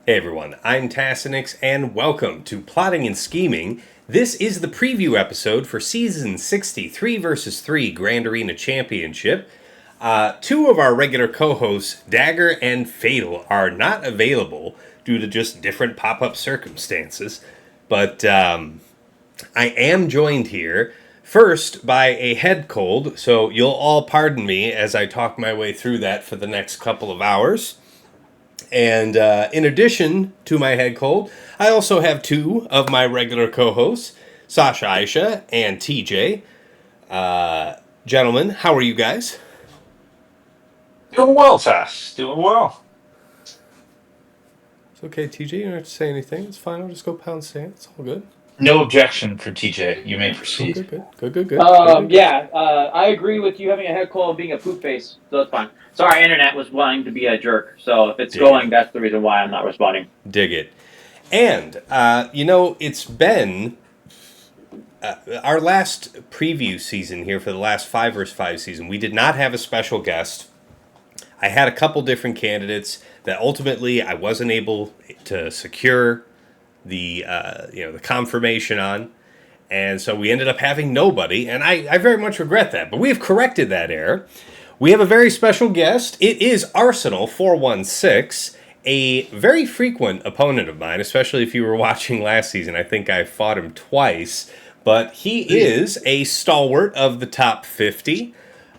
Hey everyone, I'm Tassinix, and welcome to Plotting and Scheming. This is the preview episode for Season 63 vs. 3 Grand Arena Championship. Two of our regular co-hosts, Dagger and Fatal, are not available due to just different pop-up circumstances. But I am joined here, first by a head cold, so you'll all pardon me as I talk my way through that for the next couple of hours. And in addition to my head cold, I also have two of my regular co-hosts, Sasha Aisha and TJ. Gentlemen, how are you guys? Doing well, Sass. Doing well. It's okay, TJ. You don't have to say anything. It's fine. I'll just go pound sand. It's all good. No objection for TJ. You may Oh, proceed. good. I agree with you having a head cold and being a poop face, so it's fine. Sorry, internet was wanting to be a jerk, so if it's going, that's the reason why I'm not responding. Dig it. And, it's been our last preview season here for the last 5 vs. 5 season. We did not have a special guest. I had a couple different candidates that ultimately I wasn't able to secure the confirmation on, and so we ended up having nobody, and I very much regret that, but we have corrected that error. We have a very special guest. It is Arsenal416, a very frequent opponent of mine, especially if you were watching last season. I think I fought him twice, but he is a stalwart of the top 50.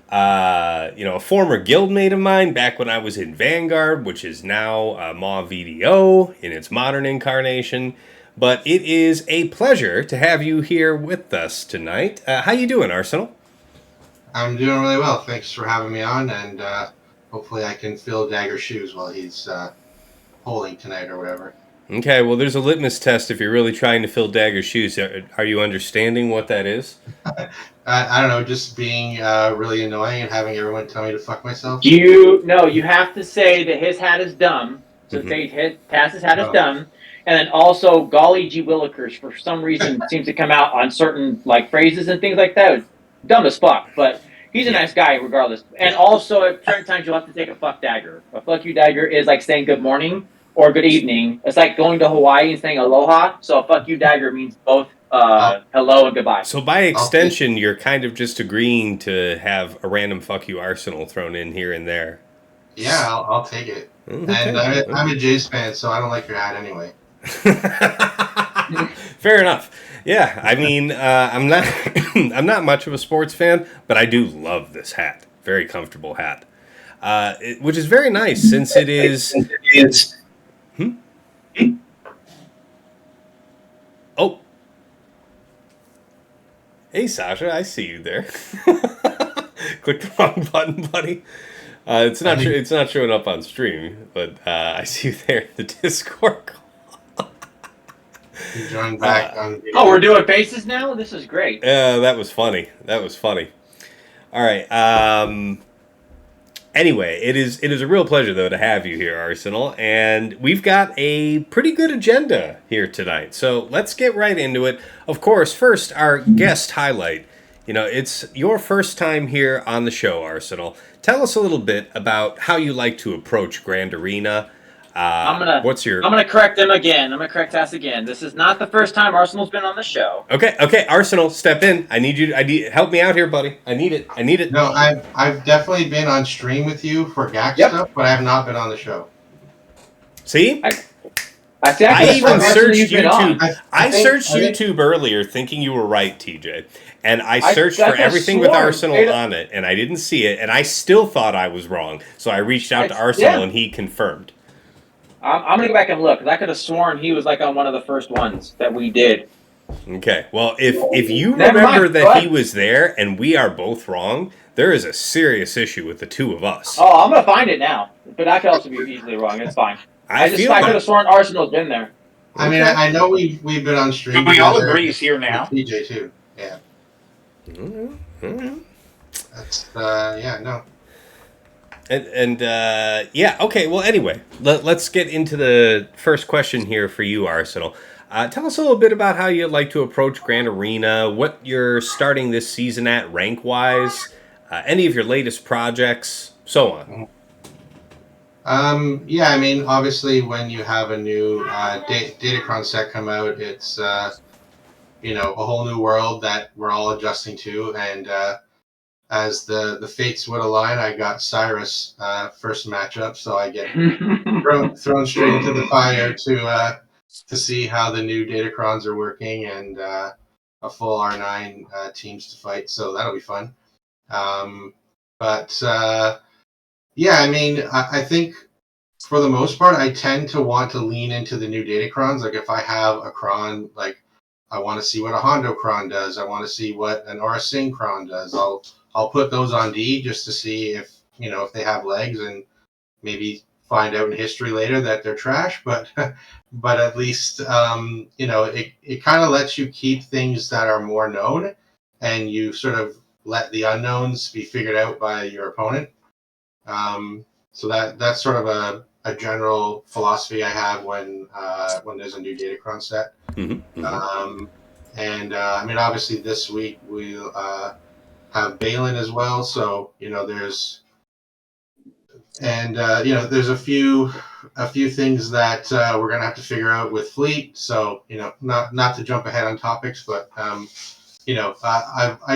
A former guildmate of mine back when I was in Vanguard, which is now Maw VDO in its modern incarnation. But it is a pleasure to have you here with us tonight. How you doing, Arsenal? I'm doing really well. Thanks for having me on, and hopefully I can fill Dagger's shoes while he's polling tonight or whatever. Okay, well, there's a litmus test if you're really trying to fill Dagger's shoes. Are you understanding what that is? I don't know, just being really annoying and having everyone tell me to fuck myself. You have to say that his hat is dumb. So say Taz's hat is dumb. And then also, golly gee willikers, for some reason, seems to come out on certain phrases and things like that. It's dumb as fuck, but he's a nice guy regardless. And also, at certain times, you'll have to take a fuck Dagger. A fuck you Dagger is like saying good morning or good evening. It's like going to Hawaii and saying aloha. So a fuck you Dagger means both hello and goodbye. So by extension, you're kind of just agreeing to have a random fuck you Arsenal thrown in here and there. Yeah, I'll take it. Okay. And I'm a Jays fan, so I don't like your hat anyway. Fair enough. Yeah, I mean, I'm not much of a sports fan, but I do love this hat. Very comfortable hat, which is very nice since it is. Oh, hey Sasha, I see you there. Click the wrong button, buddy. It's not showing up on stream, but I see you there in the Discord call. Join back on video. Oh, we're doing faces now? This is great. Yeah, that was funny. All right. Anyway, it is a real pleasure, though, to have you here, Arsenal. And we've got a pretty good agenda here tonight. So let's get right into it. Of course, first, our guest highlight. It's your first time here on the show, Arsenal. Tell us a little bit about how you like to approach Grand Arena. I'm gonna correct them again. I'm gonna correct Tass again. This is not the first time Arsenal's been on the show. Okay, Arsenal, step in. I need help me out here, buddy. I need it. No, I've definitely been on stream with you for GAC stuff, but I have not been on the show. See? I even searched YouTube. I searched YouTube earlier thinking you were right, TJ. And I searched for everything with Arsenal on it, and I didn't see it, and I still thought I was wrong. So I reached out to Arsenal, and he confirmed. I'm going to go back and look, because I could have sworn he was on one of the first ones that we did. Okay, well, if you remember that he was there and we are both wrong, there is a serious issue with the two of us. Oh, I'm going to find it now. But I could also be easily wrong. It's fine. I could have sworn Arsenal's been there. I mean, I know we've been on stream. We all agree he's here now. DJ too, yeah. Mm-hmm. That's, no. Okay, well, anyway, let's get into the first question here for you, Arsenal. Tell us a little bit about how you like to approach Grand Arena, what you're starting this season at rank-wise, any of your latest projects, so on. Yeah, I mean, obviously, when you have a new Datacron set come out, it's a whole new world that we're all adjusting to. And as the fates would align, I got Cyrus first matchup, so I get thrown straight into the fire to see how the new Datacrons are working and a full R9 teams to fight. So that'll be fun. But yeah, I mean, I think for the most part, I tend to want to lean into the new Datacrons. Like if I have a cron, like I want to see what a Hondo cron does. I want to see what an Aura Singh cron does. I'll put those on D just to see if they have legs, and maybe find out in history later that they're trash. But but at least it kind of lets you keep things that are more known, and you sort of let the unknowns be figured out by your opponent. So that's sort of a general philosophy I have when there's a new Datacron set. Mm-hmm. Mm-hmm. And I mean, obviously this week we'll have Baylan as well. So there's there's a few things that we're gonna have to figure out with Fleet. So not to jump ahead on topics, but I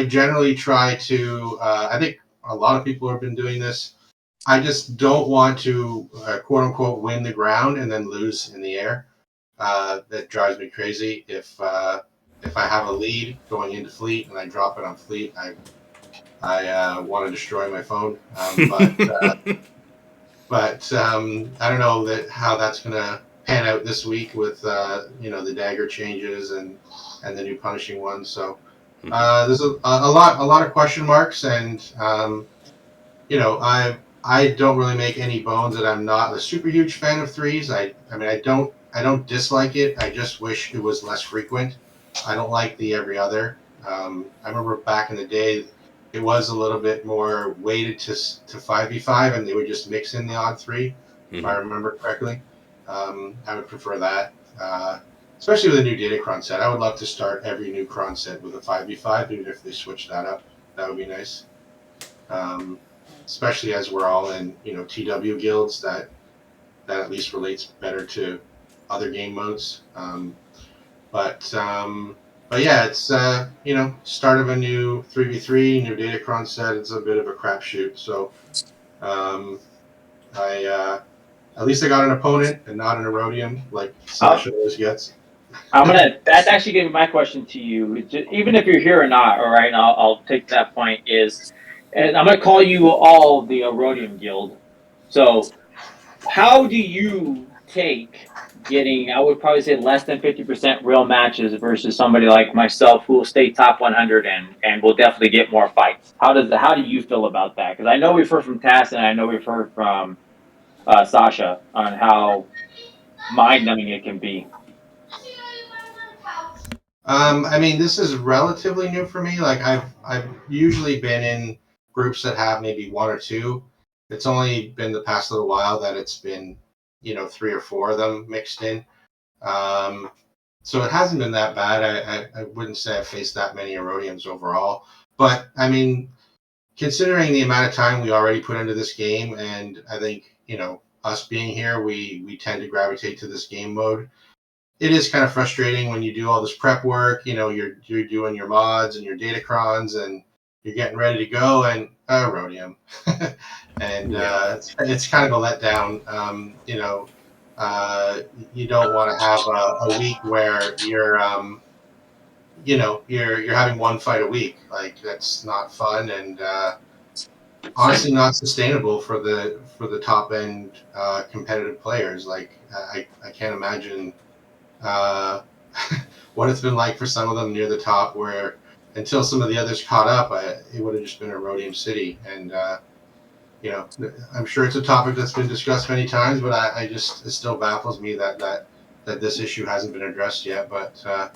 generally try to. I think a lot of people have been doing this. I just don't want to quote unquote win the ground and then lose in the air. That drives me crazy. If I have a lead going into Fleet and I drop it on Fleet, I want to destroy my phone. But I don't know how that's gonna pan out this week with the dagger changes and the new punishing ones. So there's a lot of question marks, and I don't really make any bones that I'm not a super huge fan of threes. I mean, I don't dislike it. I just wish it was less frequent. I don't like the every other. I remember back in the day, it was a little bit more weighted to 5v5, and they would just mix in the odd three, if I remember correctly. I would prefer that, especially with a new Datacron set. I would love to start every new cron set with a 5v5, even if they switch that up. That would be nice. Especially as we're all in TW guilds, that at least relates better to other game modes. But yeah, it's start of a new 3v3, new Datacron set. It's a bit of a crapshoot. So at least I got an opponent and not an Erodium like Sasha always gets. That's actually gonna be my question to you. Even if you're here or not, all right, and I'll take that point and I'm going to call you all the Erodium Guild. So, how do you take getting, I would probably say, less than 50% real matches versus somebody like myself who will stay top 100 and will definitely get more fights? How do you feel about that? Because I know we've heard from Tass and I know we've heard from Sasha on how mind-numbing it can be. I mean, this is relatively new for me. Like I've usually been in groups that have maybe one or two. It's only been the past little while that it's been, 3 or 4 of them mixed in. So it hasn't been that bad. I wouldn't say I've faced that many Erodiums overall. But I mean, considering the amount of time we already put into this game, and I think, us being here, we tend to gravitate to this game mode. It is kind of frustrating when you do all this prep work. You're doing your mods and your Datacrons, and you're getting ready to go, and Rhodium. And it's kind of a letdown. You don't want to have a week where you're having one fight a week. Like that's not fun, and honestly not sustainable for the top end competitive players. Like I can't imagine what it's been like for some of them near the top, where until some of the others caught up, it would have just been a Rhodium city. And I'm sure it's a topic that's been discussed many times, but it still baffles me that this issue hasn't been addressed yet. But I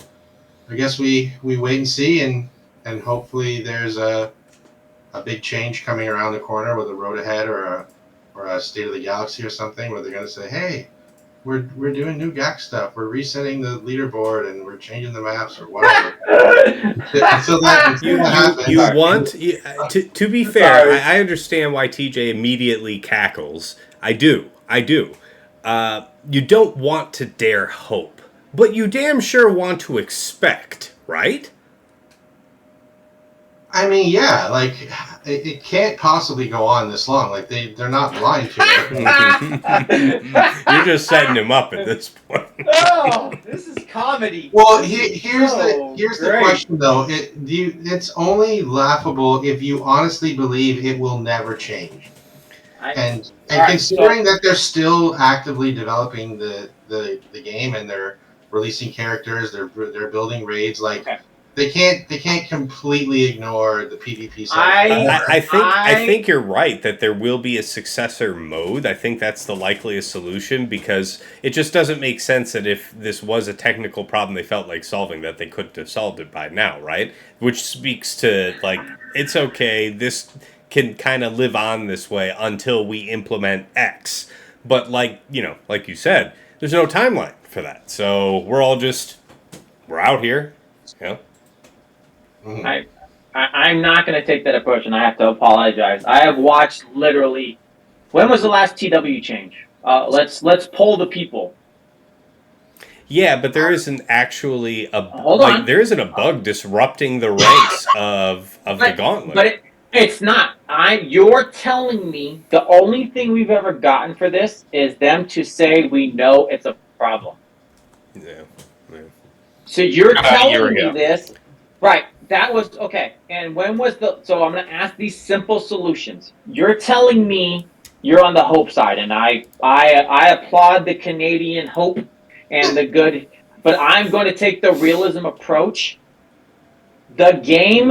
guess we wait and see, and hopefully there's a big change coming around the corner with a road ahead or a State of the Galaxy or something, where they're going to say, hey, we're doing new GAC stuff. We're resetting the leaderboard and we're changing the maps or whatever. To be fair, I understand why TJ immediately cackles. I do. I do. You don't want to dare hope, but you damn sure want to expect, right? I mean, yeah, like it can't possibly go on this long. Like they're not blind to it. You're just setting him up at this point. Oh, this is comedy. Well, This is here's so the great. question though. It's only laughable if you honestly believe it will never change. And Alright, considering that they're still actively developing the game and they're releasing characters, they're building raids, like Okay. they can't completely ignore the PvP side. I think you're right that there will be a successor mode. I think that's the likeliest solution because it just doesn't make sense that if this was a technical problem they felt like solving that they couldn't have solved it by now, right? Which speaks to like it's okay. This can kind of live on this way until we implement X. But like you said, there's no timeline for that. So we're out here, you know. I'm not going to take that approach, and I have to apologize. I have watched literally. When was the last TW change? Let's poll the people. Yeah, but there isn't actually Hold on. there isn't a bug disrupting the ranks of the gauntlet. But it's not. You're telling me the only thing we've ever gotten for this is them to say we know it's a problem. Yeah. So you're About a year telling me ago. this, right? That was okay. And when was the? So I'm going to ask these simple solutions. You're telling me you're on the hope side, and I applaud the Canadian hope and the good, but I'm going to take the realism approach. The game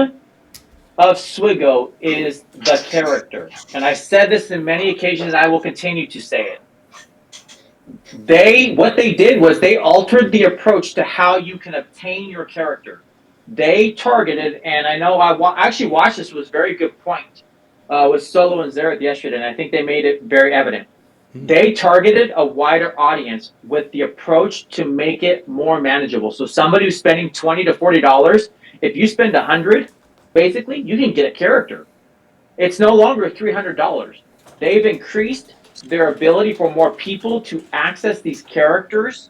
of Swigo is the character, and I've said this in many occasions. I will continue to say it. What they did was they altered the approach to how you can obtain your character. They targeted, and I know I actually watched this. Was a very good point with Solo and Xerath yesterday, and I think they made it very evident. They targeted a wider audience with the approach to make it more manageable. So somebody who's spending $20 to $40, if you spend $100, basically you can get a character. It's no longer $300. They've increased their ability for more people to access these characters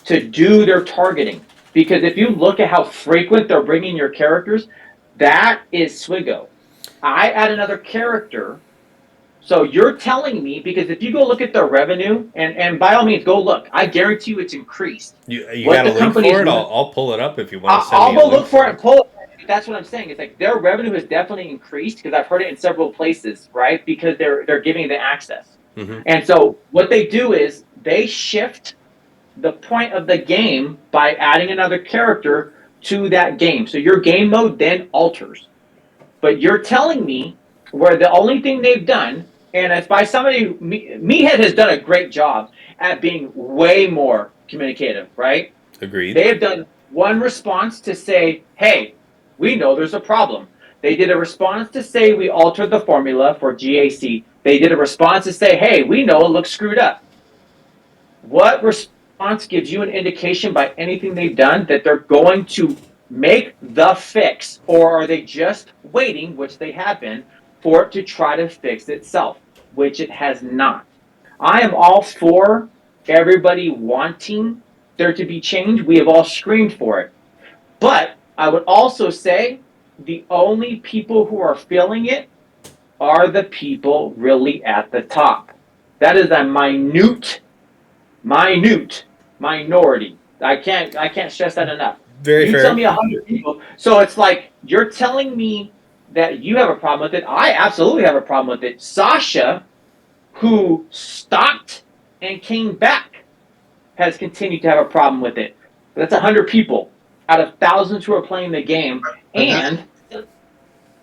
to do their targeting. Because if you look at how frequent they're bringing your characters, that is Swigo. I add another character. So you're telling me, because if you go look at their revenue, and by all means, go look. I guarantee you it's increased. You got a link for it? I'll pull it up if you want to send me a link. I'll go look for it and pull it. That's what I'm saying. It's like their revenue has definitely increased because I've heard it in several places, right? Because they're giving the access. Mm-hmm. And so what they do is they shift the point of the game by adding another character to that game. So your game mode then alters. But you're telling me where the only thing they've done, and it's by somebody, Meathead has done a great job at being way more communicative, right? Agreed. They have done one response to say, hey, we know there's a problem. They did a response to say we altered the formula for GAC. They did a response to say, hey, we know it looks screwed up. What response gives you an indication by anything they've done that they're going to make the fix, or are they just waiting, which they have been, for it to try to fix itself, which it has not? I am all for everybody wanting there to be change. We have all screamed for it. But I would also say the only people who are feeling it are the people really at the top. That is a minute minority. I can't stress that enough. Very fair. You tell me 100 people. So it's like you're telling me that you have a problem with it. I absolutely have a problem with it. Sasha, who stopped and came back, has continued to have a problem with it. That's 100 people out of thousands who are playing the game.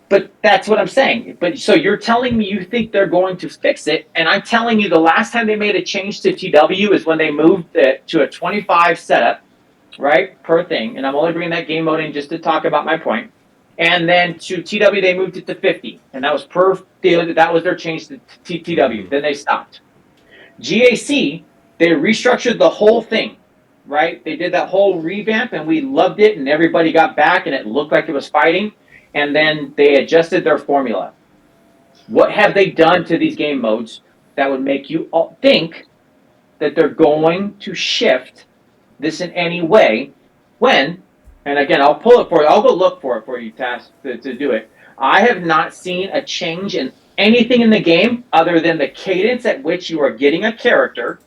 But that's what I'm saying. But so you're telling me you think they're going to fix it, and I'm telling you the last time they made a change to TW is when they moved it to a 25 setup, right, per thing. And I'm only bringing that game mode in just to talk about my point. And then to TW they moved it to 50, and that was that was their change to TW. Then they stopped. GAC, they restructured the whole thing, right? They did that whole revamp, and we loved it, and everybody got back, and it looked like it was fighting. And then they adjusted their formula. What have they done to these game modes that would make you all think that they're going to shift this in any way when, and again, I'll pull it for you. I'll go look for it for you, Task, to do it. I have not seen a change in anything in the game other than the cadence at which you are getting a character,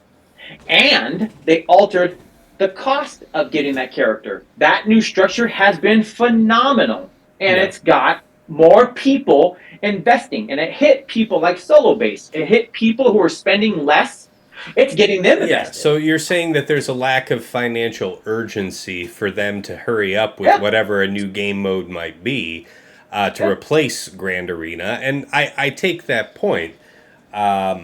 and they altered the cost of getting that character. That new structure has been phenomenal, and Yeah. it's got more people investing, and it hit people like Solo Base. It hit people who are spending less. It's getting them Yeah, invested. so you're saying that there's a lack of financial urgency for them to hurry up with Yeah. whatever a new game mode might be to replace Grand Arena, and I take that point. I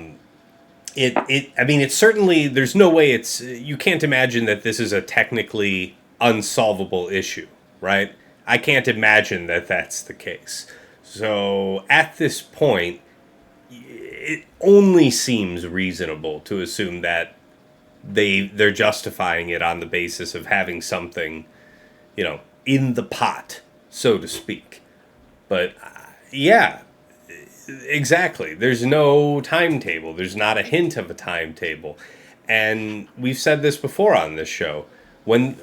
mean, it's certainly, there's no way you can't imagine that this is a technically unsolvable issue, right? I can't imagine that that's the case. So at this point, it only seems reasonable to assume that they're justifying it on the basis of having something, in the pot, so to speak. But yeah, exactly. There's no timetable. There's not a hint of a timetable. And we've said this before on this show. When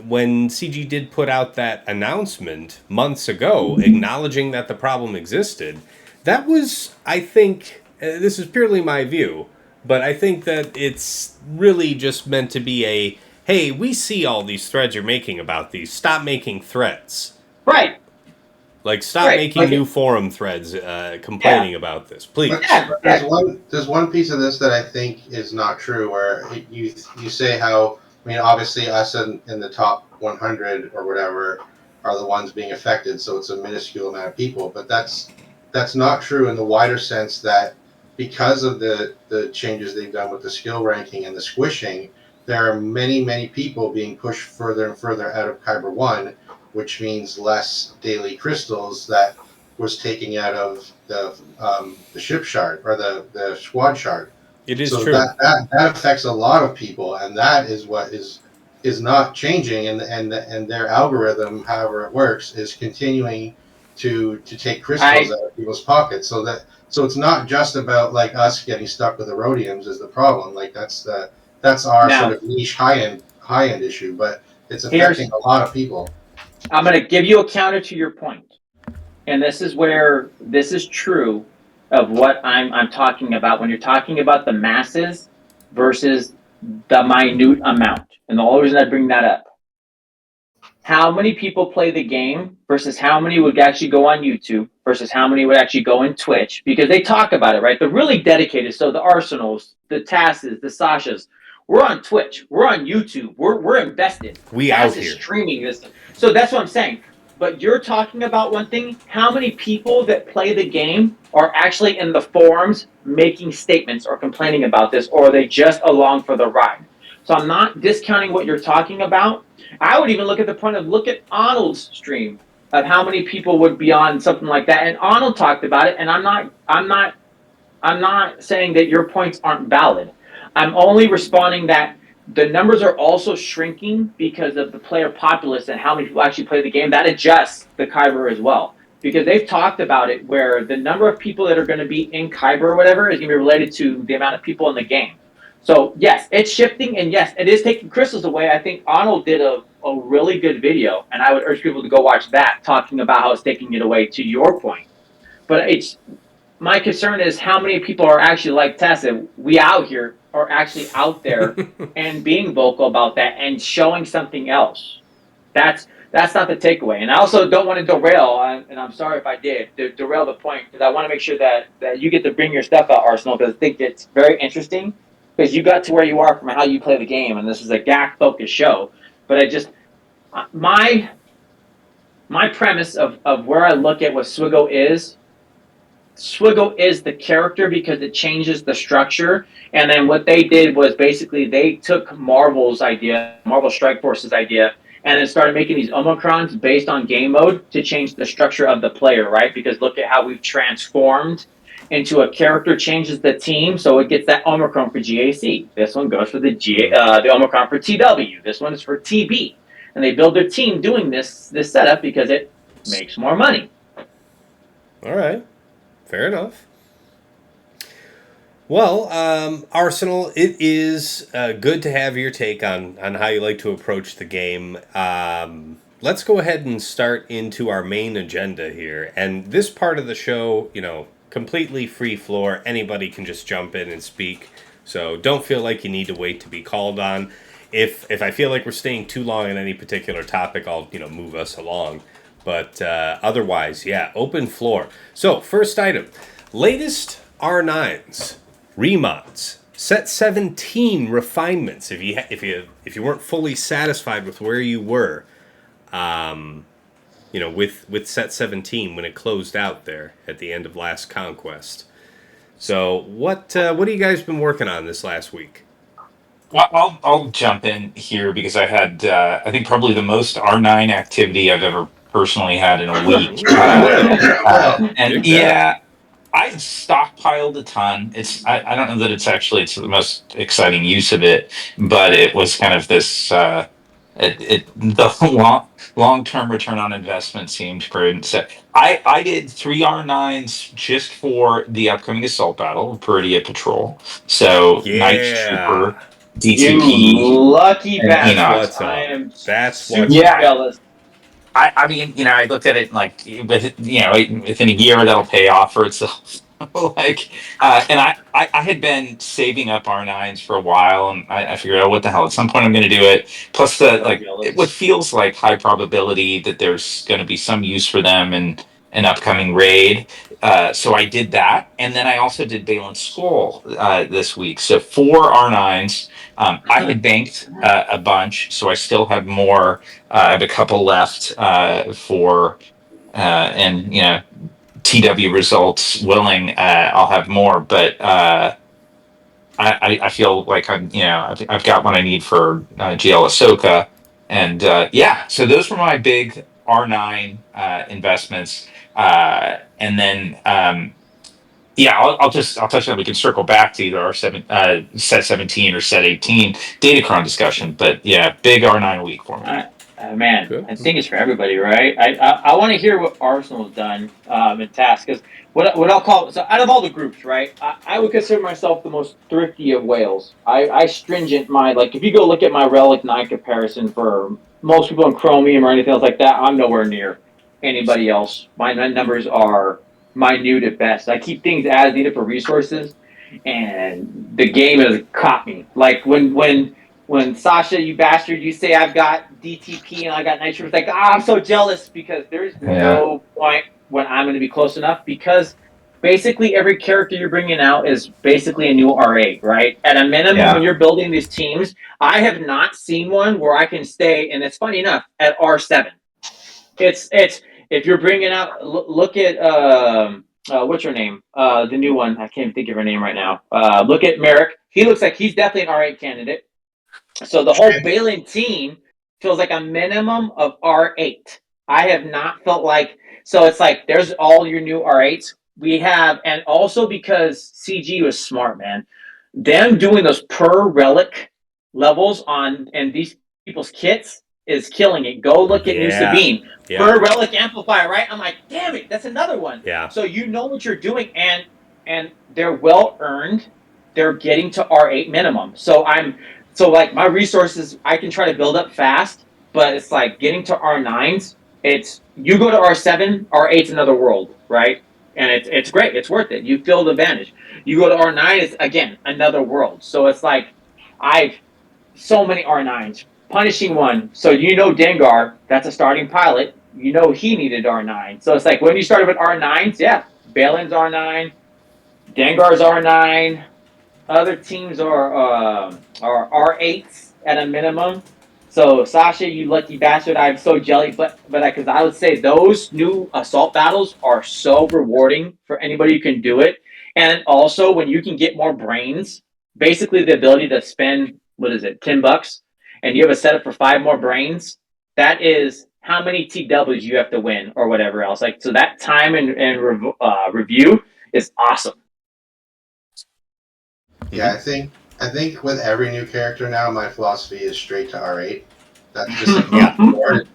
CG did put out that announcement months ago acknowledging that the problem existed, that was, I think, this is purely my view, but I think that it's really just meant to be a, hey, we see all these threads you're making about these. Stop making threads. Right. Like, stop making new forum threads complaining about this, please. But there's one piece of this that I think is not true, where you say how, I mean, obviously us in the top 100 or whatever are the ones being affected, so it's a minuscule amount of people. But that's not true in the wider sense that because of the changes they've done with the skill ranking and the squishing, there are many people being pushed further and further out of Kyber 1, which means less daily crystals that was taking out of the ship shard or the squad shard. It is so true. That affects a lot of people, and that is what is not changing, and their algorithm, however it works, is continuing to take crystals out of people's pockets. So it's not just about like us getting stuck with erodiums is the problem. Like that's our sort of niche high end issue, but it's affecting a lot of people. I'm going to give you a counter to your point. And this is where this is true of what I'm talking about when you're talking about the masses versus the minute amount. And the only reason I bring that up, how many people play the game versus how many would actually go on YouTube versus how many would actually go in Twitch, because they talk about it, right? They're really dedicated. So the Arsenals, the Tasses, the Sashas, we're on Twitch, we're on YouTube, we're invested. We Tass out is here streaming this. So that's what I'm saying. But you're talking about one thing, how many people that play the game are actually in the forums making statements or complaining about this, or are they just along for the ride? So I'm not discounting what you're talking about. I would even look at the point of, look at Arnold's stream of how many people would be on something like that. And Arnold talked about it, and I'm not saying that your points aren't valid. I'm only responding that the numbers are also shrinking because of the player populace and how many people actually play the game. That adjusts the Kyber as well, because they've talked about it where the number of people that are going to be in Kyber or whatever is going to be related to the amount of people in the game. So yes, it's shifting, and yes, it is taking crystals away. I think Arnold did a really good video, and I would urge people to go watch that, talking about how it's taking it away, to your point. But my concern is how many people are actually, like Tessa, we out here are actually out there and being vocal about that and showing something else. That's not the takeaway. And I also don't want to derail, and I'm sorry if I did, derail the point, because I want to make sure that you get to bring your stuff out, Arsenal, because I think it's very interesting, because you got to where you are from how you play the game, and this is a GAC-focused show. But my premise of where I look at what Swiggo is the character, because it changes the structure. And then what they did was basically they took Marvel Strike Force's idea, and then started making these Omicrons based on game mode to change the structure of the player, right? Because look at how we've transformed into a character changes the team, so it gets that Omicron for GAC. This one goes for the Omicron for TW. This one is for TB. And they build their team doing this setup because it makes more money. All right. Fair enough. Well, Arsenal, it is good to have your take on how you like to approach the game. Let's go ahead and start into our main agenda here. And this part of the show, completely free floor. Anybody can just jump in and speak. So don't feel like you need to wait to be called on. If I feel like we're staying too long on any particular topic, I'll move us along. But otherwise, yeah, open floor. So first item, latest R9s. Remods, set 17 refinements. If you weren't fully satisfied with where you were, with set 17 when it closed out there at the end of last conquest. So what have you guys been working on this last week? Well, I'll jump in here because I had, I think, probably the most R9 activity I've ever personally had in a week. And Dig that. yeah, I stockpiled a ton. I don't know that it's the most exciting use of it, but it was kind of this the long term return on investment seemed prudent. So I did 3 R9s just for the upcoming assault battle, Peridia Patrol. So Night Trooper, You DTP, lucky and That's bastard. what's up. I am That's super what's Yeah. jealous. I mean, I looked at it like within a year that'll pay off for itself. And I had been saving up R9s for a while, and I figured out what the hell. At some point, I'm going to do it. Plus, what feels like high probability that there's going to be some use for them in an upcoming raid. So I did that, and then I also did Baylan Skoll this week. So 4 R9s. I had banked a bunch, so I still have more. I have a couple left and TW results willing, I'll have more. But I feel like I've got what I need for GL Ahsoka, and yeah. So those were my big R9 investments, and then. Yeah, I'll touch on. We can circle back to either set 17 or set 18 Datacron discussion, but yeah, big R9 week for me. Man, Good. I think it's for everybody, right? I want to hear what Arsenal's done in task, because what I'll call, so out of all the groups, right? I would consider myself the most thrifty of whales. I stringent like if you go look at my Relic 9 comparison for most people in Chromium or anything else like that, I'm nowhere near anybody else. My numbers are minute at best. I keep things as needed for resources, and the game has caught me. Like when Sasha, you bastard, you say I've got DTP and I got Nitro, it's like, I'm so jealous, because there's no point when I'm going to be close enough, because basically every character you're bringing out is basically a new R8, right? At a minimum, when you're building these teams, I have not seen one where I can stay, and it's funny enough, at R7. It's if you're bringing out, look at what's her name? The new one. I can't think of her name right now. Look at Merrick. He looks like he's definitely an R8 candidate. So the whole Baylan team feels like a minimum of R8. I have not felt like, so it's like there's all your new R8s we have, and also because CG was smart, man. Them doing those per relic levels on and these people's kits is killing it. Go look at New Sabine. Per relic amplifier, right? I'm like, damn it, that's another one. Yeah. So you know what you're doing, and they're well earned. They're getting to R8 minimum. So like my resources, I can try to build up fast, but it's like getting to R9s. It's you go to R7, R8's another world, right? And it's great. It's worth it. You feel the advantage. You go to R9, it's again another world. So it's like I've so many R9s. Punishing one. So Dengar, that's a starting pilot. He needed R9. So it's like when you started with R9s, yeah, Baylan's R9, Dengar's R9. Other teams are R8s at a minimum. So Sasha, you lucky bastard! I'm so jelly, but because I would say those new assault battles are so rewarding for anybody who can do it, and also when you can get more brains, basically the ability to spend $10, and you have a setup for 5 more brains. That is how many TWs you have to win or whatever else. Like so, that time and review is awesome. Yeah, I think with every new character now, my philosophy is straight to R8. That's just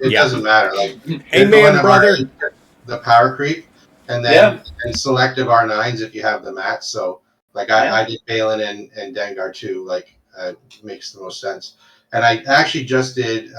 it doesn't matter. Like Amen, brother. R8, the power creep, and then and selective R9s if you have the mats. So Like Yeah. I did Baylan and Dengar too. Like makes the most sense. And I actually just did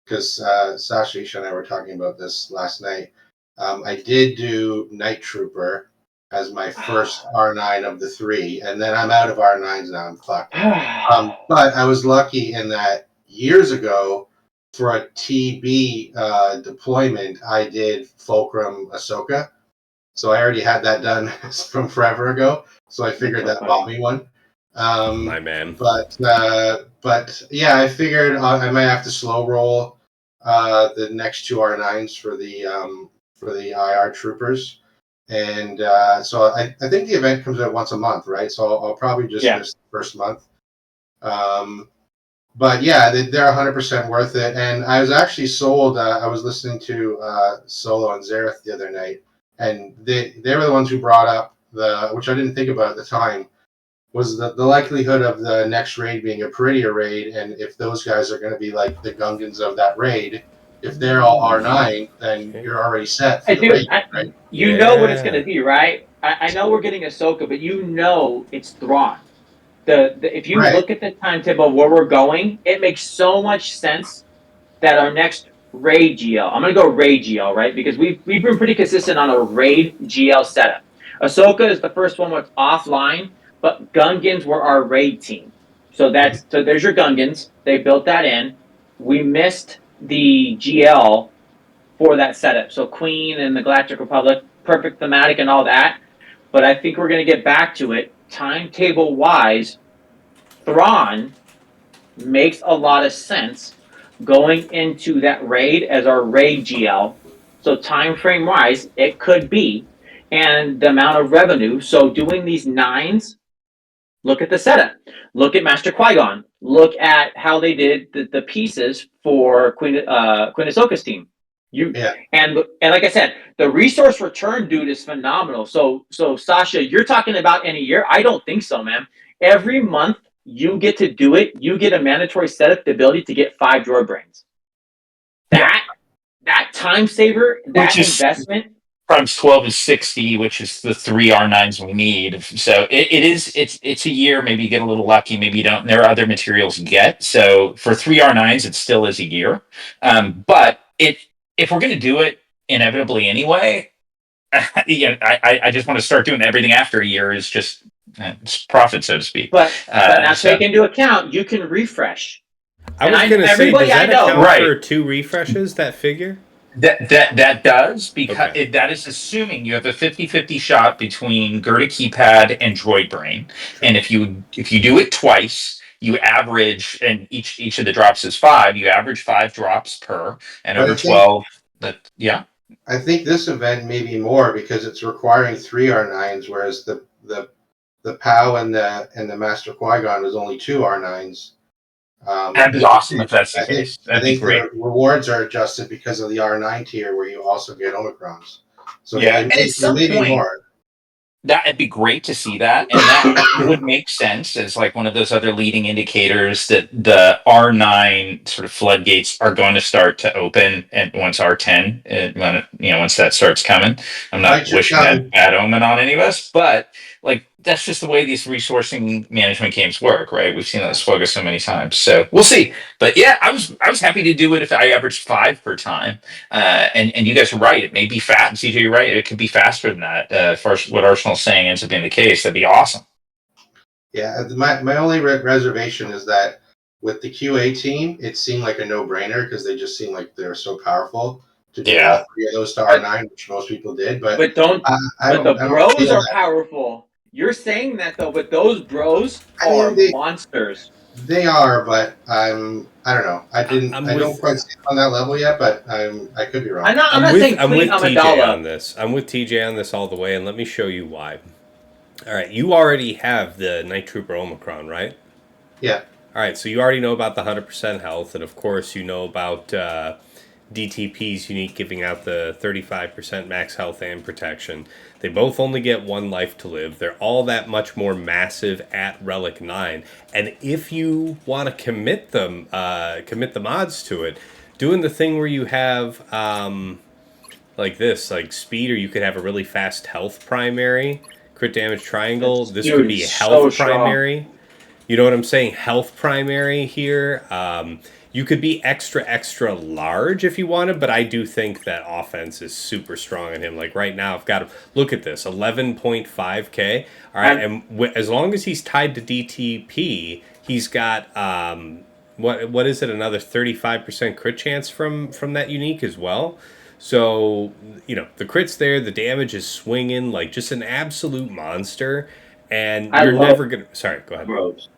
because Sasha and I were talking about this last night. I did do Night Trooper as my first R9 of the three, and then I'm out of R9s now. I'm fucked. But I was lucky in that years ago for a TB deployment, I did Fulcrum Ahsoka. So I already had that done from forever ago. So I figured that bought me one. My man. But yeah, I figured I might have to slow roll the next two R9s for the IR troopers. And so I think the event comes out once a month, right? So I'll probably just miss the first month. But yeah, they're 100% worth it. And I was actually sold. I was listening to Solo and Zareth the other night, and they were the ones who brought up which I didn't think about at the time, was the likelihood of the next raid being a prettier raid. And if those guys are going to be like the Gungans of that raid, if they're all R9, then you're already set for the raid, right? You know what it's going to be, right? I know we're getting Ahsoka, but you know it's Thrawn. If you look at the timetable of where we're going, it makes so much sense that our next raid GL, I'm going to go raid GL, right? Because we've been pretty consistent on a raid GL setup. Ahsoka is the first one what's offline, but Gungans were our raid team. So there's your Gungans. They built that in. We missed the GL for that setup. So Queen and the Galactic Republic, perfect thematic and all that. But I think we're going to get back to it. Timetable wise, Thrawn makes a lot of sense going into that raid as our raid GL. So time frame wise, it could be, and the amount of revenue. So doing these nines, look at the setup. Look at Master Qui-Gon. Look at how they did the pieces for Queen Ahsoka's team. And like I said, the resource return, dude, is phenomenal. So Sasha, you're talking about in a year? I don't think so, man. Every month you get to do it. You get a mandatory setup, the ability to get 5 droid brains. That time saver, that investment. Times 12 is 60, which is the 3 R9s we need. So it's a year. Maybe you get a little lucky, maybe you don't. There are other materials you get. So for 3 R9s, it still is a year. But if we're going to do it inevitably anyway, I just want to start doing everything after a year is just it's profit, so to speak. But now take into account, you can refresh. I was going to say, does that account for 2 refreshes, that figure? That does, because that is assuming you have a 50-50 shot between Gerda keypad and droid brain. And if you do it twice, you average, and each of the drops is 5, you average 5 drops per, and over 12 I think this event may be more because it's requiring 3 R9s, whereas the POW and the Master Qui-Gon was only 2 R9s. That'd be awesome if that's the case. That'd be great. The rewards are adjusted because of the R9 tier, where you also get Omicrons. So and at some point, that'd be great to see that, and that would make sense as like one of those other leading indicators that the R9 sort of floodgates are going to start to open, and once R10, once that starts coming. I'm not wishing that bad omen on any of us, but like that's just the way these resourcing management games work, right? We've seen that slugger so many times, so we'll see. But yeah, I was happy to do it if I averaged 5 per time. And you guys are right; it may be fat. And CJ, you're right; it could be faster than that. First, what Arsenal's saying ends up being the case. That'd be awesome. Yeah, my only reservation is that with the QA team, it seemed like a no-brainer because they just seemed like they're so powerful to do all 3 of those to R9, which most people did. But the bros are powerful. You're saying that though, but those bros are monsters. They are, but I don't know. I don't quite see it on that level yet, but I could be wrong. I'm not saying I'm with TJ on this. I'm with TJ on this all the way, and let me show you why. All right, you already have the Night Trooper Omicron, right? Yeah. All right, so you already know about the 100% health, and of course you know about DTP's unique giving out the 35% max health and protection. They both only get 1 life to live. They're all that much more massive at Relic 9. And if you want to commit the mods to it, doing the thing where you have like this, like speed, or you could have a really fast health primary, Crit damage triangle. It's This could be huge, health so strong. primary. You know what I'm saying? Health primary here. You could be extra large if you wanted, but I do think that offense is super strong on him. Like right now, I've got to look at this 11.5K. All right, and as long as he's tied to DTP, he's got what is it? Another 35% crit chance from that unique as well. So the crit's there, the damage is swinging like just an absolute monster, and you're never gonna. Sorry, go ahead. Bros.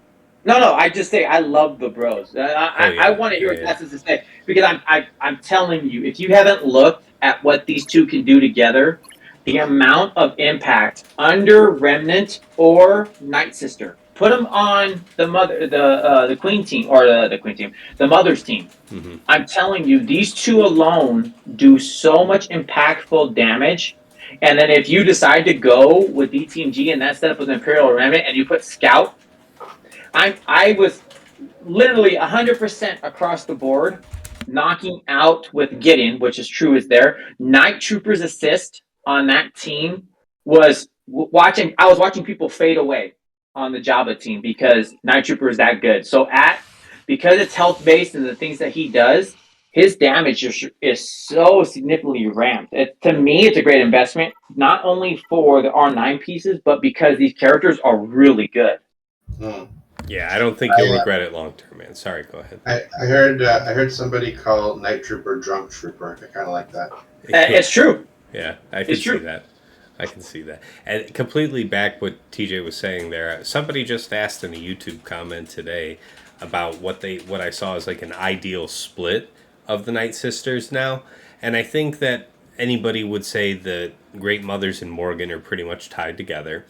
No, I just say I love the bros. I want to hear what Tess has to say, because I'm telling you, if you haven't looked at what these two can do together, the amount of impact under Remnant or Night Sister, put them on the Queen team, or the Queen team, the Mother's team. Mm-hmm. I'm telling you, these two alone do so much impactful damage. And then if you decide to go with DTMG and that setup with Imperial Remnant, and you put Scout, I was literally 100% across the board, knocking out with Gideon, which is true is there. Night Trooper's assist on that team was watching. I was watching people fade away on the Jabba team because Night Trooper is that good. So because it's health based and the things that he does, his damage is so significantly ramped. To me, it's a great investment, not only for the R9 pieces, but because these characters are really good. Yeah, I don't think you'll regret it long term, man. Sorry, go ahead. I heard somebody call Night Trooper Drunk Trooper. I kind of like that. It's true. Yeah, I can see that. I can see that. And completely back what TJ was saying there. Somebody just asked in a YouTube comment today about what I saw as like an ideal split of the Night Sisters now. And I think that anybody would say the Great Mothers and Morgan are pretty much tied together.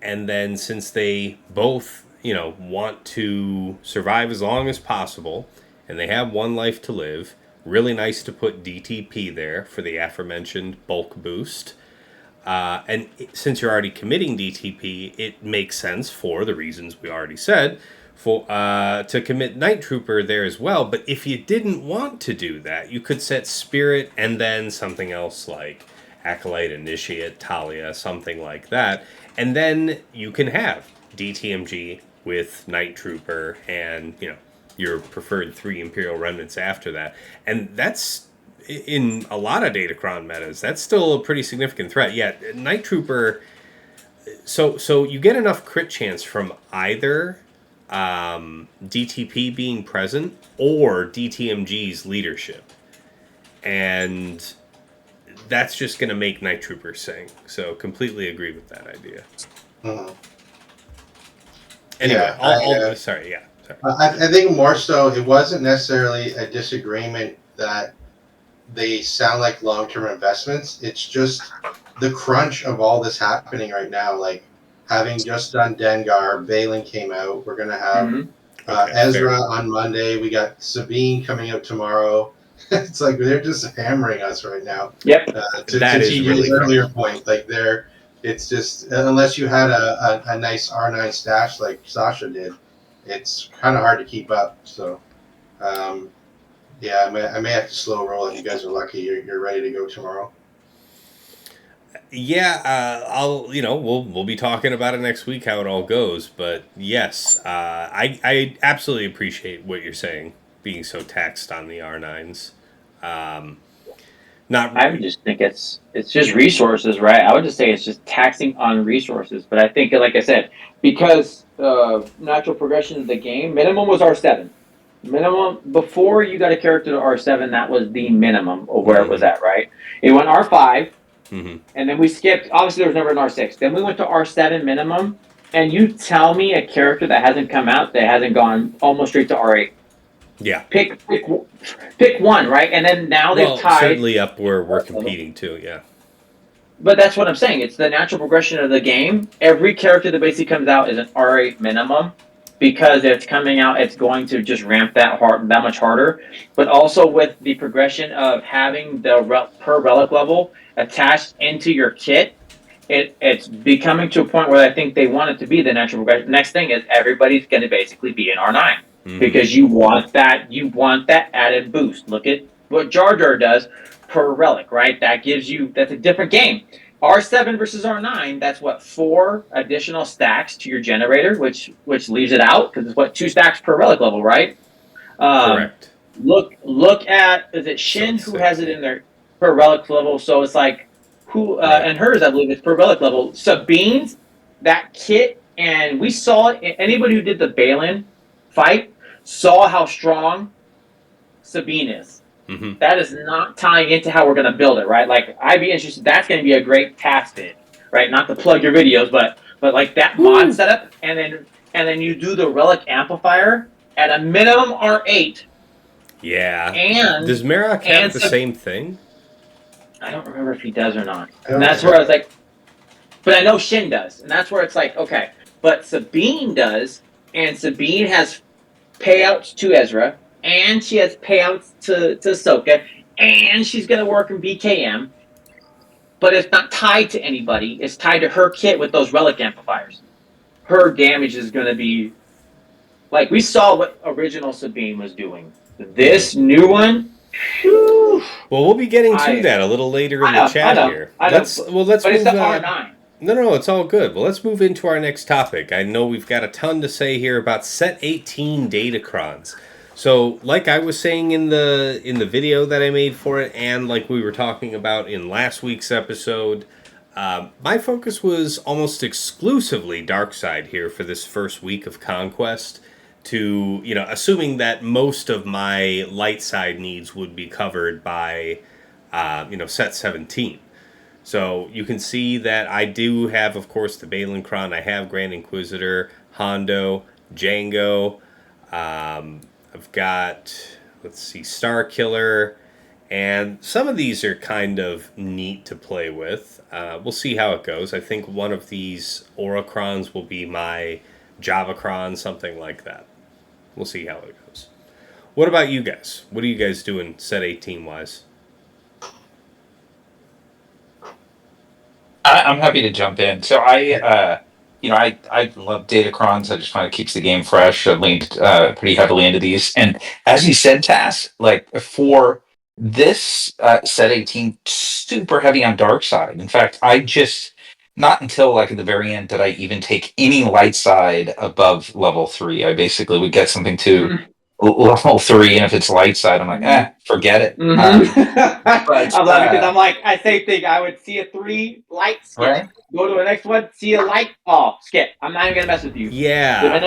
And then since they both, want to survive as long as possible, and they have one life to live, really nice to put DTP there for the aforementioned bulk boost. And since you're already committing DTP, it makes sense for the reasons we already said to commit Night Trooper there as well. But if you didn't want to do that, you could set Spirit and then something else like Acolyte, Initiate, Talia, something like that. And then you can have DTMG with Night Trooper and, your preferred 3 Imperial Remnants after that. And that's, in a lot of Datacron metas, that's still a pretty significant threat. Yeah, Night Trooper, so you get enough crit chance from either DTP being present or DTMG's leadership. And that's just going to make Night Trooper sing. So completely agree with that idea. Mm-hmm. Anyway, yeah, sorry. I think more so it wasn't necessarily a disagreement that they sound like long-term investments. It's just the crunch of all this happening right now. Like having just done Dengar, Baylan came out. We're going to have Ezra on Monday. We got Sabine coming out tomorrow. It's like they're just hammering us right now. Yep. To TJ's really earlier point, like it's just, unless you had a nice R9 stash like Sasha did, it's kind of hard to keep up. So, I may have to slow roll. If you guys are lucky, you're ready to go tomorrow. Yeah, we'll be talking about it next week how it all goes. But yes, I absolutely appreciate what you're saying, being so taxed on the R9s. I would just think it's just resources, right? I would just say it's just taxing on resources. But I think, like I said, because natural progression of the game, minimum was R7. Minimum, before you got a character to R7, that was the minimum of where it was at, right? It went R5, and then we skipped. Obviously, there was never an R6. Then we went to R7 minimum, and you tell me a character that hasn't come out that hasn't gone almost straight to R8. Yeah. Pick one, right? And then now they've tied. Certainly up where we're competing too, yeah. But that's what I'm saying. It's the natural progression of the game. Every character that basically comes out is an R8 minimum because it's coming out. It's going to just ramp that much harder. But also with the progression of having the per relic level attached into your kit, it's becoming to a point where I think they want it to be the natural progression. Next thing is everybody's going to basically be an R9. Because you want that added boost. Look at what Jar Jar does per relic, right? That's a different game. R7 versus R9, that's what, 4 additional stacks to your generator, which leaves it out because it's what, 2 stacks per relic level, right? Correct. Look at, is it Shin So who it's has it 16. in their per relic level? So it's like who Right. and hers, I believe, is per relic level. Sabine's that kit, and we saw it. Anybody who did the Baylan fight saw how strong Sabine is. Mm-hmm. That is not tying into how we're going to build it, right? Like, I'd be interested. That's going to be a great task vid, right? Not to plug your videos, but like that mod setup, and then you do the relic amplifier at a minimum R8, Yeah. and Does Marok have and the Sab- same thing? I don't remember if he does or not. I don't And that's think where I was like, but I know Shin does, and that's where it's like, okay, but Sabine does, and Sabine has payouts to Ezra, and she has payouts to Ahsoka, and she's gonna work in BKM, but it's not tied to anybody. It's tied to her kit with those relic amplifiers. Her damage is gonna be like we saw what original Sabine was doing. This new one, whew, Well, we'll be getting to that a little later in the chat here. Let's but move. it's the R9. No, it's all good. Well, let's move into our next topic. I know we've got a ton to say here about Set 18 Datacrons. So, like I was saying in the video that I made for it, and like we were talking about in last week's episode, my focus was almost exclusively dark side here for this first week of Conquest. To assuming that most of my light side needs would be covered by Set 17. So you can see that I do have, of course, the Baylan Kron. I have Grand Inquisitor, Hondo, Django. I've got, let's see, Star Killer. And some of these are kind of neat to play with. We'll see how it goes. I think one of these Auracrons will be my Javacron, something like that. We'll see how it goes. What about you guys? What are you guys doing Set 18 wise? I'm happy to jump in. So I love Datacrons. I just find it keeps the game fresh. I've leaned pretty heavily into these, and as you said, Tass, like for this set 18, super heavy on dark side. In fact, I just not until like at the very end did I even take any light side above level 3. I basically would get something to level 3, and if it's light side, I'm like, forget it. But I'm laughing because I'm like, I say thing. I would see a 3 light skip, right. go to the next one, see a light skip. I'm not even gonna mess with you. Yeah.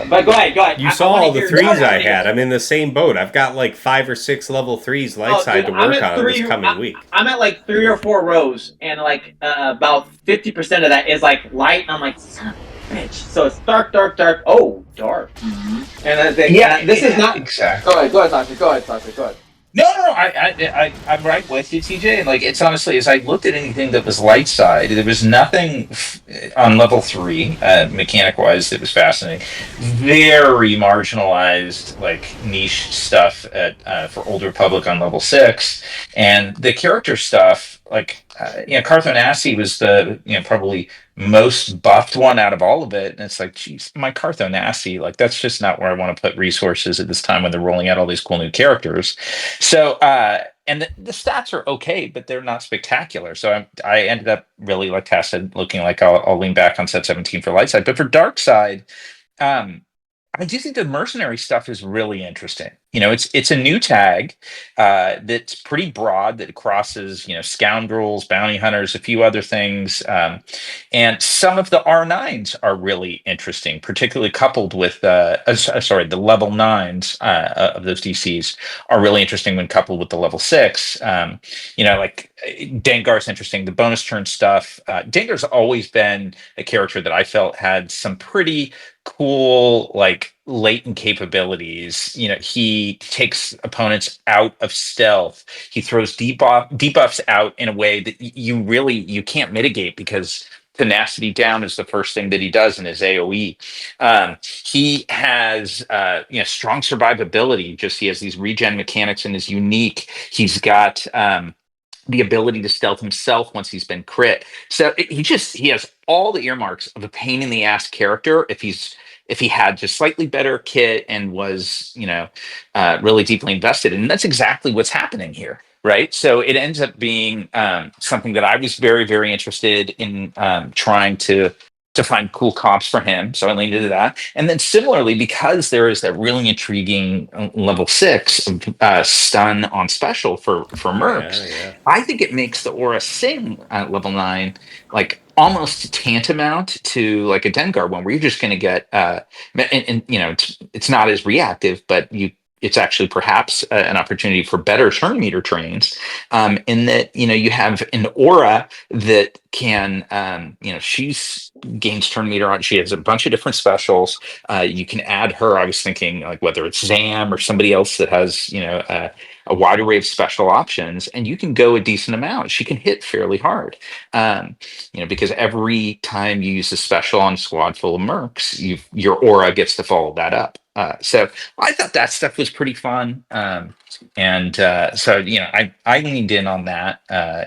But go ahead. You saw all the threes I had. I'm in the same boat. I've got like 5 or 6 level 3s light side to work on this coming week. I'm at like 3 or 4 rows, and like about 50% of that is like light, and I'm like, son of a bitch. So it's dark. Oh, dark. Mm-hmm. And this is not exactly. Go ahead, Sasha. Go ahead. No. I'm right with you, TJ. And like, it's honestly, as I looked at anything that was light side, there was nothing on level 3, mechanic wise, that was fascinating. Very marginalized, like niche stuff for Old Republic on level 6, and the character stuff, like Carthonasi was the probably most buffed one out of all of it, and it's like, geez, my Carthonasi, like that's just not where I want to put resources at this time when they're rolling out all these cool new characters. So and the stats are okay, but they're not spectacular. So I ended up really, like Cass said, looking like I'll lean back on set 17 for light side, but for dark side, um I do think the mercenary stuff is really interesting. It's a new tag that's pretty broad, that crosses scoundrels, bounty hunters, a few other things, and some of the R9s are really interesting, particularly coupled with the level 9s of those DCs are really interesting when coupled with the level 6. Like Dengar's interesting. The bonus turn stuff. Dengar's always been a character that I felt had some pretty cool like latent capabilities. He takes opponents out of stealth. He throws debuffs out in a way that you can't mitigate, because tenacity down is the first thing that he does in his AoE. He has strong survivability. Just he has these regen mechanics and is unique. He's got the ability to stealth himself once he's been crit. So he has all the earmarks of a pain in the ass character if he had just slightly better kit and was really deeply invested. And that's exactly what's happening here. right? So it ends up being something that I was very, very interested in trying to find cool comps for him. So I leaned into that. And then similarly, because there is that really intriguing level 6 stun on special for Yeah, mercs, yeah. I think it makes the Aura Sing at level 9 like almost tantamount to like a Dengar one, where you're just going to get and you know it's not as reactive, but it's actually perhaps an opportunity for better turn meter trains, in that you have an aura that can she's gains turn meter on. She has a bunch of different specials. You can add her. I was thinking like whether it's Zam or somebody else that has a wide array of special options, and you can go a decent amount. She can hit fairly hard, because every time you use a special on a squad full of mercs, your aura gets to follow that up. So I thought that stuff was pretty fun. I leaned in on that.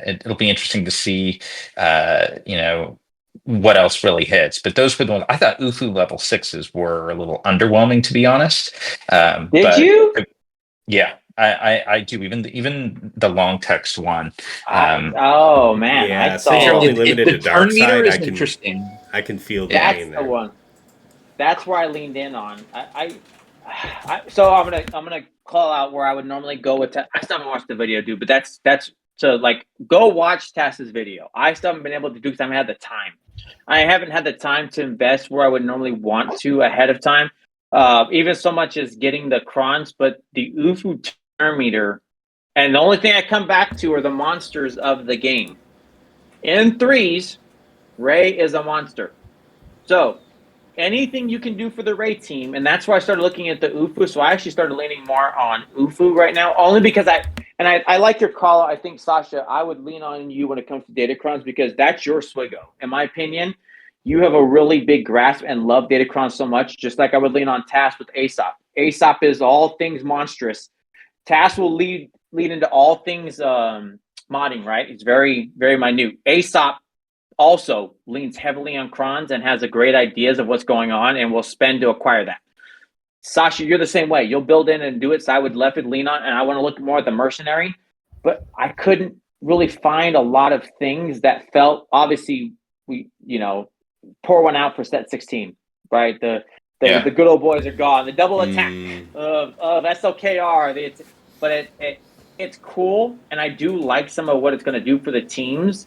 It'll be interesting to see, what else really hits. But those were the ones I thought UFU level 6s were a little underwhelming, to be honest. Did you? Yeah, I do. Even the long text one. Oh man, Yeah, I since you're saw. only limited The to dark turn meter side, is interesting. I can feel the That's pain the there. one. That's where I leaned in on. So I'm gonna call out where I would normally go with. I still haven't watched the video, dude. But that's so like go watch Tass's video. I still haven't been able to do because I haven't had the time. I haven't had the time to invest where I would normally want to ahead of time. Even so much as getting the crons, but the UFU turn meter, and the only thing I come back to are the monsters of the game. In threes, Ray is a monster. So anything you can do for the Ray team, and that's why I started looking at the UFU. So I actually started leaning more on UFU right now, only because I like your call. I think Sasha, I would lean on you when it comes to Datacrons because that's your Swigo. In my opinion, you have a really big grasp and love Datacron so much, just like I would lean on Tass with Aesop. Aesop is all things monstrous. Tass will lead into all things modding, right? It's very, very minute. Aesop also leans heavily on crons and has a great ideas of what's going on and will spend to acquire that. Sasha, you're the same way. You'll build in and do it. So I would left it lean on, and I want to look more at the mercenary, but I couldn't really find a lot of things that felt obviously we pour one out for set 16, right? The good old boys are gone. The double attack of SLKR. But it's cool, and I do like some of what it's going to do for the teams.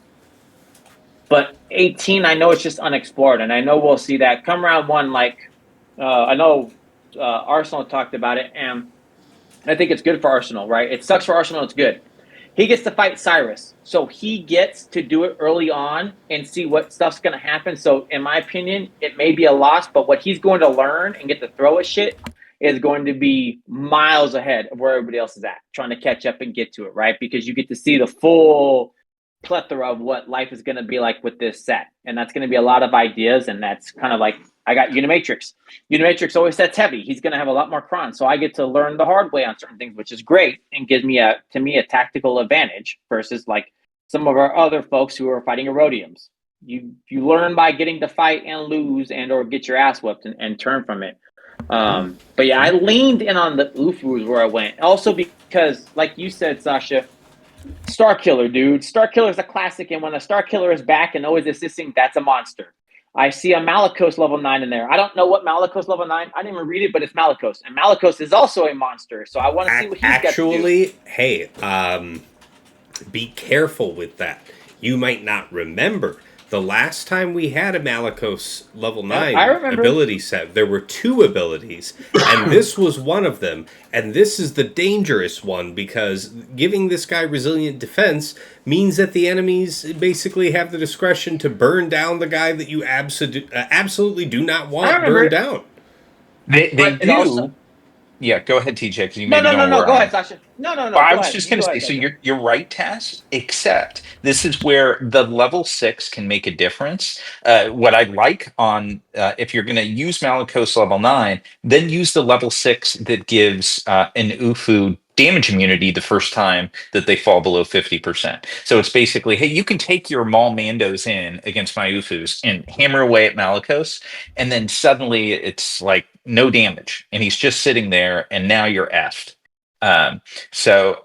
But 18, I know it's just unexplored, and I know we'll see that come round one. Like I know Arsenal talked about it, and I think it's good for Arsenal, right? It sucks for Arsenal. It's good. He gets to fight Cyrus, so he gets to do it early on and see what stuff's going to happen. So, in my opinion, it may be a loss, but what he's going to learn and get to throw at shit is going to be miles ahead of where everybody else is at, trying to catch up and get to it, right? Because you get to see the full plethora of what life is going to be like with this set, and that's going to be a lot of ideas. And that's kind of like I got Unimatrix. Unimatrix always sets heavy. He's going to have a lot more crons, so I get to learn the hard way on certain things, which is great and gives me a tactical advantage versus like some of our other folks who are fighting Erodiums. You learn by getting to fight and lose and or get your ass whipped and turn from it. But yeah, I leaned in on the UFUs where I went. Also because, like you said, Sasha, Star Killer, dude. Star Killer is a classic, and when a Star Killer is back and always assisting, that's a monster. I see a Malicos level 9 in there. I don't know what Malicos level 9. I didn't even read it, but it's Malicos. And Malicos is also a monster, so I want to see what he's got to do. Actually, hey, be careful with that. You might not remember. The last time we had a Malicos level 9 ability set, there were 2 abilities, and this was one of them. And this is the dangerous one, because giving this guy resilient defense means that the enemies basically have the discretion to burn down the guy that you absolutely do not want burned down. They do. Also, yeah, go ahead, TJ, because you No, go ahead, Sasha. No. I was just going to say, so you're right, Tass, except this is where the level 6 can make a difference. What I like on, if you're going to use Malicos level 9, then use the level 6 that gives an UFU damage immunity the first time that they fall below 50%. So it's basically, hey, you can take your Maul Mandos in against my UFUs and hammer away at Malicos, and then suddenly it's like no damage, and he's just sitting there, and now you're effed. So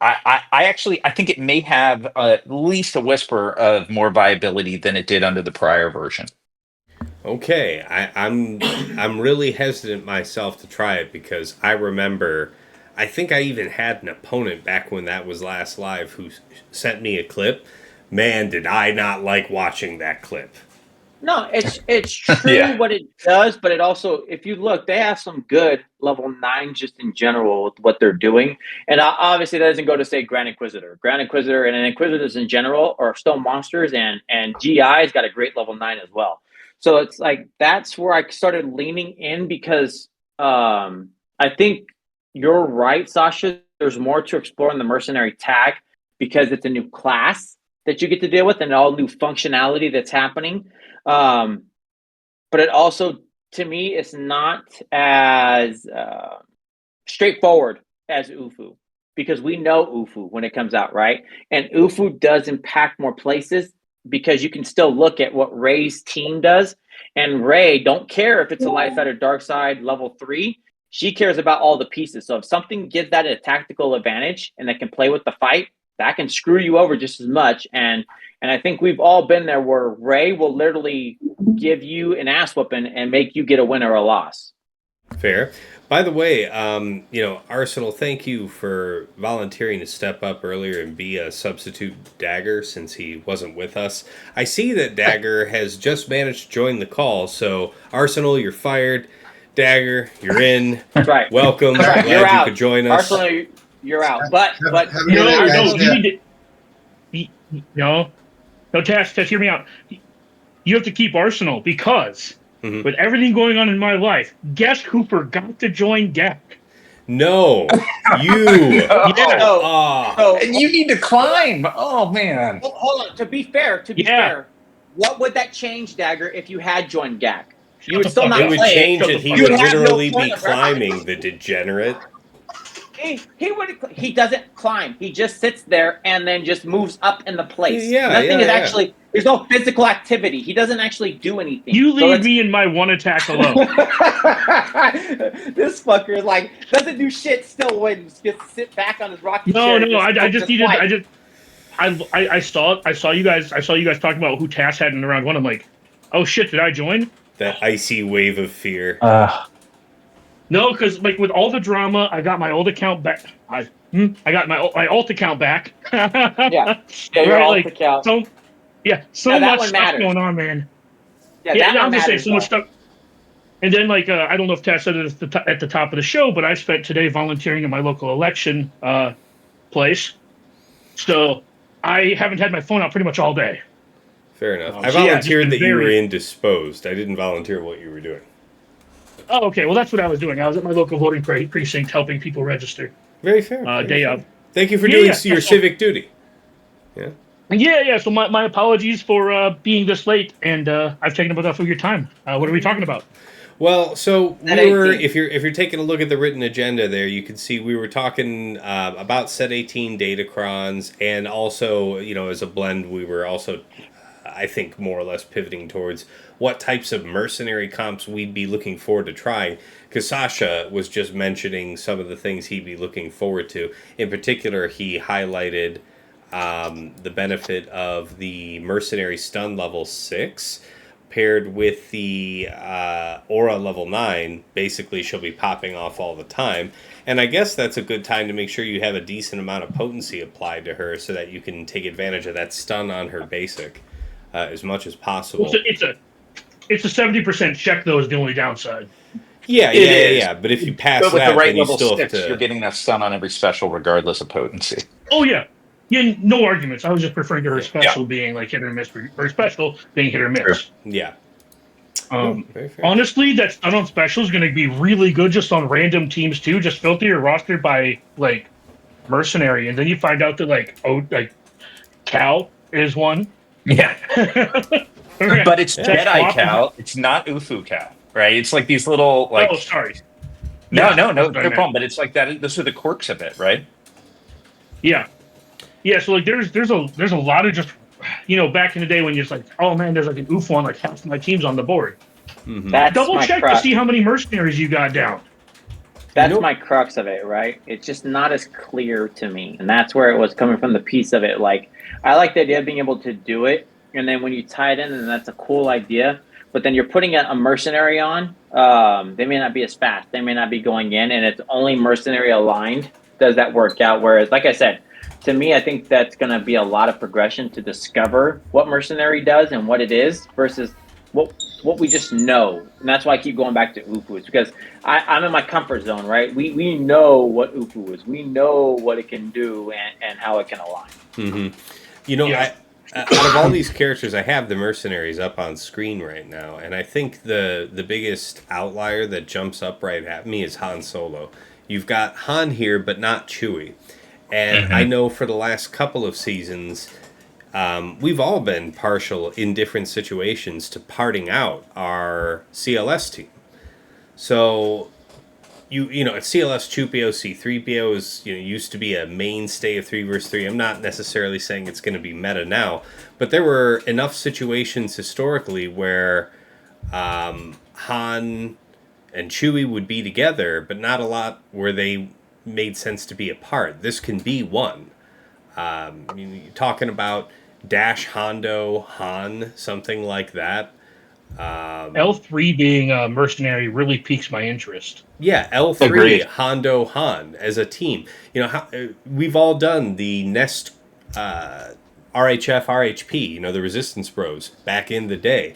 I think it may have at least a whisper of more viability than it did under the prior version. Okay, I'm really hesitant myself to try it because I remember, I think I even had an opponent back when that was last live who sent me a clip. Man, did I not like watching that clip. No, it's true Yeah. what it does, but it also, if you look, they have some good level 9 just in general with what they're doing. And obviously, that doesn't go to say Grand Inquisitor. Grand Inquisitor and Inquisitors in general are still monsters, and GI's got a great level 9 as well. So it's like that's where I started leaning in because I think you're right, Sasha. There's more to explore in the mercenary tag because it's a new class that you get to deal with and all new functionality that's happening. But it also, to me, is not as straightforward as UFU because we know UFU when it comes out, right? And UFU does impact more places because you can still look at what Ray's team does. And Ray don't care if it's a light side or dark side level 3. She cares about all the pieces. So if something gives that a tactical advantage and that can play with the fight, that can screw you over just as much. And I think we've all been there where Ray will literally give you an ass whooping and make you get a win or a loss. Fair. By the way, Arsenal, thank you for volunteering to step up earlier and be a substitute Dagger since he wasn't with us. I see that Dagger has just managed to join the call, so Arsenal, you're fired. Dagger, you're in. Right. Welcome. Right. Glad You're you out. could join us. Arsenal, you're out. But No, Tash, hear me out. You have to keep Arsenal because with everything going on in my life, guess who forgot to join GAC? No, you. Yeah. So, And you need to climb. Oh man. Hold on. To be fair, what would that change, Dagger, if you had joined GAC? You would still not It would play change it. it. He You would have no literally point be of climbing, the degenerate. He doesn't climb. He just sits there and then just moves up in the place. Nothing is actually. There's no physical activity. He doesn't actually do anything. You leave me in my one attack alone. This fucker doesn't do shit. Still wins. Gets to sit back on his rocking chair. I saw you guys talking about who Tass had in round 1. I'm like, oh shit, did I join? That icy wave of fear. No, because with all the drama, I got my old account back. I got my alt account back. Yeah, your alt account. So much stuff going on, man. I'm just saying so much stuff. And then, I don't know if Tass said it at the top of the show, but I spent today volunteering in my local election place. So I haven't had my phone out pretty much all day. Fair enough. I volunteered that you were indisposed. I didn't volunteer what you were doing. Oh, okay. Well, that's what I was doing. I was at my local voting precinct helping people register. Very fair. Day of. Thank you for doing your civic duty. Yeah. Yeah. So my apologies for being this late, and I've taken up enough of your time. What are we talking about? Well, so if you're taking a look at the written agenda there, you can see we were talking about Set 18 Datacrons, and also, as a blend, we were also, I think, more or less pivoting towards what types of mercenary comps we'd be looking forward to trying. Because Sasha was just mentioning some of the things he'd be looking forward to. In particular, he highlighted the benefit of the mercenary stun level 6 paired with the aura level 9. Basically, she'll be popping off all the time. And I guess that's a good time to make sure you have a decent amount of potency applied to her so that you can take advantage of that stun on her basic as much as possible. It's a 70% check, though, is the only downside. Yeah. But if you pass with that, the right then you level still 6, have to... you're getting enough stun on every special regardless of potency. Oh, yeah. Yeah, no arguments. I was just referring to her special being hit or miss, her special being hit or miss. Sure. Yeah. Honestly, that stun on special is going to be really good just on random teams, too. Just filter your roster by, mercenary, and then you find out that, Cal is one. Yeah. But it's Jedi Cal. It's not Ufu Cal, right? It's like these little Oh, sorry. No problem. But it's like that. Those are the quirks of it, right? Yeah. So there's a lot of just back in the day when you're just like, oh man, there's an UFO on half my team's on the board. That's double check crap. to see how many mercenaries you got down. That's my crux of it, right? It's just not as clear to me. And that's where it was coming from, the piece of it. Like, I like the idea of being able to do it. And then when you tie it in, and that's a cool idea. But then you're putting a mercenary on. They may not be as fast. They may not be going in, and it's only mercenary aligned. Does that work out? Whereas, like I said, to me, I think that's going to be a lot of progression to discover what mercenary does and what it is versus what we just know. And that's why I keep going back to UFU, is because I'm in my comfort zone, right? We know what UFU is. We know what it can do and how it can align. Mm-hmm. You know, out of all these characters, I have the mercenaries up on screen right now, and I think the biggest outlier that jumps up right at me is Han Solo. You've got Han here, but not Chewie. And I know for the last couple of seasons, we've all been partial in different situations to parting out our CLS team. So, you know, at CLS, 2PO, C3PO is, used to be a mainstay of 3 vs 3. I'm not necessarily saying it's going to be meta now, but there were enough situations historically where Han and Chewie would be together, but not a lot where they made sense to be apart. This can be one. You're talking about Dash Hondo Han, something like that. L3 being a mercenary really piques my interest. Yeah, L3 Agreed. Hondo Han as a team. We've all done the Nest RHF RHP, the Resistance Bros back in the day.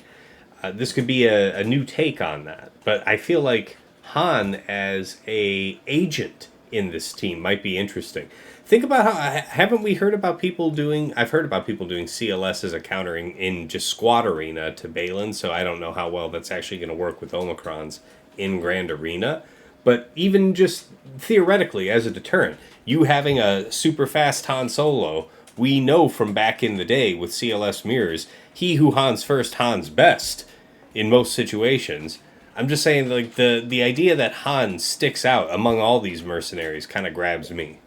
This could be a new take on that, but I feel like Han as a agent in this team might be interesting. Think about haven't we heard about people doing... I've heard about people doing CLS as a countering in just Squad Arena to Baylan, so I don't know how well that's actually going to work with Omicrons in Grand Arena. But even just theoretically as a deterrent, you having a super fast Han Solo, we know from back in the day with CLS mirrors, he who Han's first, Han's best in most situations. I'm just saying, like, the idea that Han sticks out among all these mercenaries kind of grabs me.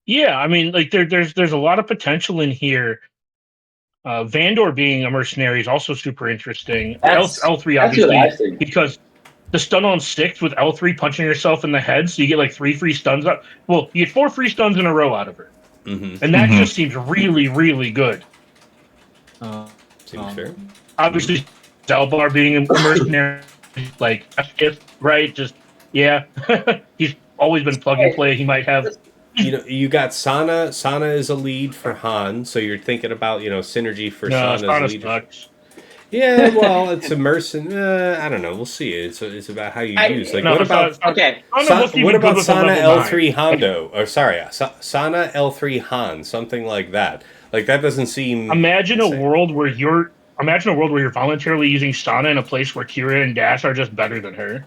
Yeah, I mean, like there's a lot of potential in here. Vandor being a mercenary is also super interesting. L3 obviously, because the stun on 6 with L3 punching herself in the head, so you get like 3 free stuns. Well, you get 4 free stuns in a row out of her, and that just seems really, really good. Seems fair. Obviously, Zalbar being a mercenary, like right? Just he's always been plug and play. He might have. You got Sana. Sana is a lead for Han, so you're thinking about synergy for Sana's lead. Sucks. Yeah, well, it's a I don't know. We'll see. It's about how you use. Like, what about what about Sana L3 Hondo? Or sorry, Sana L3 Han, something like that. Like, that doesn't seem. Imagine a world where you're voluntarily using Sana in a place where Kira and Dash are just better than her.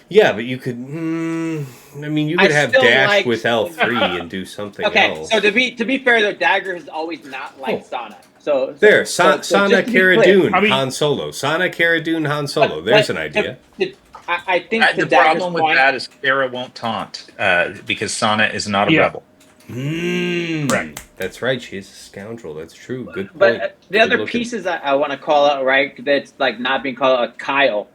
Yeah, but you could. You could have Dash with L3 and do something else. So to be fair, though, Dagger has always not liked Sana. So Sana Cara Dune Han Solo. Sana Cara Dune Han Solo. There's an idea. I think the problem with that is Cara won't taunt because Sana is not a rebel. Right. That's right. She's a scoundrel. That's true. Good point. But the other pieces I want to call out, right? That's like not being called out. Kyle.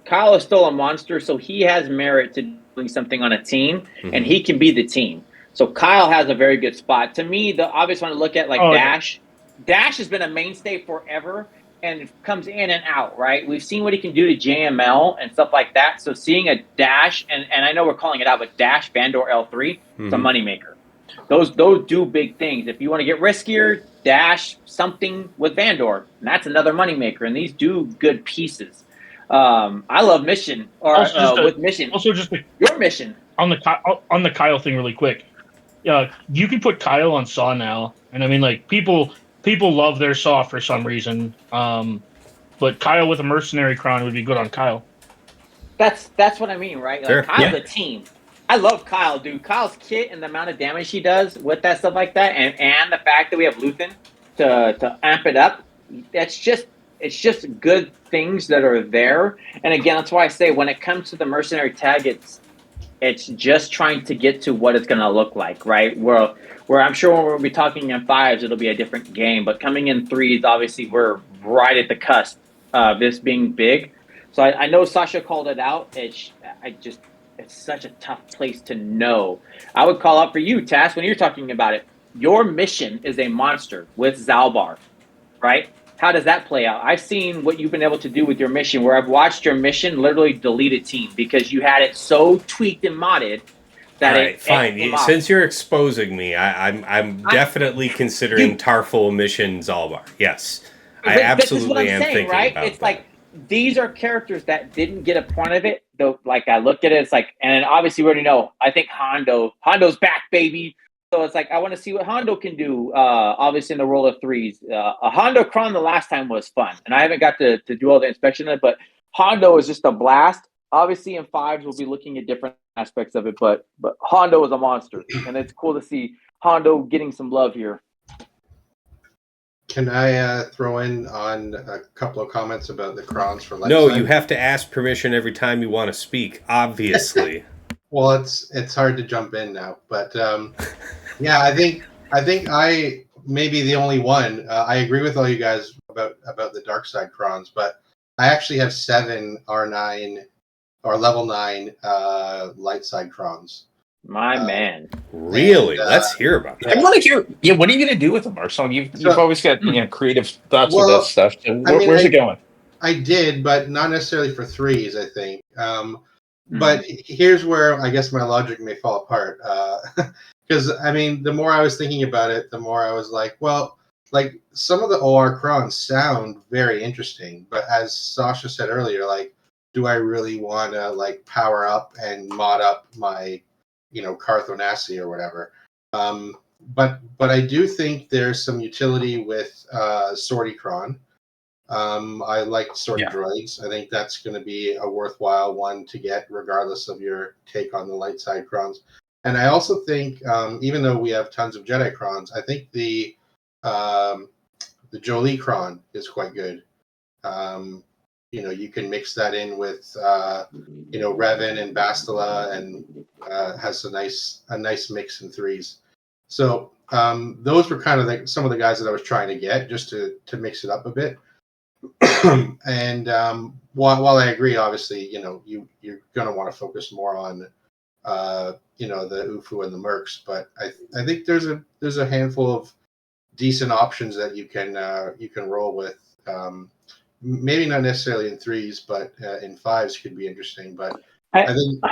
Kyle is still a monster, so he has merit to doing something on a team, and he can be the team. So Kyle has a very good spot. To me, the obvious one to look at, Dash. Dash has been a mainstay forever and comes in and out, right? We've seen what he can do to JML and stuff like that. So seeing a Dash, and I know we're calling it out, but Dash, Vandor, L3, it's a moneymaker. Those do big things. If you want to get riskier, Dash something with Vandor, and that's another moneymaker. And these do good pieces. I love Mission with Mission. Also, just your Mission on the Kyle thing, really quick. You can put Kyle on Saw now, and I mean, like, people love their Saw for some reason. But Kyle with a mercenary crown would be good on Kyle. That's what I mean, right? Like, sure. Kyle's a team. I love Kyle, dude. Kyle's kit and the amount of damage he does with that stuff like that, and the fact that we have Luthen to amp it up. It's just good things that are there. And again, that's why I say when it comes to the mercenary tag, it's just trying to get to what it's going to look like, right? Where I'm sure when we'll be talking in 5s, it'll be a different game. But coming in 3s, obviously, we're right at the cusp of this being big. So I know Sasha called it out. It's such a tough place to know. I would call out for you, Tass, when you're talking about it. Your mission is a monster with Zalbar, right? How does that play out? I've seen what you've been able to do with your mission, where I've watched your mission literally delete a team because you had it so tweaked and modded that All right, fine. came off. Since you're exposing me, I'm definitely considering Tarful mission Zalbar. Yes, I absolutely am saying, thinking right? about It's that. like these are characters that didn't get a point of it. Though, like I look at it, it's like, and obviously we already know. I think Hondo's back, baby. So it's like I want to see what Hondo can do. Obviously in the role of threes, a Hondo Kron the last time was fun, and I haven't got to do all the inspection of it, but Hondo is just a blast. Obviously in fives we'll be looking at different aspects of it, but Hondo is a monster, and it's cool to see Hondo getting some love here. Can I throw in on a couple of comments about the crons for life? No, you have to ask permission every time you want to speak, obviously. Well, it's hard to jump in now, but yeah, I think I may be the only one. I agree with all you guys about the dark side crons, but I actually have 7 R9 or level 9 light side crons. My man. Really? Let's hear about that. I want to hear. Yeah, what are you going to do with them, Arsenal? You've always got creative thoughts with that stuff. So where's it going? I did, but not necessarily for threes. I think. But here's where I guess my logic may fall apart. Because I mean, the more I was thinking about it, the more I was like, well, like some of the OR crons sound very interesting, but as Sasha said earlier, like, do I really want to like power up and mod up my, Carthonasi or whatever? But I do think there's some utility with Sortie Cron. I like Sortie Droids. I think that's going to be a worthwhile one to get, regardless of your take on the light side crons. And I also think, even though we have tons of Jedi crons, I think the Jolie cron is quite good. You can mix that in with Revan and Bastila, and has a nice mix in threes. So those were kind of some of the guys that I was trying to get, just to mix it up a bit. And while I agree, obviously, you're going to want to focus more on the UFU and the Mercs, but I think there's a handful of decent options that you can roll with. Maybe not necessarily in threes, but in fives could be interesting. But I think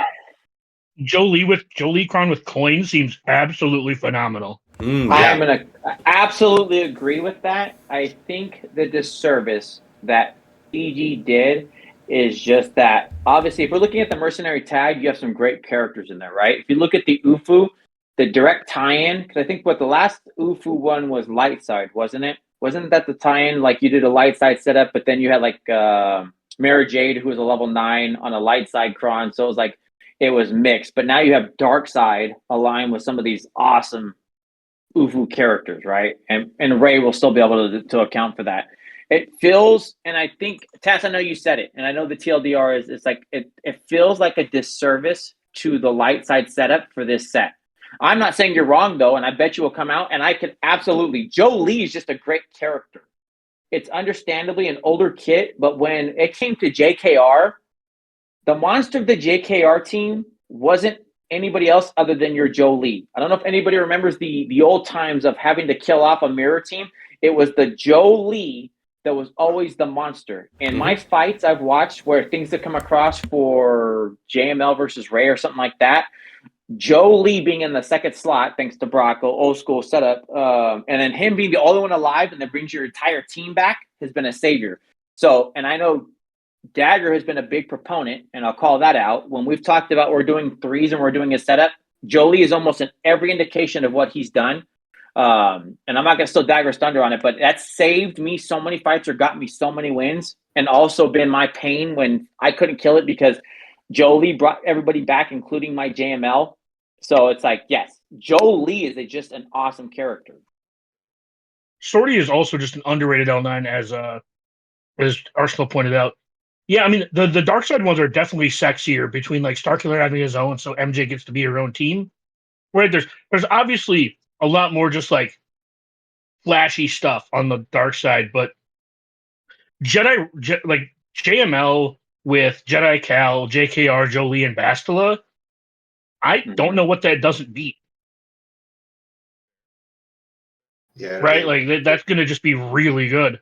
Jolie Cron with coins seems absolutely phenomenal. I'm gonna absolutely agree with that. I think the disservice that PG did is just that, obviously, if we're looking at the mercenary tag, you have some great characters in there, right? If you look at the UFU, the direct tie-in, because I think the last UFU one was light side, wasn't it? Wasn't that the tie-in? Like you did a light side setup, but then you had like Mara Jade, who was a level 9 on a light side cron. So it was mixed. But now you have dark side aligned with some of these awesome UFU characters, right? And Ray will still be able to account for that. It feels, and I think, Tass, I know you said it, and I know the TLDR is, it's like, it feels like a disservice to the light side setup for this set. I'm not saying you're wrong, though, and I bet you will come out, and I could absolutely, Jolie is just a great character. It's understandably an older kit, but when it came to JKR, the monster of the JKR team wasn't anybody else other than your Jolie. I don't know if anybody remembers the old times of having to kill off a mirror team. It was the Jolie that was always the monster. In my fights I've watched where things have come across for JML versus Ray or something like that, Jolie being in the second slot, thanks to Brock, old school setup, and then him being the only one alive and then brings your entire team back has been a savior. So, and I know Dagger has been a big proponent, and I'll call that out. When we've talked about we're doing threes and we're doing a setup, Jolie is almost in every indication of what he's done. And I'm not going to steal Dagger's thunder on it, but that saved me so many fights or got me so many wins, and also been my pain when I couldn't kill it because Jolie brought everybody back, including my JML. So it's like, yes, Jolie is just an awesome character. Sortie is also just an underrated L9, as Arsenal pointed out. Yeah, I mean, the dark side ones are definitely sexier, between like Starkiller having his own, so MJ gets to be her own team. Right? There's obviously a lot more just like flashy stuff on the dark side, but like JML with Jedi Cal, JKR, Jolie, and Bastila, I don't know what that doesn't beat. Yeah. Right? Like, that's going to just be really good.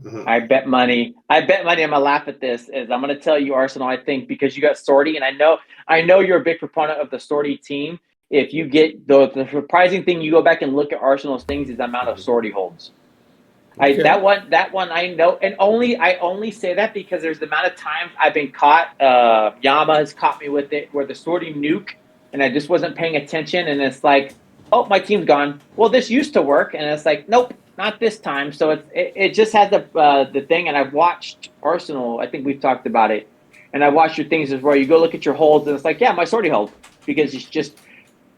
Mm-hmm. I bet money. I'm gonna laugh at this. Is I'm gonna tell you, Arsenal. I think because you got Sortie, and I know you're a big proponent of the Sortie team. If you get the surprising thing, you go back and look at Arsenal's things is the amount of Sortie holds. Okay. That one I know, and I only say that because there's the amount of times I've been caught. Yama has caught me with it where the Sortie nuke, and I just wasn't paying attention, and it's like, oh, my team's gone. Well, this used to work, and it's like, nope, not this time. So it just has the thing, and I've watched Arsenal. I think we've talked about it, and I've watched your things as well. You go look at your holds, and it's like, yeah, my Sortie hold, because it's just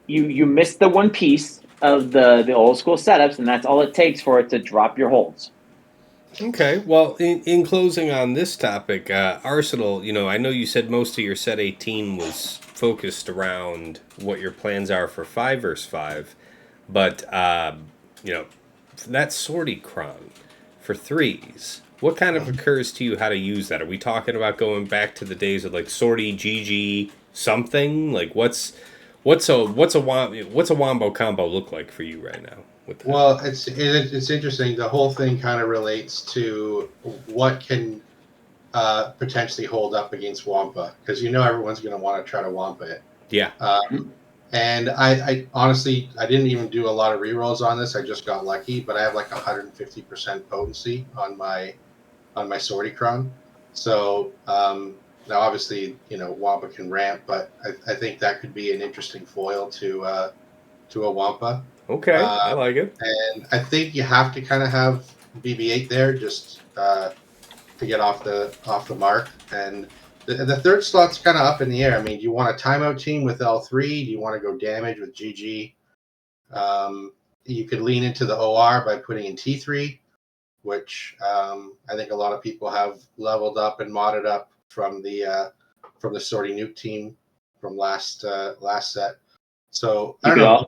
you missed the one piece of the old school setups, and that's all it takes for it to drop your holds. Okay, well, in closing on this topic, Arsenal, I know you said most of your set 18 was focused around what your plans are for 5 versus 5, but, that Sortie Cron for 3s, what kind of occurs to you how to use that? Are we talking about going back to the days of like Sortie, GG, something? Like what's a wombo combo look like for you right now? Well, it's interesting. The whole thing kind of relates to what can potentially hold up against Wampa, because everyone's going to want to try to Wampa it. Yeah. And I honestly, I didn't even do a lot of rerolls on this. I just got lucky, but I have like 150% potency on my Sortie Cron. So now, obviously, Wampa can ramp, but I think that could be an interesting foil to a Wampa. Okay, I like it. And I think you have to kind of have BB-8 there just to get off the mark. And the third slot's kind of up in the air. I mean, do you want a timeout team with L3? Do you want to go damage with GG? You could lean into the OR by putting in T3, which I think a lot of people have leveled up and modded up from the Sortie Nuke team from last set. So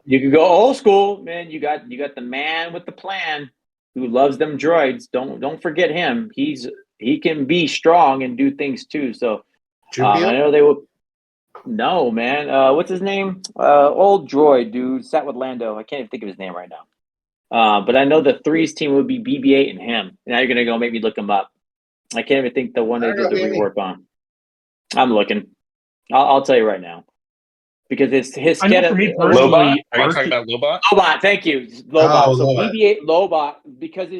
you could go old school, man. You got the man with the plan who loves them droids. Don't forget him. He can be strong and do things too. So I know they will. No, man. What's his name? Old droid dude sat with Lando. I can't even think of his name right now. But I know the 3s team would be BB-8 and him. Now you're gonna go make me look him up. I can't even think the one they did the rework on. I'm looking. I'll tell you right now. Because his schedule. Lobot? Are you talking about Lobot? Lobot, thank you. Lobot. So BB-8 Lobot, because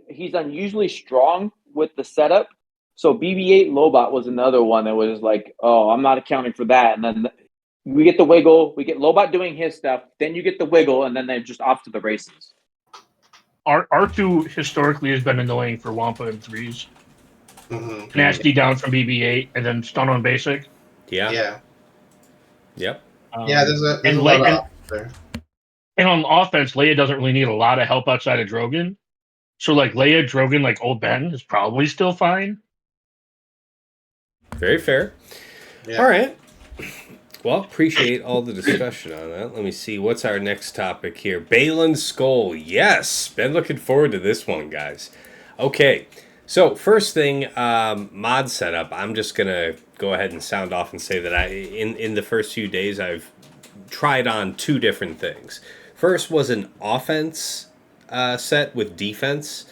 he's unusually strong with the setup. So BB-8 Lobot was another one that was like, oh, I'm not accounting for that. And then we get the wiggle. We get Lobot doing his stuff. Then you get the wiggle, and then they're just off to the races. R2 historically has been annoying for Wampa and 3s. Mm-hmm. Nasty down from BB-8 and then stun on basic. Yeah. Yep. There's a lot of options there. And on offense, Leia doesn't really need a lot of help outside of Drogon. So like Leia, Drogon, like old Ben is probably still fine. Very fair. Yeah. All right. Well, appreciate all the discussion on that. Let me see. What's our next topic here? Baylan Skoll. Yes. Been looking forward to this one, guys. Okay. So first thing, mod setup. I'm just going to go ahead and sound off and say that in the first few days, I've tried on 2 different things. First was an offense set with defense.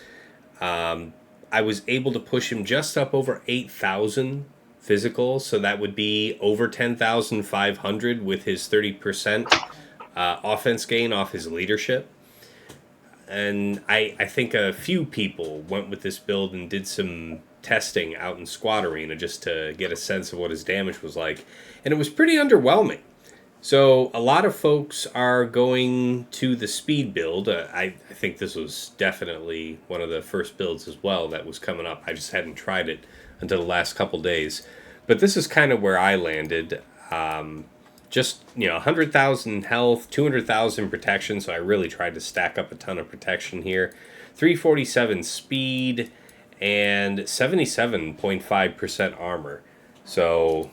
I was able to push him just up over 8,000 physical, so that would be over 10,500 with his 30% offense gain off his leadership. And I think a few people went with this build and did some testing out in Squad Arena just to get a sense of what his damage was like. And it was pretty underwhelming. So a lot of folks are going to the speed build. I think this was definitely one of the first builds as well that was coming up. I just hadn't tried it until the last couple days. But this is kind of where I landed. Just, 100,000 health, 200,000 protection, so I really tried to stack up a ton of protection here. 347 speed, and 77.5% armor. So,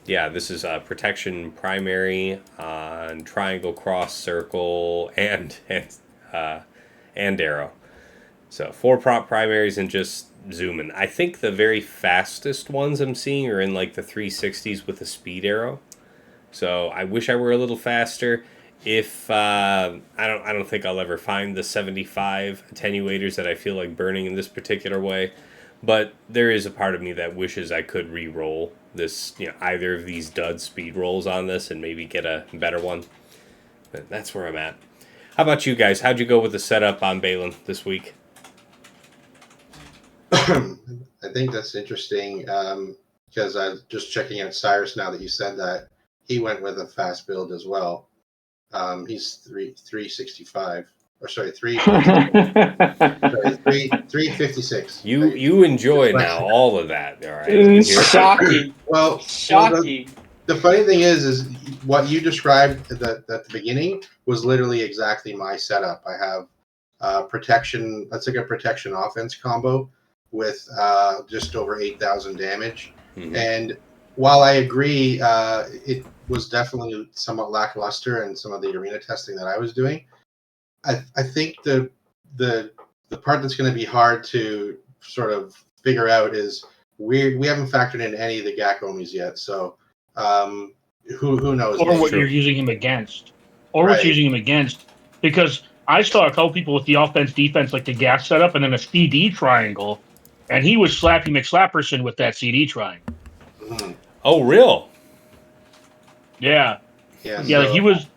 yeah, this is protection primary on triangle, cross, circle, and arrow. So 4 prop primaries and just zooming. I think the very fastest ones I'm seeing are in like the 360s with a speed arrow. So I wish I were a little faster. If I don't think I'll ever find the 75 attenuators that I feel like burning in this particular way. But there is a part of me that wishes I could re-roll this, either of these dud speed rolls on this and maybe get a better one. But that's where I'm at. How about you guys? How'd you go with the setup on Baylan this week? I think that's interesting because I'm just checking out Cyrus now that you said that. He went with a fast build as well. He's 365. Or sorry, 356. You enjoy now all of that, all right? Shocking. Well, shocking. The funny thing is what you described at the beginning was literally exactly my setup. I have protection. That's like a protection offense combo with just over 8,000 damage. Mm-hmm. And while I agree, it was definitely somewhat lackluster in some of the arena testing that I was doing. I think the part that's going to be hard to sort of figure out is we haven't factored in any of the Gakomis yet. So who knows? Or what you're using him against. Or what you're using him against. Because I saw a couple people with the offense defense, like the gas setup, and then a CD triangle, and he was Slappy McSlapperson with that CD triangle. Mm-hmm. Oh, real? Yeah. Yeah. Yeah, like he was.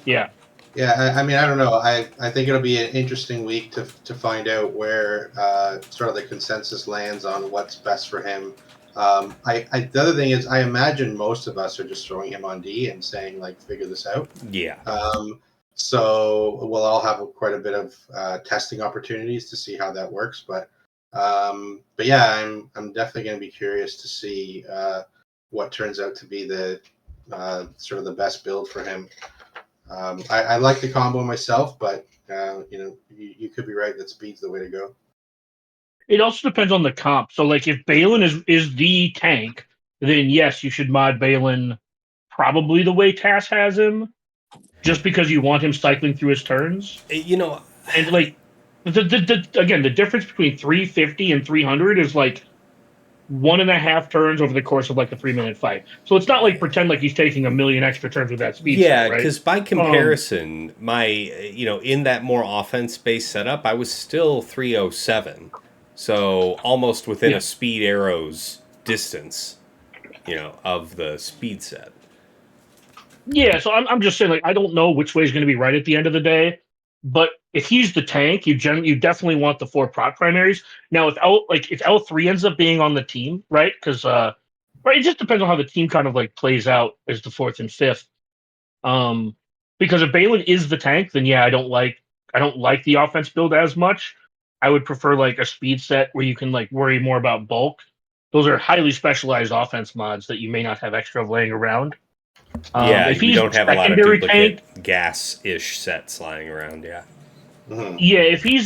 Yeah. Yeah, I mean, I don't know. I think it'll be an interesting week to find out where sort of the consensus lands on what's best for him. The other thing is, I imagine most of us are just throwing him on D and saying, like, figure this out. Yeah. So we'll all have quite a bit of testing opportunities to see how that works. But yeah, I'm definitely going to be curious to see what turns out to be the sort of the best build for him. I like the combo myself, but you could be right that speed's the way to go. It also depends on the comp. So, like, if Baylan is the tank, then yes, you should mod Baylan probably the way Tass has him, just because you want him cycling through his turns. And like the difference between 350 and 300 is like 1.5 turns over the course of like the 3-minute fight. So it's not like pretend like he's taking a million extra turns with that speed. Yeah, right? because by comparison, my in that more offense-based setup, I was still 307, so almost within a speed arrow's distance, of the speed set. Yeah, so I'm just saying, like, I don't know which way is going to be right at the end of the day, but if he's the tank, you definitely want the 4 prop primaries. Now, if L3 ends up being on the team, right? Because it just depends on how the team kind of like plays out as the 4th and 5th. Because if Baylan is the tank, then yeah, I don't like the offense build as much. I would prefer like a speed set where you can like worry more about bulk. Those are highly specialized offense mods that you may not have extra of laying around. If you don't have a lot of duplicate gas-ish sets lying around, yeah. Mm-hmm. Yeah, if he's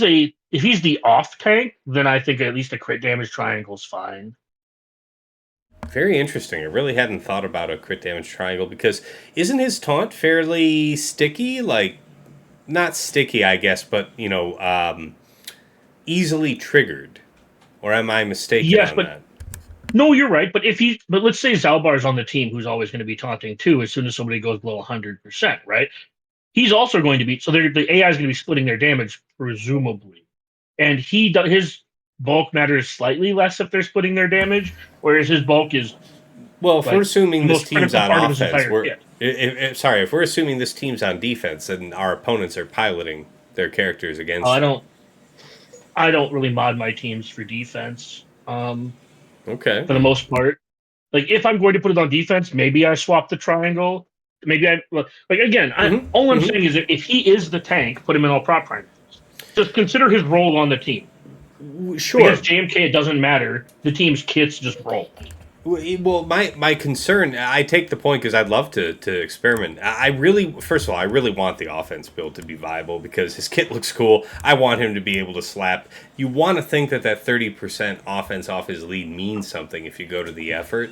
the off tank, then I think at least a crit damage triangle is fine. Very interesting. I really hadn't thought about a crit damage triangle because isn't his taunt fairly sticky? Like, not sticky, I guess, but easily triggered. Or am I mistaken on that? No, you're right. But let's say Zalbar's on the team, who's always going to be taunting too. As soon as somebody goes below 100%, right? He's also going to be the AI is going to be splitting their damage presumably, and his bulk matters slightly less if they're splitting their damage, whereas his bulk is. Well, if we're assuming this team's on offense, if we're assuming this team's on defense, and our opponents are piloting their characters against. I don't really mod my teams for defense. Okay. For the most part, like if I'm going to put it on defense, maybe I swap the triangle. Maybe all I'm saying is that if he is the tank, put him in all prop primaries. Just consider his role on the team. Sure. Because JMK, it doesn't matter. The team's kits just roll. Well, my concern, I take the point because I'd love to experiment. First of all, I really want the offense build to be viable because his kit looks cool. I want him to be able to slap. You want to think that 30% offense off his lead means something if you go to the effort.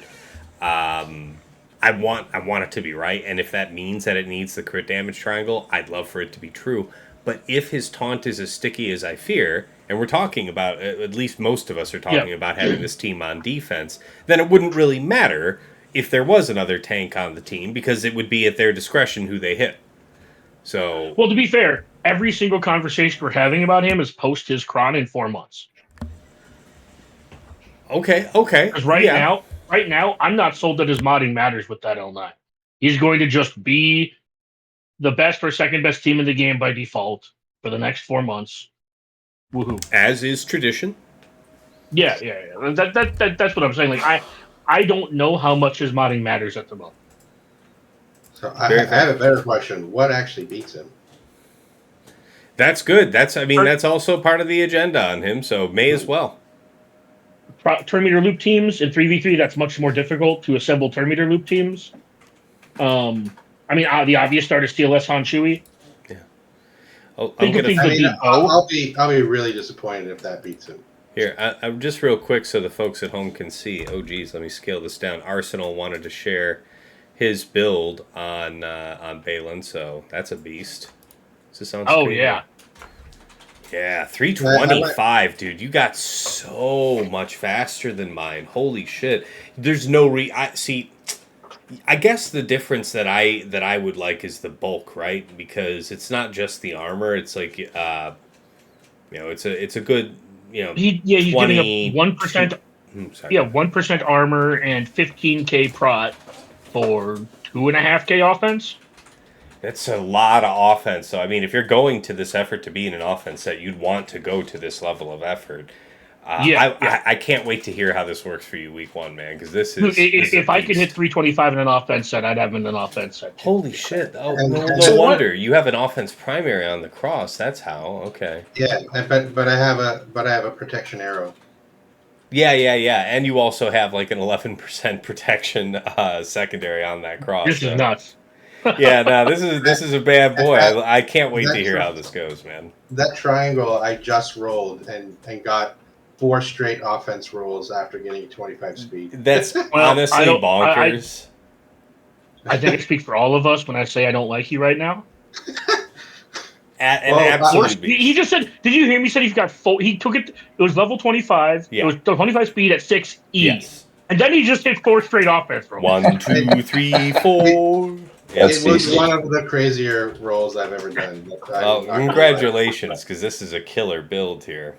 I want it to be right, and if that means that it needs the crit damage triangle, I'd love for it to be true. But if his taunt is as sticky as I fear, and we're talking about, at least most of us are talking about having this team on defense, then it wouldn't really matter if there was another tank on the team, because it would be at their discretion who they hit. So, well, to be fair, every single conversation we're having about him is post his Kron in 4 months. Okay. Because right now, I'm not sold that his modding matters with that L9. He's going to just be the best or second best team in the game by default for the next 4 months. Woohoo! As is tradition. Yeah. That's what I'm saying. Like I don't know how much his modding matters at the moment. So I have a better question. What actually beats him? That's good. That's also part of the agenda on him, so may as well. Turn meter loop teams in 3v3, that's much more difficult to assemble turn meter loop teams. The obvious start is TLS Han Chewy. Yeah. I'll be really disappointed if that beats him. Here, I'm just real quick so the folks at home can see. Oh, geez, let me scale this down. Arsenal wanted to share his build on Baylan, so that's a beast. Does this sound Oh, yeah. Yeah, 325, dude. You got so much faster than mine. Holy shit. There's no I guess the difference that I would like is the bulk, right? Because it's not just the armor. It's like it's a good, he's 20, getting a 1%. Sorry. 1% armor and 15k prot for 2.5k offense. That's a lot of offense. So, I mean, if you're going to this effort to be in an offense set, you'd want to go to this level of effort. I can't wait to hear how this works for you week 1, man, because this is... If I could hit 325 in an offense set, I'd have him in an offense set. Holy shit. Oh, no wonder. You have an offense primary on the cross. That's how. Okay. Yeah, but I have a protection arrow. Yeah. And you also have like an 11% protection secondary on that cross. This is nuts. Yeah, no, this is a bad boy. I can't wait to hear how this goes, man. That triangle I just rolled and got 4 straight offense rolls after getting 25 speed. That's honestly bonkers. I think I speak for all of us when I say I don't like you right now. Absolutely. He just said, did you hear me? He said he's got he took it. It was level 25. Yeah. It was 25 speed at 6E. Yes. And then he just hit 4 straight offense rolls. 1, 2, 3, 4. It was one of the crazier rolls I've ever done. Well, congratulations, because this is a killer build here.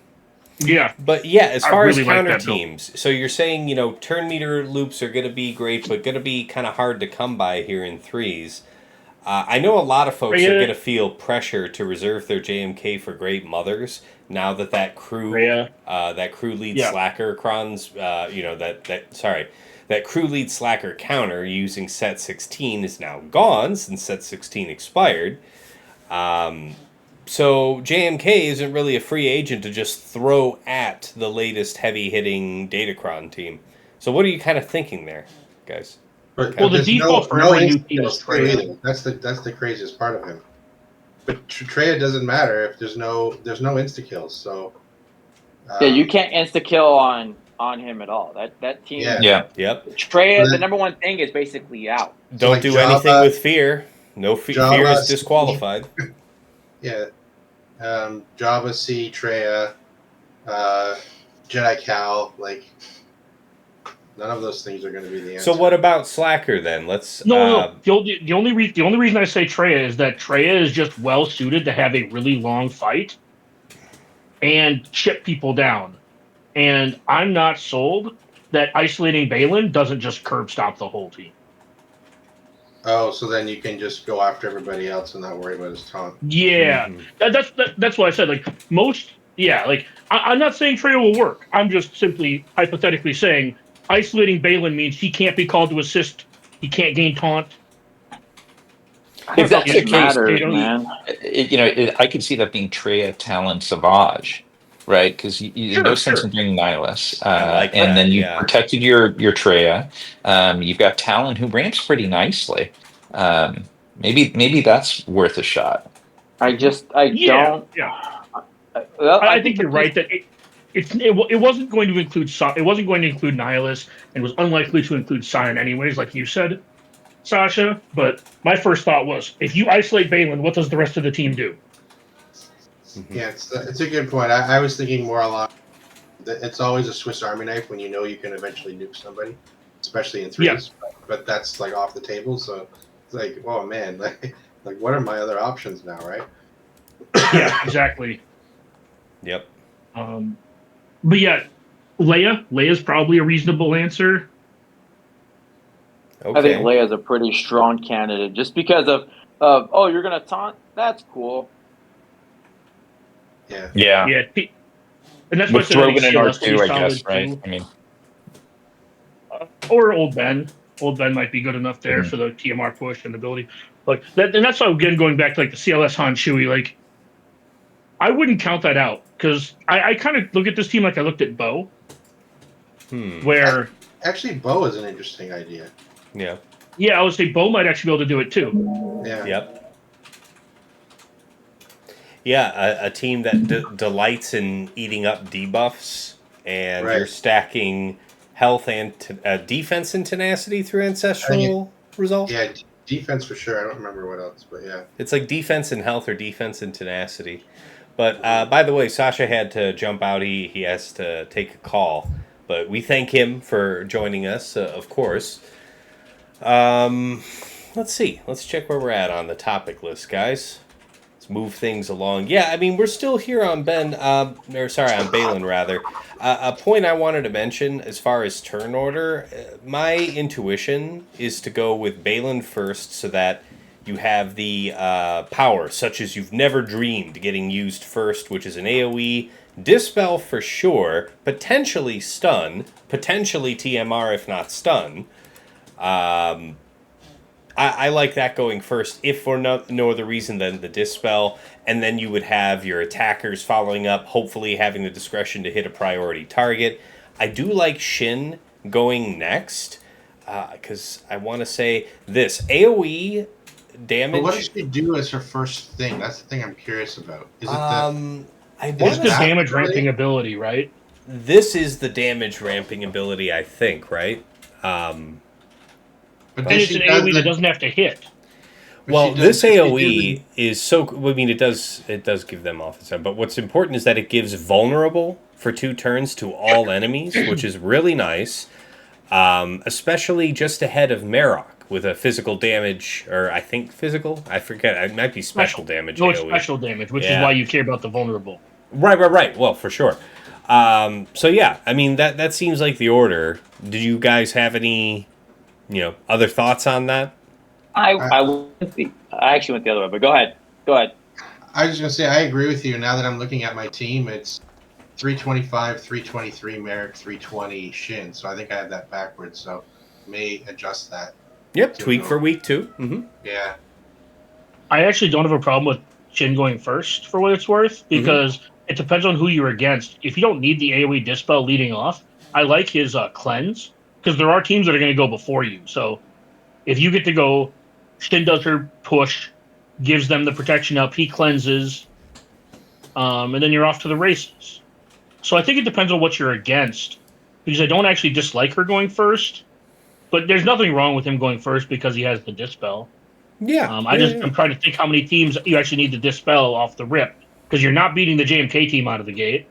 Yeah. But yeah, as far as really counter teams, so you're saying, turn meter loops are going to be great, but going to be kind of hard to come by here in 3s. I know a lot of folks are going to feel pressure to reserve their JMK for great mothers now that crew lead slacker crons, that crew lead slacker counter using set 16 is now gone since set 16 expired. So JMK isn't really a free agent to just throw at the latest heavy-hitting Datacron team. So what are you kind of thinking there, guys? Well, the default for every new team is Treya. That's the craziest part of him. But Treya doesn't matter if there's no insta kills. So you can't insta kill on him at all. That team. Yeah. Yep. Treya, the number one thing is basically out. Don't do anything with fear. No fear is disqualified. Yeah. Java C, Treya, Jedi Cal, none of those things are going to be the answer. So what about Slacker then? Let's no. The only reason I say Treya is that Treya is just well suited to have a really long fight and chip people down. And I'm not sold that isolating Baylan doesn't just curb stop the whole team. Oh, so then you can just go after everybody else and not worry about his taunt. Yeah, that's what I said. I'm not saying Treya will work. I'm just simply hypothetically saying isolating Baylan means he can't be called to assist. He can't gain taunt. If that's the matters, man. I could see that being Treya, Talon, Savage, right? Because no sense in bringing Nihilus. And then you protected your Treya. You've got Talon who ramps pretty nicely. Maybe that's worth a shot. I don't. Yeah. I think you're right that it wasn't going to include Nihilus, and was unlikely to include Sion anyways, like you said, Sasha. But my first thought was, if you isolate Baylan, what does the rest of the team do? Mm-hmm. Yeah, it's a good point. I was thinking more along. It's always a Swiss Army knife when you know you can eventually nuke somebody, especially in threes. But that's like off the table. So it's like, oh man, like what are my other options now, right? Yeah, exactly. Yep. But yeah, Leia's probably a reasonable answer. Okay. I think Leia's a pretty strong candidate just because of oh, you're gonna taunt? That's cool. Yeah. Yeah. And that's why I With said I think Drogon and CLS would be R2, I guess, solid right? too. I mean, Or Old Ben. Old Ben might be good enough there for the TMR push and ability. Like that, and that's why again going back to like the CLS Han Chewie, like I wouldn't count that out because I kind of look at this team like I looked at Bo, where Actually, Bo is an interesting idea. Yeah. yeah, I would say Bo might actually be able to do it too. Yeah. Yep. Yeah, a team that delights in eating up debuffs, and Right. you're stacking health and defense and tenacity through ancestral results. Yeah, defense for sure. I don't remember what else, but yeah. It's like defense and health or defense and tenacity. But by the way, Sasha had to jump out. He has to take a call. But we thank him for joining us, of course. Let's see. Let's check where we're at on the topic list, guys. Let's move things along. Yeah, I mean, we're still here on on Baylan, rather. A point I wanted to mention as far as turn order, my intuition is to go with Baylan first so that you have the power, such as you've never dreamed, getting used first, which is an AoE, Dispel for sure, potentially stun, potentially TMR if not stun. I like that going first, if for no other reason than the Dispel, and then you would have your attackers following up, hopefully having the discretion to hit a priority target. I do like Shin going next, because I want to say this. AoE damage... But what does she do as her first thing? That's the thing I'm curious about. Is it It's the damage ramping ability, right? This is the damage ramping ability, I think, right? But and it's an AoE that doesn't have to hit. Well, this AoE is so... I mean, it does give them off its own, but what's important is that it gives vulnerable for 2 turns to all enemies, which is really nice, especially just ahead of Marok with a physical damage, or I think physical? I forget. It might be special damage. No, it's special damage, which is why you care about the vulnerable. Right. Well, for sure. So yeah, I mean, that seems like the order. Did you guys have any... other thoughts on that? I actually went the other way, but go ahead. I was just going to say, I agree with you. Now that I'm looking at my team, it's 325, 323 Merrick, 320 Shin. So I think I have that backwards. So may adjust that. Yep, tweak for week 2. Mm-hmm. Yeah. I actually don't have a problem with Shin going first, for what it's worth, because it depends on who you're against. If you don't need the AoE Dispel leading off, I like his Cleanse, because there are teams that are going to go before you. So if you get to go, Shin does her push, gives them the protection up, he cleanses, and then you're off to the races. So I think it depends on what you're against, because I don't actually dislike her going first, but there's nothing wrong with him going first because he has the Dispel. Yeah. I'm trying to think how many teams you actually need to Dispel off the rip, because you're not beating the JMK team out of the gate.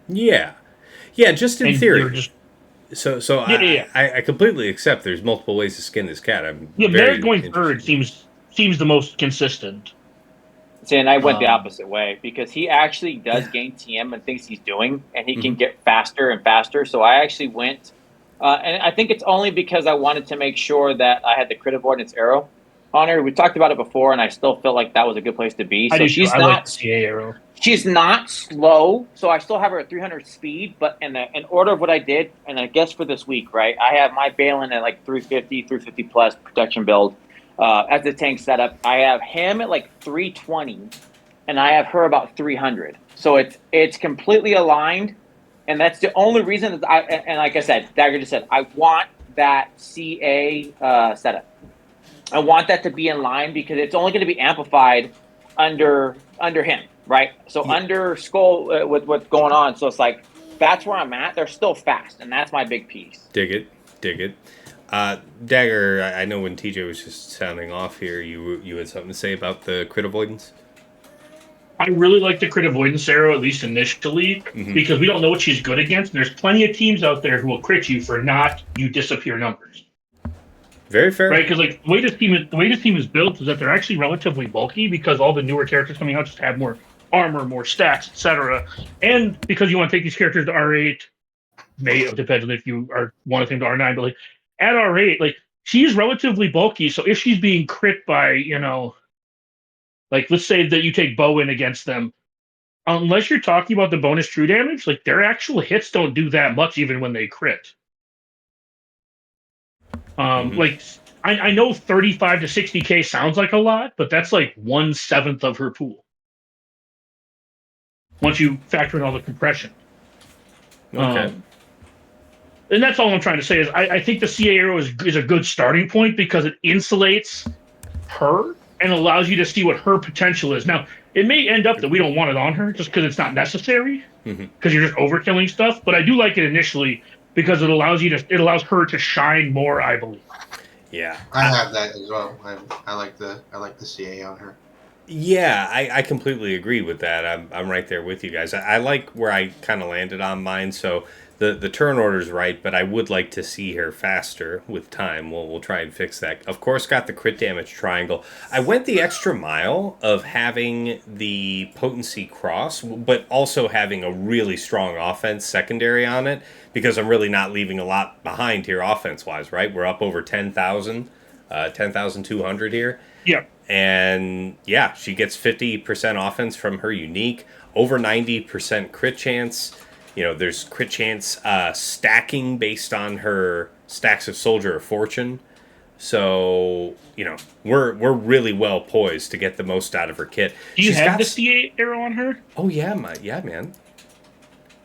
Yeah, just in theory. I completely accept there's multiple ways to skin this cat. Merrick going third seems the most consistent. See, and I went the opposite way because he actually does gain TM and thinks he's doing, and he can get faster and faster. So I actually went, and I think it's only because I wanted to make sure that I had the crit avoidance arrow on her. We talked about it before, and I still felt like that was a good place to be. So she's not. I like the CA arrow. She's not slow, so I still have her at 300 speed, but in order of what I did, and I guess for this week, right, I have my Baylan at like 350 plus protection build as the tank setup. I have him at like 320, and I have her about 300. So it's completely aligned, and that's the only reason that and like I said, Dagger just said, I want that CA setup. I want that to be in line because it's only going to be amplified under him. Right, so under Skoll with what's going on, so it's like that's where I'm at. They're still fast, and that's my big piece. Dig it. Dagger, I know when TJ was just sounding off here, you had something to say about the crit avoidance. I really like the crit avoidance arrow, at least initially, because we don't know what she's good against. And there's plenty of teams out there who will crit you for not you disappear numbers. Very fair. Right? Because like the way this team is built is that they're actually relatively bulky because all the newer characters coming out just have more armor, more stats, etc. And because you want to take these characters to R8, depends on if you want to take them to R9, but like at R8, like she's relatively bulky. So if she's being crit by, like let's say that you take Bowen against them, unless you're talking about the bonus true damage, like their actual hits don't do that much even when they crit. Like I know 35 to 60k sounds like a lot, but that's like 1/7 of her pool. Once you factor in all the compression. Okay. And that's all I'm trying to say is I think the CA arrow is a good starting point because it insulates her and allows you to see what her potential is. Now, it may end up that we don't want it on her just because it's not necessary, because you're just overkilling stuff. But I do like it initially because it allows her to shine more, I believe. Yeah, I have that as well. I like the CA on her. Yeah, I completely agree with that. I'm right there with you guys. I like where I kind of landed on mine. So the turn order's right, but I would like to see her faster with time. We'll try and fix that. Of course, got the crit damage triangle. I went the extra mile of having the potency cross, but also having a really strong offense secondary on it, because I'm really not leaving a lot behind here offense-wise, right? We're up over 10,000, 10,200 here. Yeah. And yeah, she gets 50% offense from her unique, over 90% crit chance. There's crit chance stacking based on her stacks of Soldier of Fortune. So, we're really well poised to get the most out of her kit. Do you have the CA arrow on her? Oh yeah, man.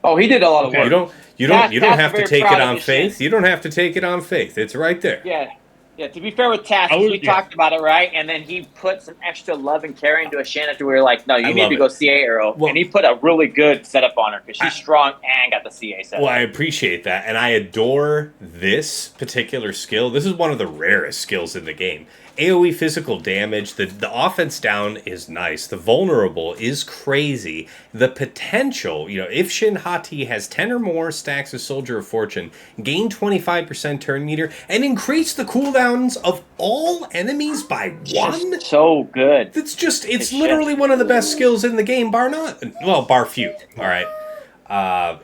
Oh, he did a lot of work. You don't have to take it on faith. You don't have to take it on faith. It's right there. Yeah, to be fair with Tass, we talked about it, right? And then he put some extra love and care into a Shan after we were like, no, you need to go CA arrow. Well, and he put a really good setup on her because she's strong and got the CA setup. Well, I appreciate that. And I adore this particular skill. This is one of the rarest skills in the game. AoE physical damage, the offense down is nice. The vulnerable is crazy. The potential, if Shin Hati has 10 or more stacks of Soldier of Fortune, gain 25% turn meter, and increase the cooldowns of all enemies by 1? So good. It's literally one of the best skills in the game, bar none. Well, bar few. All right.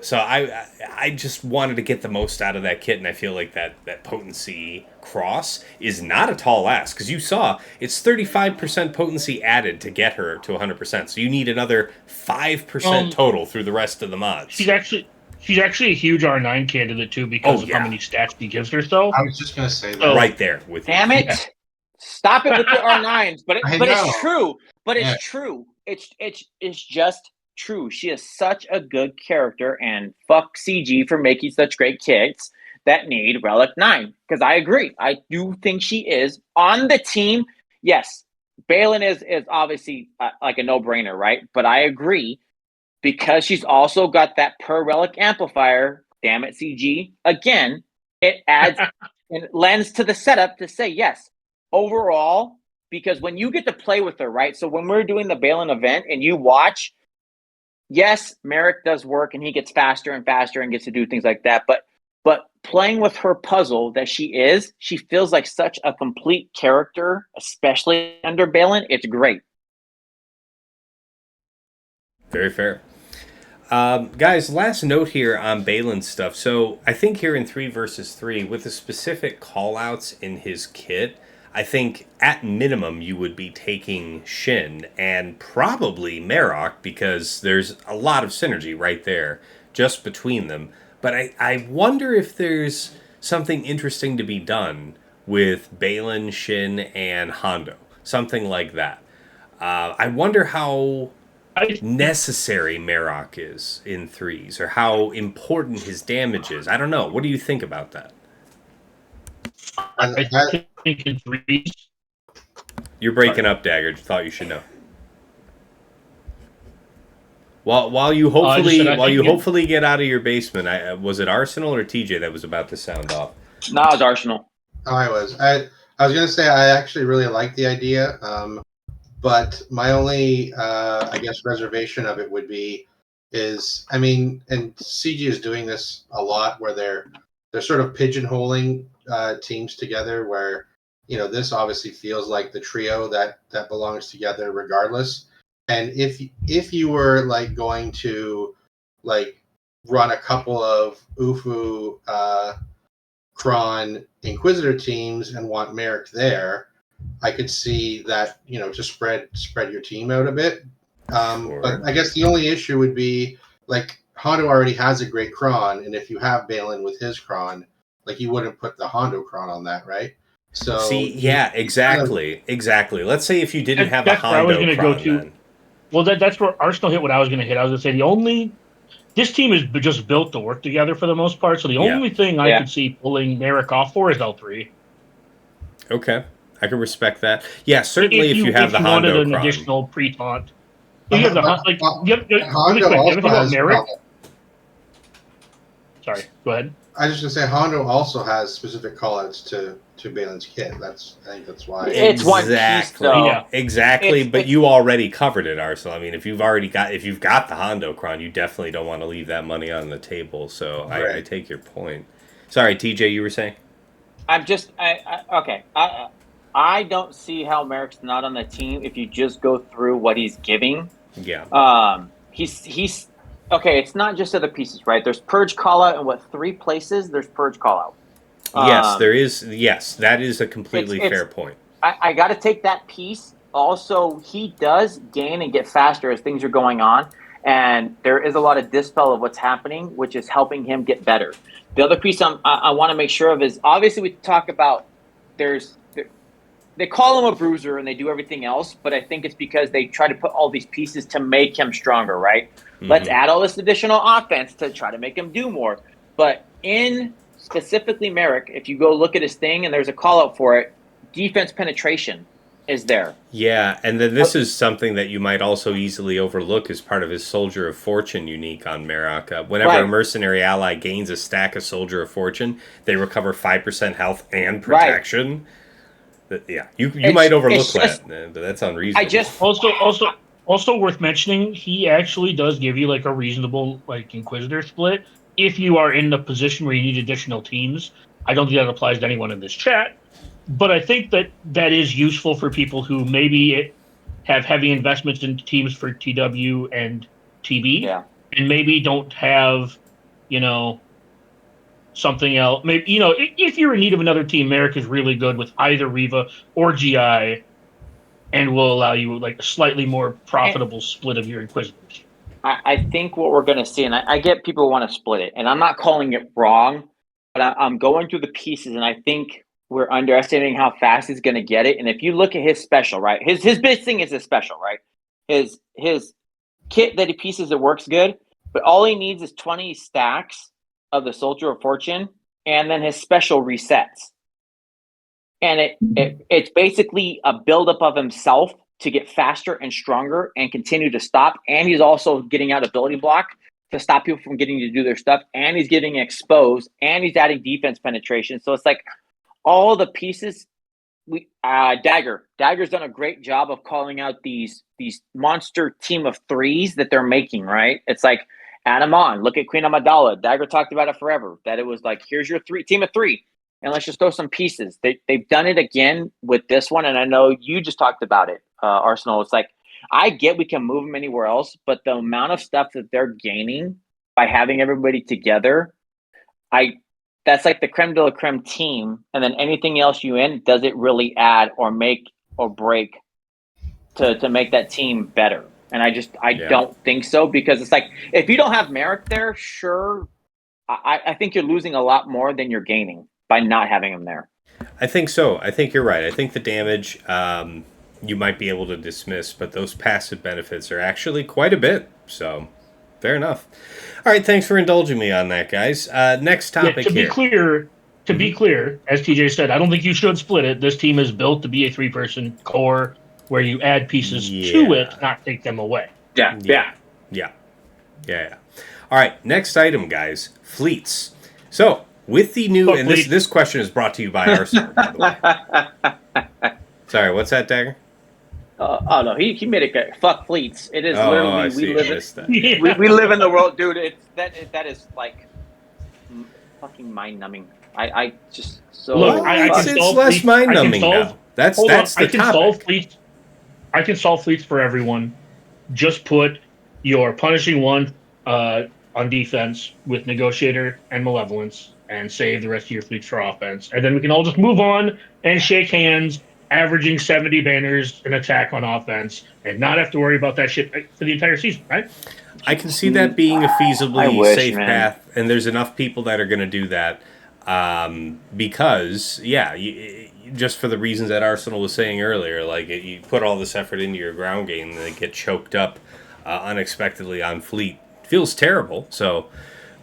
So I just wanted to get the most out of that kit, and I feel like that potency cross is not a tall ask, because you saw it's 35% potency added to get her to 100%. So you need another 5% total through the rest of the mods. She's actually a huge R9 candidate too because of how many stats she gives herself. I was just gonna say that right there with Damn you. it! Yeah. Stop it with the R9s, but it's true. But it's true. It's just true. She is such a good character, and fuck CG for making such great kits that need Relic 9. Because I agree. I do think she is on the team. Yes, Baylan is obviously like a no-brainer, right? But I agree because she's also got that per Relic amplifier. Damn it, CG. Again, it adds and lends to the setup to say yes. Overall, because when you get to play with her, right? So when we're doing the Baylan event and you watch, yes, Merrick does work and he gets faster and faster and gets to do things like that. But playing with her puzzle that she feels like such a complete character, especially under Baylan. It's great. Very fair. Guys, last note here on Baylan stuff. So I think here in 3 versus 3, with the specific callouts in his kit, I think at minimum you would be taking Shin and probably Marok, because there's a lot of synergy right there just between them. But I wonder if there's something interesting to be done with Baylan, Shin, and Hondo. Something like that. I wonder how necessary Marok is in 3s, or how important his damage is. I don't know. What do you think about that? I think in 3s. You're breaking up, Dagger. Thought you should know. While you hopefully get out of your basement, was it Arsenal or TJ that was about to sound off? No, it was Arsenal. Oh, I was. I was gonna say I actually really like the idea. But my only, I guess, reservation of it would be is, I mean, and CG is doing this a lot, where they're sort of pigeonholing teams together. Where this obviously feels like the trio that belongs together regardless. And if you were like going to like run a couple of UFU Kron Inquisitor teams and want Merrick there, I could see that, to spread your team out a bit. Sure. But I guess the only issue would be, like, Hondo already has a great Kron, and if you have Baylan with his Kron, like, you wouldn't put the Hondo Kron on that, right? So see, yeah, exactly. Let's say if you didn't have a that's where I was Hondo going to go Kron, to. then. Well, that's where Arsenal hit what I was going to hit. I was going to say this team is just built to work together for the most part. So the only thing I could see pulling Merrick off for is L3. Okay, I can respect that. Yeah, certainly if you have the Hondo wanted an Kron. additional pre-taunt. If you have the Hondo really quick, you ever think about Merrick? Sorry, go ahead. I was just gonna say Hondo also has specific callouts to Baylan's kit. I think that's why. It's one piece, though. Yeah. Exactly, but you already covered it, Arsenal. I mean, if you've got the Hondo Kron, you definitely don't want to leave that money on the table. So right. I take your point. Sorry, TJ, you were saying? Okay. I don't see how Merrick's not on the team if you just go through what he's giving. Yeah. He's okay. It's not just other pieces, right? There's Purge callout in 3 places. There's Purge callout. Yes, there is. Yes, that is a completely fair point. I got to take that piece. Also, he does gain and get faster as things are going on, and there is a lot of dispel of what's happening, which is helping him get better. The other piece I want to make sure of is, obviously we talk about they call him a bruiser and they do everything else, but I think it's because they try to put all these pieces to make him stronger, right? Mm-hmm. Let's add all this additional offense to try to make him do more. But in specifically Merrick, if you go look at his thing and there's a call out for it, defense penetration is there. Yeah, and then this is something that you might also easily overlook as part of his Soldier of Fortune unique on Merrick. Whenever a mercenary ally gains a stack of Soldier of Fortune, they recover 5% health and protection. Right. Yeah, you might overlook that, but that's unreasonable. Also worth mentioning, he actually does give you like a reasonable like Inquisitor split if you are in the position where you need additional teams. I don't think that applies to anyone in this chat, but I think that is useful for people who maybe have heavy investments in teams for TW and TB, and maybe don't have, something else. Maybe, if you're in need of another team, Merrick is really good with either Riva or GI, and will allow you like a slightly more profitable split of your Inquisitors. I think what we're going to see, and I get people want to split it, and I'm not calling it wrong, but I'm going through the pieces, and I think we're underestimating how fast he's going to get it. And if you look at his special, right, his big thing is his special, right? His kit that he pieces, it works good, but all he needs is 20 stacks of the Soldier of Fortune, and then his special resets. And it's basically a buildup of himself to get faster and stronger and continue to stop. And he's also getting out ability block to stop people from getting to do their stuff. And he's getting exposed, and he's adding defense penetration. So it's like all the pieces. Dagger's done a great job of calling out these monster team of 3s that they're making, right? It's like, add them on. Look at Queen Amidala. Dagger talked about it forever, that it was like, here's your team of 3. And let's just throw some pieces. They've done it again with this one, and I know you just talked about it, Arsenal. It's like, I get we can move them anywhere else, but the amount of stuff that they're gaining by having everybody together, that's like the creme de la creme team, and then anything else you in, does it really add or make or break to make that team better? And I don't think so, because it's like, if you don't have Merrick there, sure, I think you're losing a lot more than you're gaining by not having him there. I think so. I think you're right. I think the damage you might be able to dismiss, but those passive benefits are actually quite a bit. So, fair enough. All right, thanks for indulging me on that, guys. Next topic here. To be clear, as TJ said, I don't think you should split it. This team is built to be a 3-person core where you add pieces to it, not take them away. Yeah. All right, next item, guys. Fleets. So, with the new, and this question is brought to you by Arsenal, by the way. Sorry, what's that, Dagger? Oh no, he made it good. Fuck fleets. It is literally I see. we live I missed that. we live in the world, dude. That is like fucking mind numbing. I just so Look. I can it's solve less fleets. mind I can numbing solve. now. That's Hold on. the I can topic. solve fleets. I can solve fleets for everyone. Just put your punishing one on defense with negotiator and malevolence, and save the rest of your fleets for offense. And then we can all just move on and shake hands, averaging 70 banners an attack on offense, and not have to worry about that shit for the entire season, right? I can see that being a feasibly wish, safe man. path, and there's enough people that are going to do that because, just for the reasons that Arsenal was saying earlier, like you put all this effort into your ground game and they get choked up unexpectedly on fleet. Feels terrible, so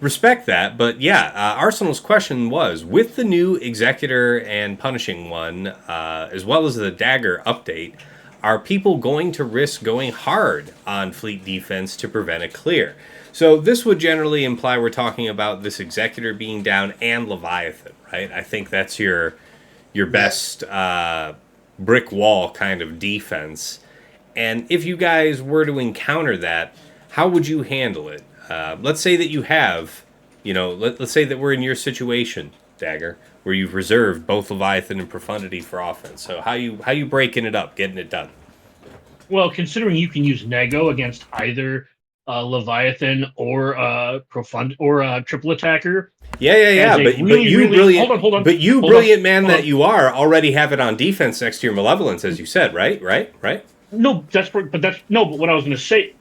respect that. But Arsenal's question was, with the new Executor and Punishing one, as well as the Dagger update, are people going to risk going hard on fleet defense to prevent a clear? So this would generally imply we're talking about this Executor being down and Leviathan, right? I think that's your best brick wall kind of defense. And if you guys were to encounter that, how would you handle it? Let's say that you have, let's say that we're in your situation, Dagger, where you've reserved both Leviathan and Profundity for offense. So how you breaking it up, getting it done? Well, considering you can use Nego against either Leviathan or Triple Attacker. Yeah. But you brilliant, hold on. But you brilliant man that you are already have it on defense next to your Malevolence, as you said, right? No, but what I was going to say.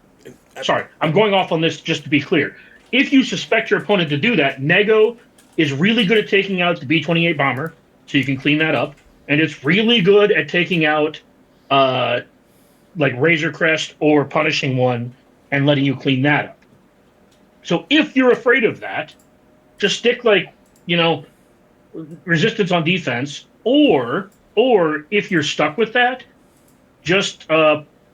Sorry, I'm going off on this just to be clear. If you suspect your opponent to do that, Nego is really good at taking out the B-28 bomber, so you can clean that up, and it's really good at taking out like Razor Crest or Punishing One and letting you clean that up. So if you're afraid of that, just stick resistance on defense, or if you're stuck with that, just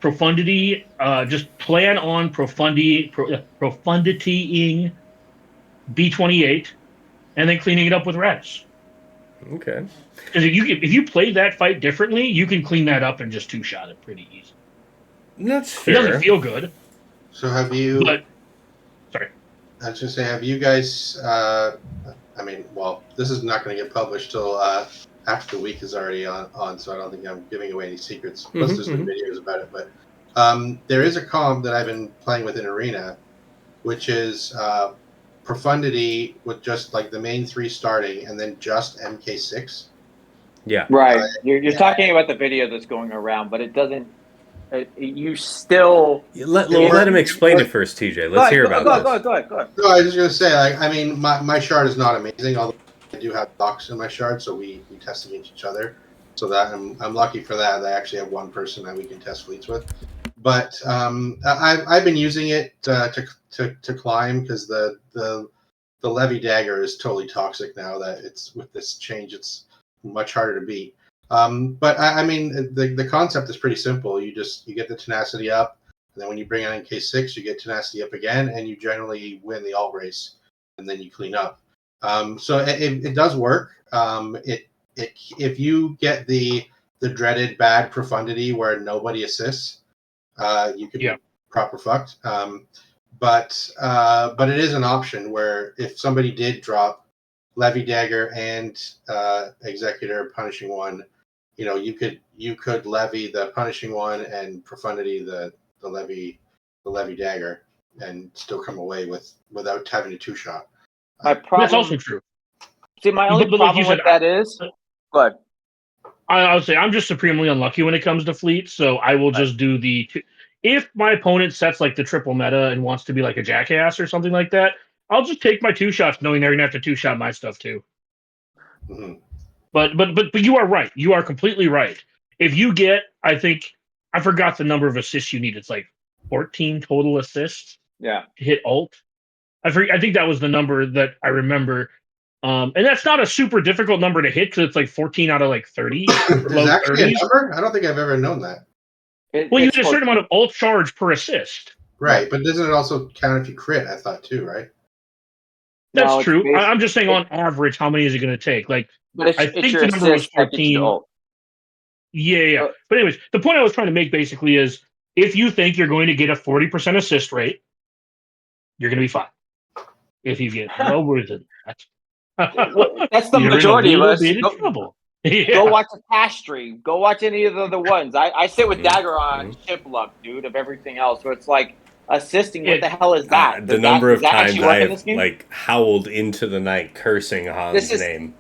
profundity. Just plan on profunditying B-28, and then cleaning it up with Res. Okay. Because if you play that fight differently, you can clean that up and just two-shot it pretty easy. That's fair. It doesn't feel good. So have you? Sorry. I was just say, have you guys? This is not going to get published till after the week is already on, so I don't think I'm giving away any secrets. Plus, there's been videos about it, but there is a comp that I've been playing with in Arena, which is Profundity with just like the main 3 starting, and then just MK6. Yeah. Right. You're talking about the video that's going around, but it doesn't. You still let him explain it first, TJ. Let's hear about this. Go ahead. No, I was just gonna say, my shard is not amazing, although I do have docs in my shard, so we test against each other. So that I'm lucky for that. I actually have one person that we can test fleets with. But I've been using it to climb, because the Levy Dagger is totally toxic now that it's with this change. It's much harder to beat. But the concept is pretty simple. You get the tenacity up, and then when you bring on K6, you get tenacity up again, and you generally win the alt race, and then you clean up. So it does work. If you get the dreaded bad Profundity where nobody assists, you could be proper fucked. But it is an option where if somebody did drop Levy Dagger and Executor Punishing One, you could levy the Punishing One and Profundity the Levy Dagger, and still come away without having a 2-shot. My problem. That's also true. See, my only problem with that is. Go ahead. I would say I'm just supremely unlucky when it comes to fleet, so I will just do the. If my opponent sets like the triple meta and wants to be like a jackass or something like that, I'll just take my 2 shots, knowing they're gonna have to 2-shot my stuff too. Mm-hmm. But you are right. You are completely right. If you get, I forgot the number of assists you need. It's like 14 total assists. Yeah. To hit ult. I think that was the number that I remember. And that's not a super difficult number to hit, because it's like 14 out of like 30. There's actually a number? I don't think I've ever known that. You get a certain amount of ult charge per assist. Right, but doesn't it also count if you crit? I thought too, right? That's true. I'm just saying on average, how many is it going to take? Like, I think the number was 14. Yeah. But anyways, the point I was trying to make basically is if you think you're going to get a 40% assist rate, you're going to be fine. If you get lower than that, that's the you're majority in a of little us. bit of trouble. Go watch the Cash Stream. Go watch any of the other ones. I sit with Dagger on ship luck, dude, of everything else. So it's like assisting. What the hell is that? The number of times I've like howled into the night cursing Han's name.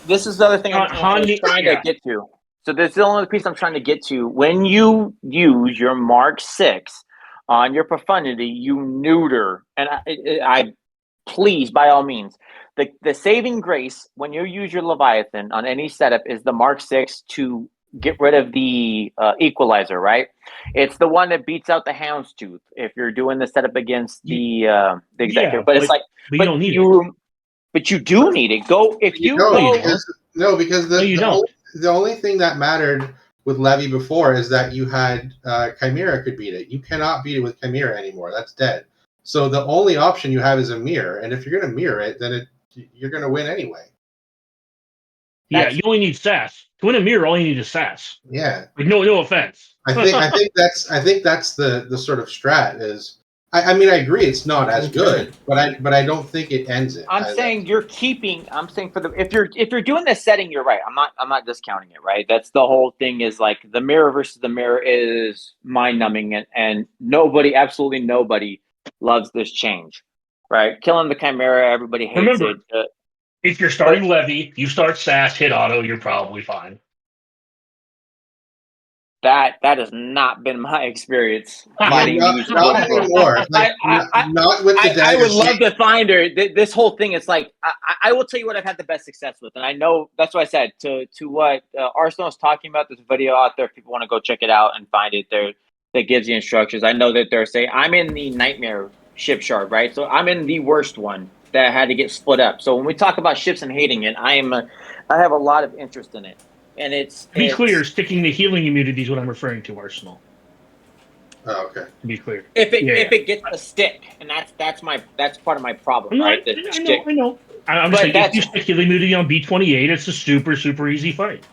This is the other thing I'm trying to get to. So this is the only piece I'm trying to get to. When you use your Mark 6 on your profundity, you neuter, and I please, by all means, the saving grace when you use your Leviathan on any setup is the Mark 6 to get rid of the equalizer, right? It's the one that beats out the Houndstooth if you're doing the setup against the Executor. But it's like, you don't need it. But you do need it. Because the only thing that mattered with Levy before is that you had Chimera could beat it. You cannot beat it with Chimera anymore. That's dead. So the only option you have is a mirror, and if you're going to mirror it, then you're going to win anyway. Yeah, you only need sass to win a mirror. All you need is sass. Yeah. Like, no offense. I think that's the sort of strat is. I mean, I agree it's not as good, but I don't think it ends it. I'm saying if you're doing this setting, you're right. I'm not discounting it, right? That's the whole thing is like the mirror versus the mirror is mind numbing and absolutely nobody loves this change, right? Killing the Chimera, everybody hates it. If you're starting Levy, you start sass, hit auto, you're probably fine. That has not been my experience fighting these. Not anymore. Not with the I would love to find her. This whole thing, it's like I will tell you what I've had the best success with, and I know that's what I said to what Arsenal is talking about. There's a video out there if people want to go check it out and find it there that gives the instructions. I know that they're saying I'm in the Nightmare ship shard, right? So I'm in the worst one that had to get split up. So when we talk about ships and hating it, I have a lot of interest in it. And to be clear, sticking the healing immunity is what I'm referring to, Arsenal. Oh, okay. To be clear, if it gets a stick, and that's part of my problem, right? I know. I'm saying if you stick healing immunity on B28, it's a super easy fight.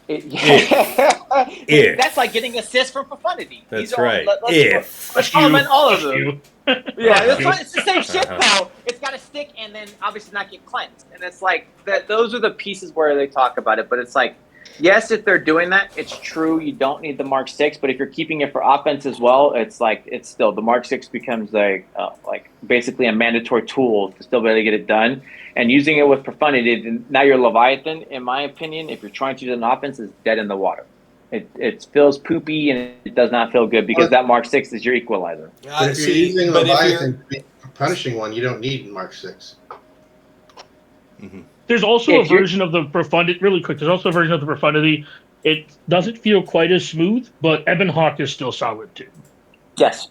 That's like getting assists from profundity. That's right. Let's comment all of them. It's the same shit now. It's got to stick and then obviously not get cleansed. And it's like that. Those are the pieces where they talk about it. But it's like, yes, if they're doing that, it's true. You don't need the Mark 6, but if you're keeping it for offense as well, it's like it's still the Mark 6 becomes like basically a mandatory tool to still be able to get it done. And using it with profundity, now your Leviathan, in my opinion, if you're trying to use an offense, is dead in the water. It feels poopy and it does not feel good because that Mark 6 is your equalizer. But if you're using Leviathan punishing one, you don't need Mark 6. Mm-hmm. There's also a version of the profundity, really quick, there's also a version of the profundity. It doesn't feel quite as smooth, but Ebon Hawk is still solid too. Yes.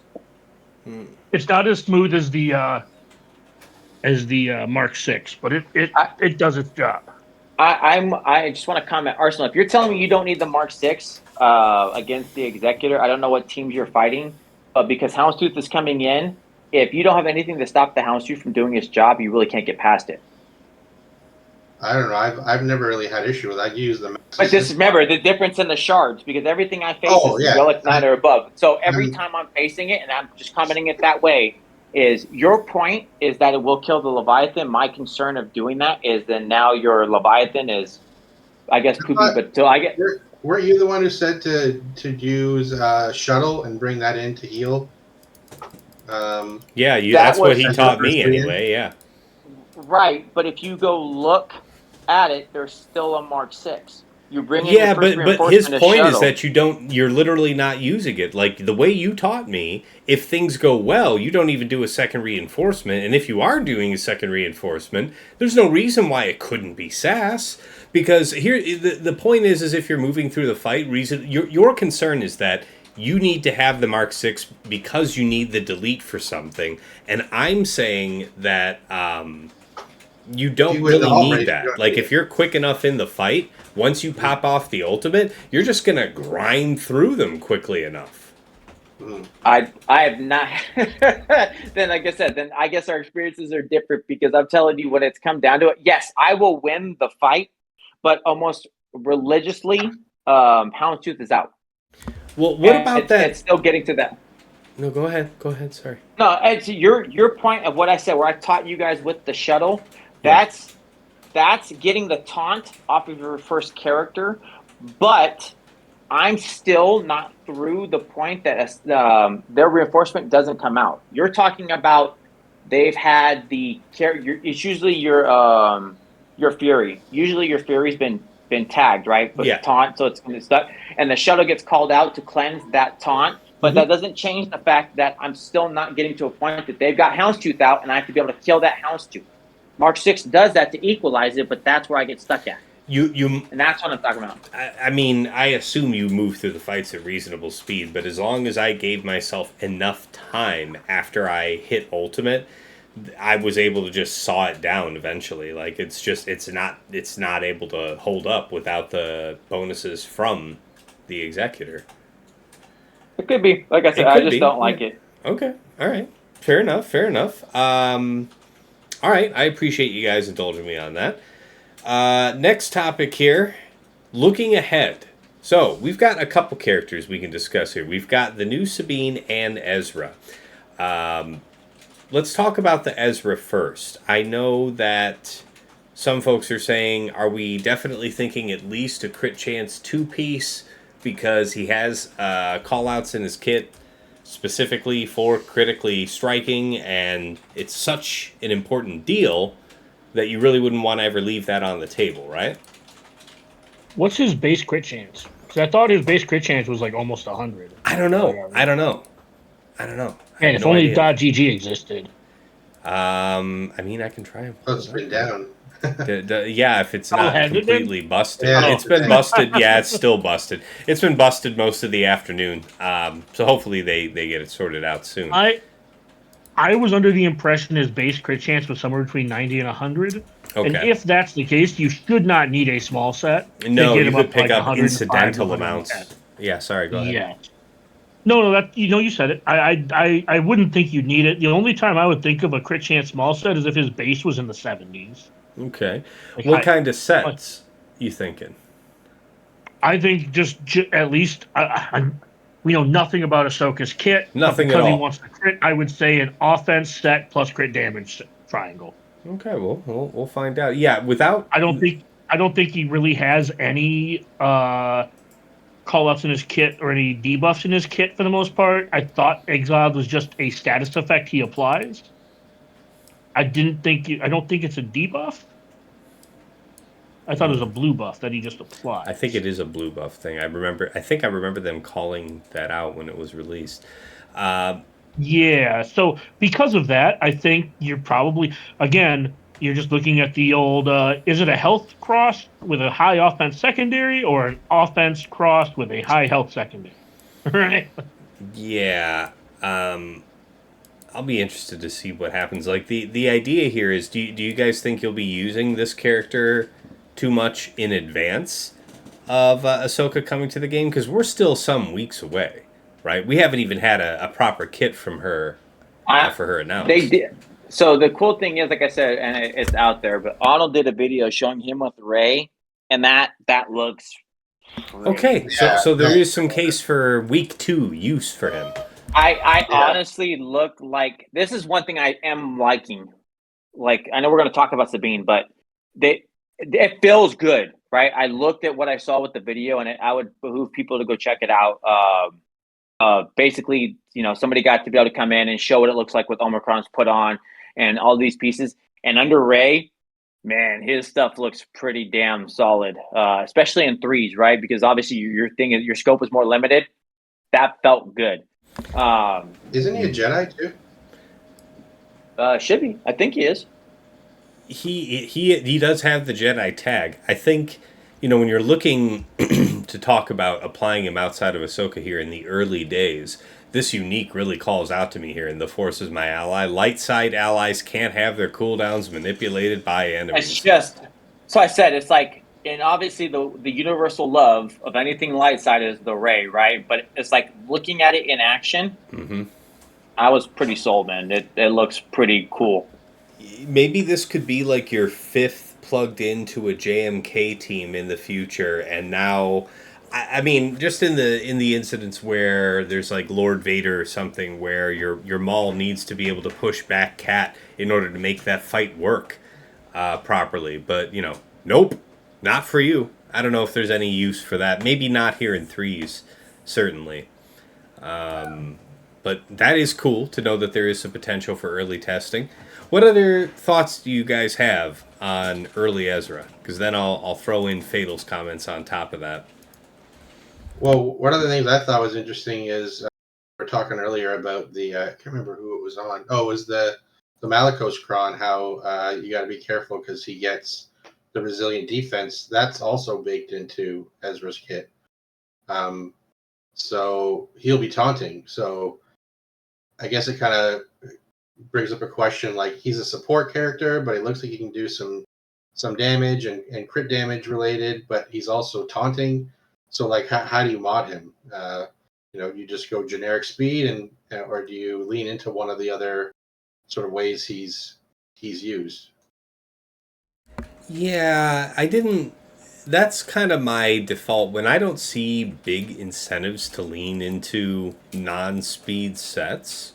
It's not as smooth as the Mark 6, but it does its job. I just want to comment, Arsenal, if you're telling me you don't need the Mark 6 against the Executor, I don't know what teams you're fighting, but because Houndstooth is coming in, if you don't have anything to stop the Houndstooth from doing its job, you really can't get past it. I don't know. I've never really had issue with that. I use them. But just remember the difference in the shards, because everything I face is Relic 9 or above. So every time I'm facing it, and I'm just commenting it that way, is your point is that it will kill the Leviathan. My concern of doing that is then now your Leviathan is, I guess, poopy. But till I get, weren't you the one who said to use shuttle and bring that in to heal? That's what he taught me anyway. Yeah. Right, but if you go look at it, there's still a Mark 6. You bring in your first but his point is that you're literally not using it. Like the way you taught me, if things go well, you don't even do a second reinforcement, and if you are doing a second reinforcement, there's no reason why it couldn't be SAS. Because here the point is if you're moving through the fight, your concern is that you need to have the Mark 6 because you need the delete for something, and I'm saying that you don't really need that. Like, if you're quick enough in the fight, once you pop off the ultimate, you're just going to grind through them quickly enough. I have not. Then, like I said, I guess our experiences are different because I'm telling you, when it's come down to it, yes, I will win the fight, but almost religiously, Houndstooth is out. Well, what about that? It's still getting to that. No, go ahead. Go ahead. Sorry. No, it's your point of what I said, where I taught you guys with the shuttle. Yeah. That's getting the taunt off of your first character, but I'm still not through the point that their reinforcement doesn't come out. You're talking about they've had the character. It's usually your Fury. Usually your Fury's been tagged, right? But taunt, so it's stuck, and the shuttle gets called out to cleanse that taunt. But that doesn't change the fact that I'm still not getting to a point that they've got Houndstooth out, and I have to be able to kill that Houndstooth. Mark 6 does that to equalize it, but that's where I get stuck at. And that's what I'm talking about. I mean, I assume you move through the fights at reasonable speed, but as long as I gave myself enough time after I hit ultimate, I was able to just saw it down eventually. Like, it's not able to hold up without the bonuses from the Executor. It could be. Like I said, I just don't like it. Okay. All right. Fair enough. All right. I appreciate you guys indulging me on that. Next topic here. Looking ahead. So, we've got a couple characters we can discuss here. We've got the new Sabine and Ezra. Let's talk about the Ezra first. I know that some folks are saying, are we definitely thinking at least a crit chance 2-piece? Because he has call-outs in his kit specifically for critically striking, and it's such an important deal that you really wouldn't want to ever leave that on the table, right? What's his base crit chance? Because I thought his base crit chance was like almost 100. I don't know. And if only .gg existed. I mean, I can try and pull it's been down. Yeah, if it's not completely busted. Yeah. It's been busted. Yeah, it's still busted. It's been busted most of the afternoon. So hopefully they get it sorted out soon. I was under the impression his base crit chance was somewhere between 90 and 100. Okay. And if that's the case, you should not need a small set. No, you could pick up incidental amounts. Yeah, sorry, go ahead. Yeah. No, that you said it. I wouldn't think you'd need it. The only time I would think of a crit chance small set is if his base was in the 70s. Okay. Like what kind of sets you thinking? I think just at least we know nothing about Ahsoka's kit. Nothing at all. Because he wants to crit, I would say an offense set plus crit damage triangle. Okay, well, we'll find out. Yeah, without I don't think he really has any call-ups in his kit or any debuffs in his kit for the most part. I thought Exiled was just a status effect he applies. I don't think it's a debuff. I thought it was a blue buff that he just applied. I think it is a blue buff thing. I think I remember them calling that out when it was released. Yeah, so because of that, I think you're probably, again, you're just looking at the old, is it a health cross with a high offense secondary or an offense cross with a high health secondary? Right? Yeah. I'll be interested to see what happens. Like, the idea here is, do you guys think you'll be using this character too much in advance of Ahsoka coming to the game? Because we're still some weeks away, right? We haven't even had a proper kit from her for her announced. They did. So the cool thing is, like I said, and it's out there, but Arnold did a video showing him with Rey, and that looks great. Okay. So there is some case for week 2 use for him. I honestly look like, this is one thing I am liking. Like, I know we're going to talk about Sabine, but it feels good, right? I looked at what I saw with the video, and I would behoove people to go check it out. Basically, somebody got to be able to come in and show what it looks like with Omicron's put on and all these pieces. And under Rey, man, his stuff looks pretty damn solid, especially in 3s, right? Because obviously your scope is more limited. That felt good. Isn't he a Jedi too? Should be. I think he is. He does have the Jedi tag. I think, when you're looking to talk about applying him outside of Ahsoka here in the early days, this unique really calls out to me here, and the Force is my ally. Light side allies can't have their cooldowns manipulated by enemies. It's just, so I said, it's like, and obviously the universal love of anything light side is the Rey, right? But it's like looking at it in action, I was pretty sold, man. It looks pretty cool. Maybe this could be like your 5th plugged into a JMK team in the future, and now I mean, just in the incidents where there's like Lord Vader or something, where your Maul needs to be able to push back Cat in order to make that fight work properly. But nope, not for you. I don't know if there's any use for that. Maybe not here in threes, certainly. But that is cool to know that there is some potential for early testing. What other thoughts do you guys have on early Ezra? Because then I'll throw in Fatal's comments on top of that. Well, one of the things I thought was interesting is we were talking earlier about the I can't remember who it was on. Oh, it was the Malicos Kron. How you got to be careful because he gets the resilient defense. That's also baked into Ezra's kit. So he'll be taunting. So I guess it kind of brings up a question. Like, he's a support character, but it looks like he can do some damage and crit damage related. But he's also taunting. So, like, how do you mod him? You just go generic speed, or do you lean into one of the other sort of ways he's used? Yeah, I didn't. That's kind of my default. When I don't see big incentives to lean into non-speed sets,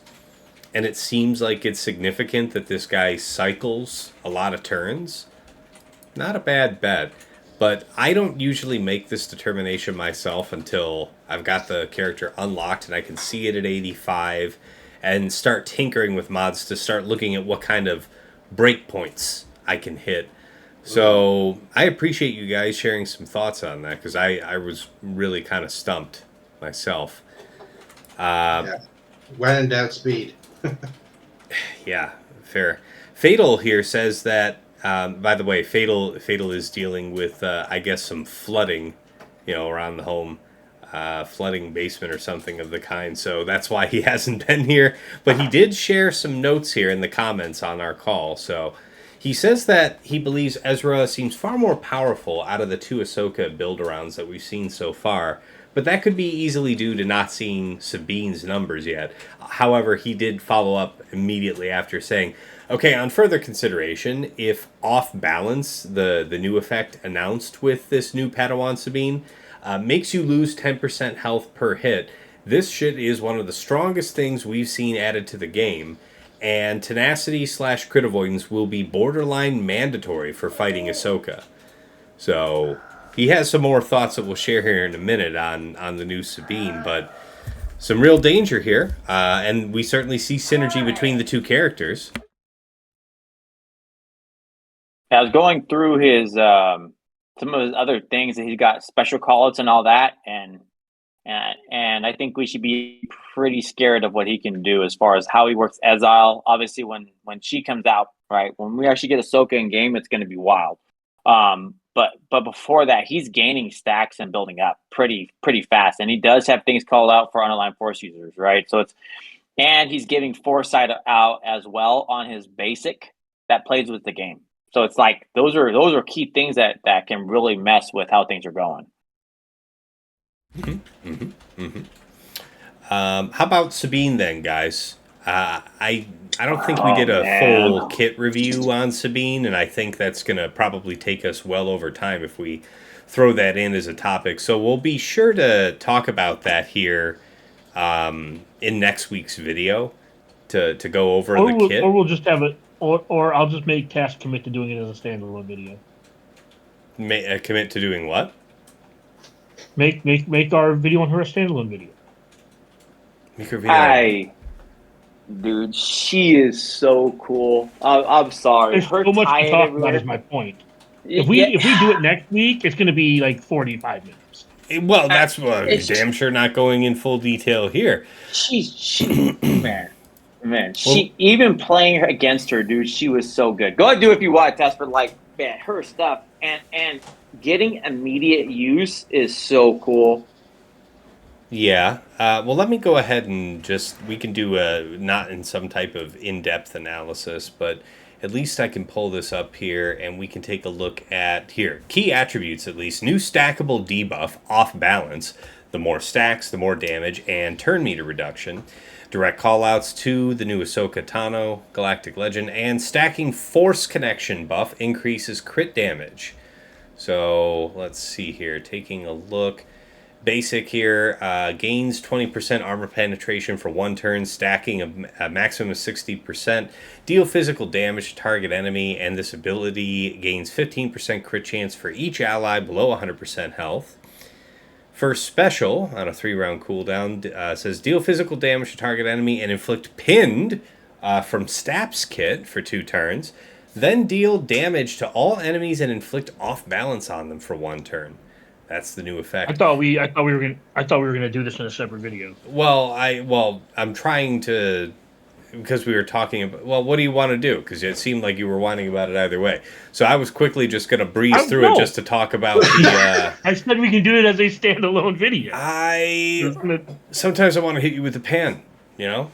and it seems like it's significant that this guy cycles a lot of turns, not a bad bet. But I don't usually make this determination myself until I've got the character unlocked and I can see it at 85 and start tinkering with mods to start looking at what kind of breakpoints I can hit. So I appreciate you guys sharing some thoughts on that because I was really kind of stumped myself. Yeah. When in doubt, speed. Yeah, fair. Fatal here says that, by the way, Fatal is dealing with, I guess, some flooding, around the home, flooding basement or something of the kind. So that's why he hasn't been here. But he did share some notes here in the comments on our call. So he says that he believes Ezra seems far more powerful out of the two Ahsoka build-arounds that we've seen so far. But that could be easily due to not seeing Sabine's numbers yet. However, he did follow up immediately after saying, okay, on further consideration, if off balance, the new effect announced with this new Padawan Sabine makes you lose 10% health per hit, this shit is one of the strongest things we've seen added to the game, and tenacity/crit avoidance will be borderline mandatory for fighting Ahsoka. So he has some more thoughts that we'll share here in a minute on the new Sabine, but some real danger here, and we certainly see synergy between the two characters. I was going through his some of his other things that he's got special callouts and all that, and I think we should be pretty scared of what he can do as far as how he works Exile. Obviously, when she comes out, right, when we actually get Ahsoka in game, it's going to be wild. But before that, he's gaining stacks and building up pretty fast, and he does have things called out for unaligned force users, right? So and he's giving foresight out as well on his basic that plays with the game. So it's like those are key things that can really mess with how things are going. How about Sabine then, guys? I don't think we did a full kit review on Sabine, and I think that's going to probably take us well over time if we throw that in as a topic. So we'll be sure to talk about that here in next week's video to go over the kit. Or we'll just have it, or I'll just make Cass commit to doing it as a standalone video. Commit to doing what? Make our video on her a standalone video. Make her video. Dude, she is so cool. I'm sorry. There's so much to talk about is my point. If we do it next week, it's going to be like 45 minutes. Well, that's damn sure not going in full detail here. She man, she even playing her against her, dude. She was so good. Go ahead and do it if you want, Tess, but like, man, her stuff and getting immediate use is so cool. Yeah. Well, let me go ahead and we can do not in some type of in-depth analysis, but at least I can pull this up here and we can take a look at here. Key attributes, at least. New stackable debuff, off balance. The more stacks, the more damage, and turn meter reduction. Direct callouts to the new Ahsoka Tano, Galactic Legend, and stacking force connection buff increases crit damage. So let's see here, taking a look. Basic here, gains 20% armor penetration for 1 turn, stacking a maximum of 60%. Deal physical damage to target enemy, and this ability gains 15% crit chance for each ally below 100% health. First special, on a 3-round cooldown, says deal physical damage to target enemy and inflict pinned from Stap's kit for 2 turns. Then deal damage to all enemies and inflict off balance on them for 1 turn. That's the new effect. I thought we were gonna do this in a separate video. Well, I'm trying to, because we were talking about. Well, what do you want to do? Because it seemed like you were whining about it either way. So I was quickly just going to breeze through it just to talk about the. I said we can do it as a standalone video. Sometimes I want to hit you with a pan. You know.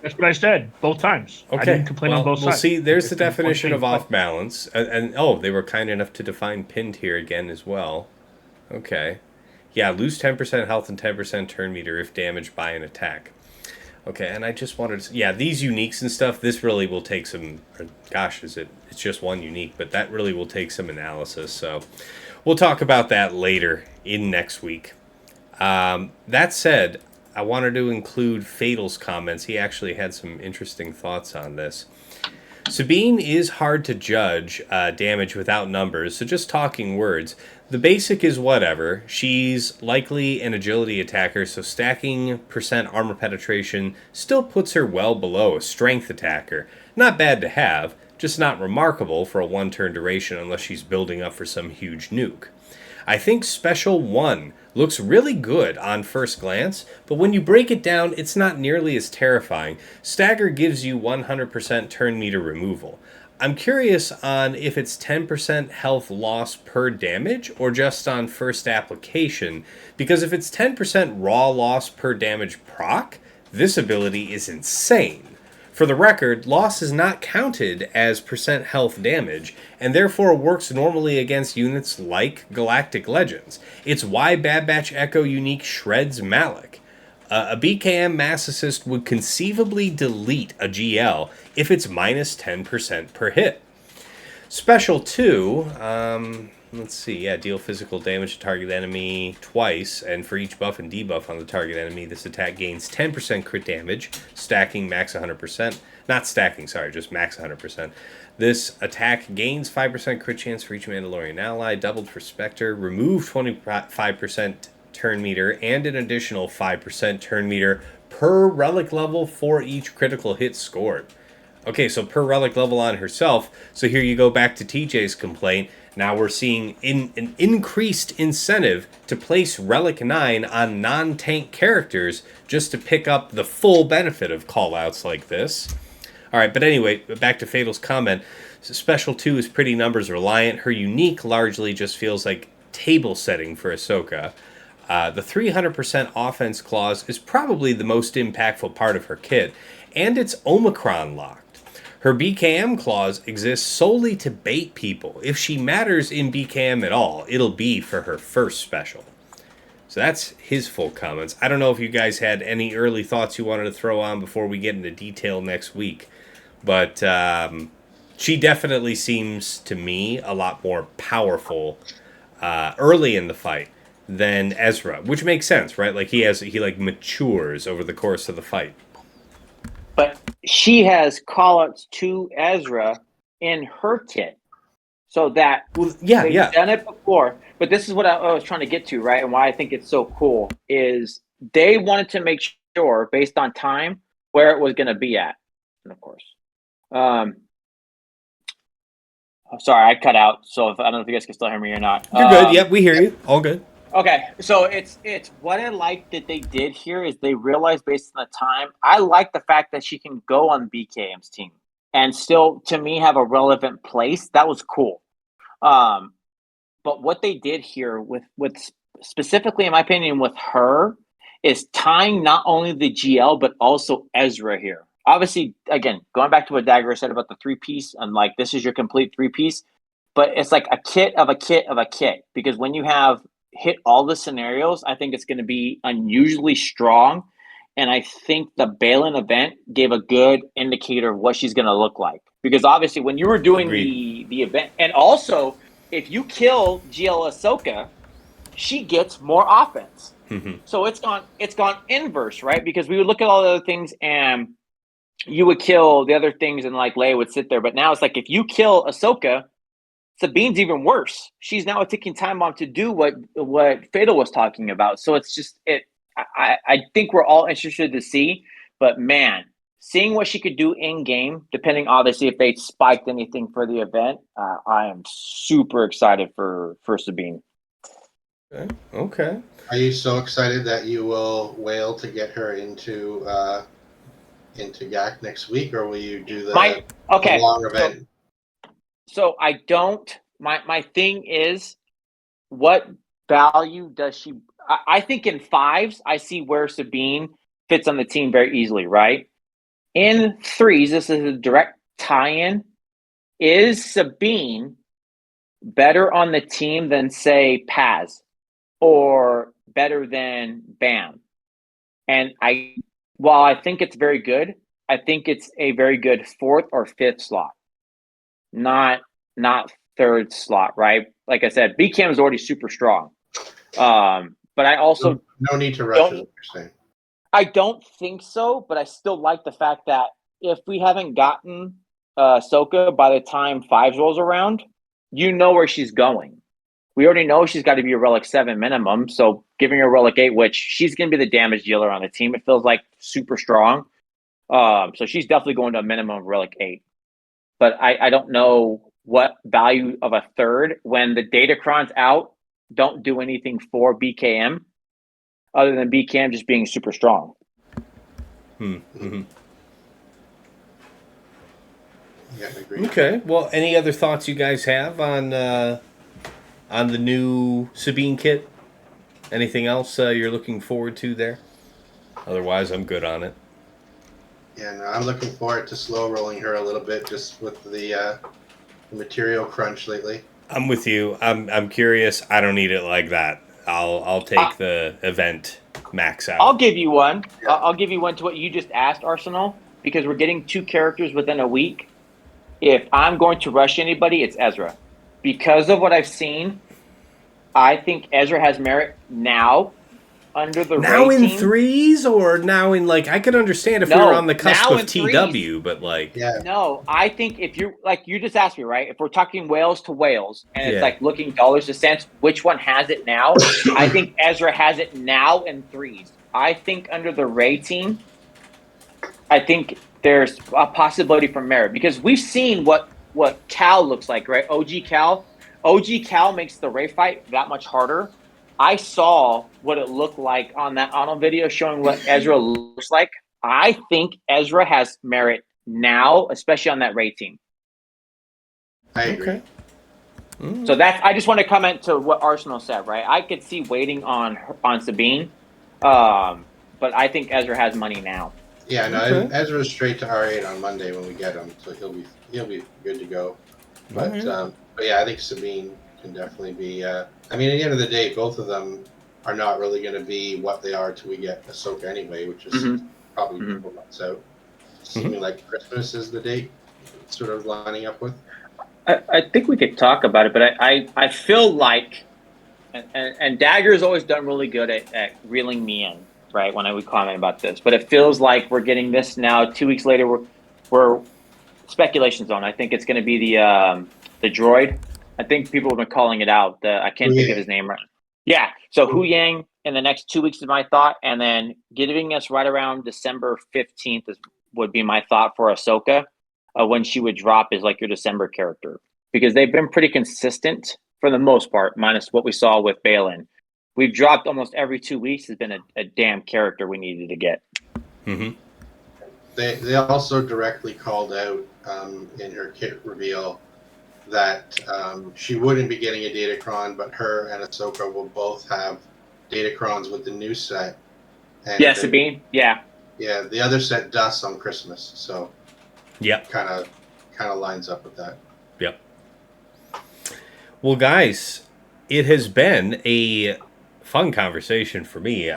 That's what I said both times. Okay. I didn't complain on both sides. Well, see, there's the definition of off balance, and they were kind enough to define pinned here again as well. Okay. Yeah, lose 10% health and 10% turn meter if damaged by an attack. Okay, and I just wanted to... Yeah, these uniques and stuff, this really will take some... Gosh, it's just one unique, but that really will take some analysis, so... We'll talk about that later in next week. That said, I wanted to include Fatal's comments. He actually had some interesting thoughts on this. Sabine is hard to judge damage without numbers, so just talking words. The basic is whatever. She's likely an agility attacker, so stacking % armor penetration still puts her well below a strength attacker. Not bad to have, just not remarkable for a 1-turn duration unless she's building up for some huge nuke. I think Special 1 looks really good on first glance, but when you break it down, it's not nearly as terrifying. Stagger gives you 100% turn meter removal. I'm curious on if it's 10% health loss per damage or just on first application, because if it's 10% raw loss per damage proc, this ability is insane. For the record, loss is not counted as % health damage, and therefore works normally against units like Galactic Legends. It's why Bad Batch Echo unique shreds Malik. A BKM Mass Assist would conceivably delete a GL if it's minus 10% per hit. Special 2, let's see, yeah, deal physical damage to target enemy twice, and for each buff and debuff on the target enemy, this attack gains 10% crit damage, stacking max 100%. Not stacking, sorry, just max 100%. This attack gains 5% crit chance for each Mandalorian ally, doubled for Spectre, remove 25% turn meter, and an additional 5% turn meter per relic level for each critical hit scored. Okay, so per relic level on herself. So here you go back to TJ's complaint. Now we're seeing an increased incentive to place Relic 9 on non-tank characters just to pick up the full benefit of callouts like this. All right, but anyway, back to Fatal's comment. Special 2 is pretty numbers reliant. Her unique largely just feels like table setting for Ahsoka. The 300% offense clause is probably the most impactful part of her kit, and it's Omicron locked. Her BKM clause exists solely to bait people. If she matters in BKM at all, it'll be for her first special. So that's his full comments. I don't know if you guys had any early thoughts you wanted to throw on before we get into detail next week, but she definitely seems to me a lot more powerful early in the fight than Ezra, which makes sense, right? Like he matures over the course of the fight. But she has callouts to Ezra in her kit, so that they've done it before. But this is what I was trying to get to, right? And why I think it's so cool is they wanted to make sure, based on time, where it was going to be at. And of course, sorry, I cut out. So I don't know if you guys can still hear me or not. You're good. Yep, we hear you. All good. Okay, so it's what I like that they did here is they realized based on the time. I like the fact that she can go on BKM's team and still, to me, have a relevant place. That was cool. But what they did here with specifically, in my opinion, with her is tying not only the GL but also Ezra here. Obviously, again, going back to what Dagger said about the 3-piece, and like this is your complete 3-piece, but it's like a kit of a kit of a kit, because when you have hit all the scenarios, I think it's going to be unusually strong, and I think the Baylan event gave a good indicator of what she's going to look like, because obviously when you were doing the event, and also if you kill GL Ahsoka, she gets more offense. So it's gone inverse, right? Because we would look at all the other things and you would kill the other things and like Leia would sit there. But now it's like if you kill Ahsoka, Sabine's even worse. She's now a ticking time bomb to do what Fatal was talking about. So it's just I think we're all interested to see, but man, seeing what she could do in game, depending obviously if they spiked anything for the event, I am super excited for Sabine. Okay. Are you so excited that you will wail to get her into GAC next week, or will you do the long event? So I don't. My thing is, what value does she? I think in fives, I see where Sabine fits on the team very easily, right? In threes, this is a direct tie-in. Is Sabine better on the team than, say, Paz? Or better than Bam? And while I think it's very good, I think it's a very good fourth or fifth slot, not third slot, right? Like I said, BCAM is already super strong, but I also no need to rush. Is what you're saying. I don't think so, but I still like the fact that if we haven't gotten Ahsoka by the time fives rolls around, you know where she's going. We already know she's got to be a Relic 7 minimum, so giving her a Relic 8, which she's going to be the damage dealer on the team, it feels like super strong. So she's definitely going to a minimum of Relic 8. But I don't know what value of a third when the Datacron's out, don't do anything for BKM other than BKM just being super strong. Mm-hmm. Yeah, I agree. Okay. Well, any other thoughts you guys have on the new Sabine kit? Anything else you're looking forward to there? Otherwise, I'm good on it. Yeah, no, I'm looking forward to slow rolling her a little bit, just with the material crunch lately. I'm with you. I'm curious. I don't need it like that. I'll take the event max out. I'll give you one. Yeah. I'll give you one to what you just asked, Arsenal, because we're getting 2 characters within a week. If I'm going to rush anybody, it's Ezra. Because of what I've seen, I think Ezra has merit now under the now Ray in team. Threes, or now in, like, I could understand if we were on the cusp of TW, threes. But like, yeah. No, I think if you're like, you just asked me, right? If we're talking whales to whales and it's like looking dollars to cents, which one has it now? I think Ezra has it now in threes. I think under the Ray team, I think there's a possibility for merit because we've seen what Cal looks like, right? OG Cal makes the Ray fight that much harder. I saw what it looked like on that Arnold video showing what Ezra looks like. I think Ezra has merit now, especially on that Ray team. I agree. Okay. So I just want to comment to what Arsenal said, right? I could see waiting on Sabine, but I think Ezra has money now. Yeah, no, Ezra's straight to R8 on Monday when we get him, so he'll be good to go. But yeah, I think Sabine can definitely be. I mean, at the end of the day, both of them are not really going to be what they are till we get Ahsoka anyway, which is probably 4 months out. Seeming like Christmas is the date, sort of lining up with. I think we could talk about it, but I feel like, and Dagger's always done really good at reeling me in, right, when I would comment about this. But it feels like we're getting this now. 2 weeks later, we're speculation zone. I think it's going to be the droid. I think people have been calling it out. I can't think of his name right. Yeah. So Hu Yang in the next 2 weeks is my thought, and then giving us right around December 15th would be my thought for Ahsoka. When she would drop is like your December character, because they've been pretty consistent for the most part, minus what we saw with Baylan. We've dropped almost every 2 weeks. Has been a damn character we needed to get. Mm-hmm. They also directly called out in her kit reveal that she wouldn't be getting a Datacron, but her and Ahsoka will both have Datacrons with the new set. And Sabine. Yeah. Yeah, the other set dusts on Christmas, so kind of lines up with that. Yep. Well, guys, it has been a fun conversation for me.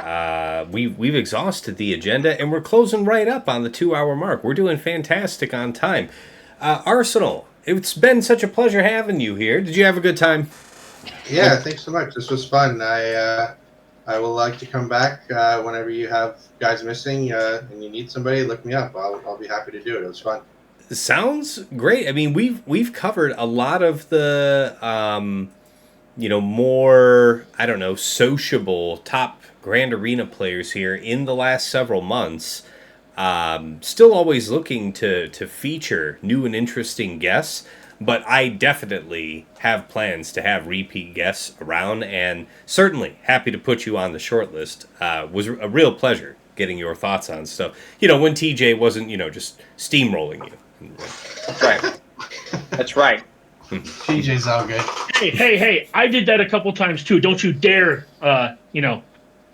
We've exhausted the agenda, and we're closing right up on the 2-hour mark. We're doing fantastic on time. Arsenal, it's been such a pleasure having you here. Did you have a good time? Yeah, thanks so much. This was fun. I will like to come back whenever you have guys missing and you need somebody. Look me up. I'll be happy to do it. It was fun. Sounds great. I mean, we've covered a lot of the more, I don't know, sociable top Grand Arena players here in the last several months. Still always looking to feature new and interesting guests, but I definitely have plans to have repeat guests around, and certainly happy to put you on the short list. Was a real pleasure getting your thoughts on stuff. When TJ wasn't, just steamrolling you. That's right. That's right. TJ's all good. Hey! I did that a couple times too. Don't you dare!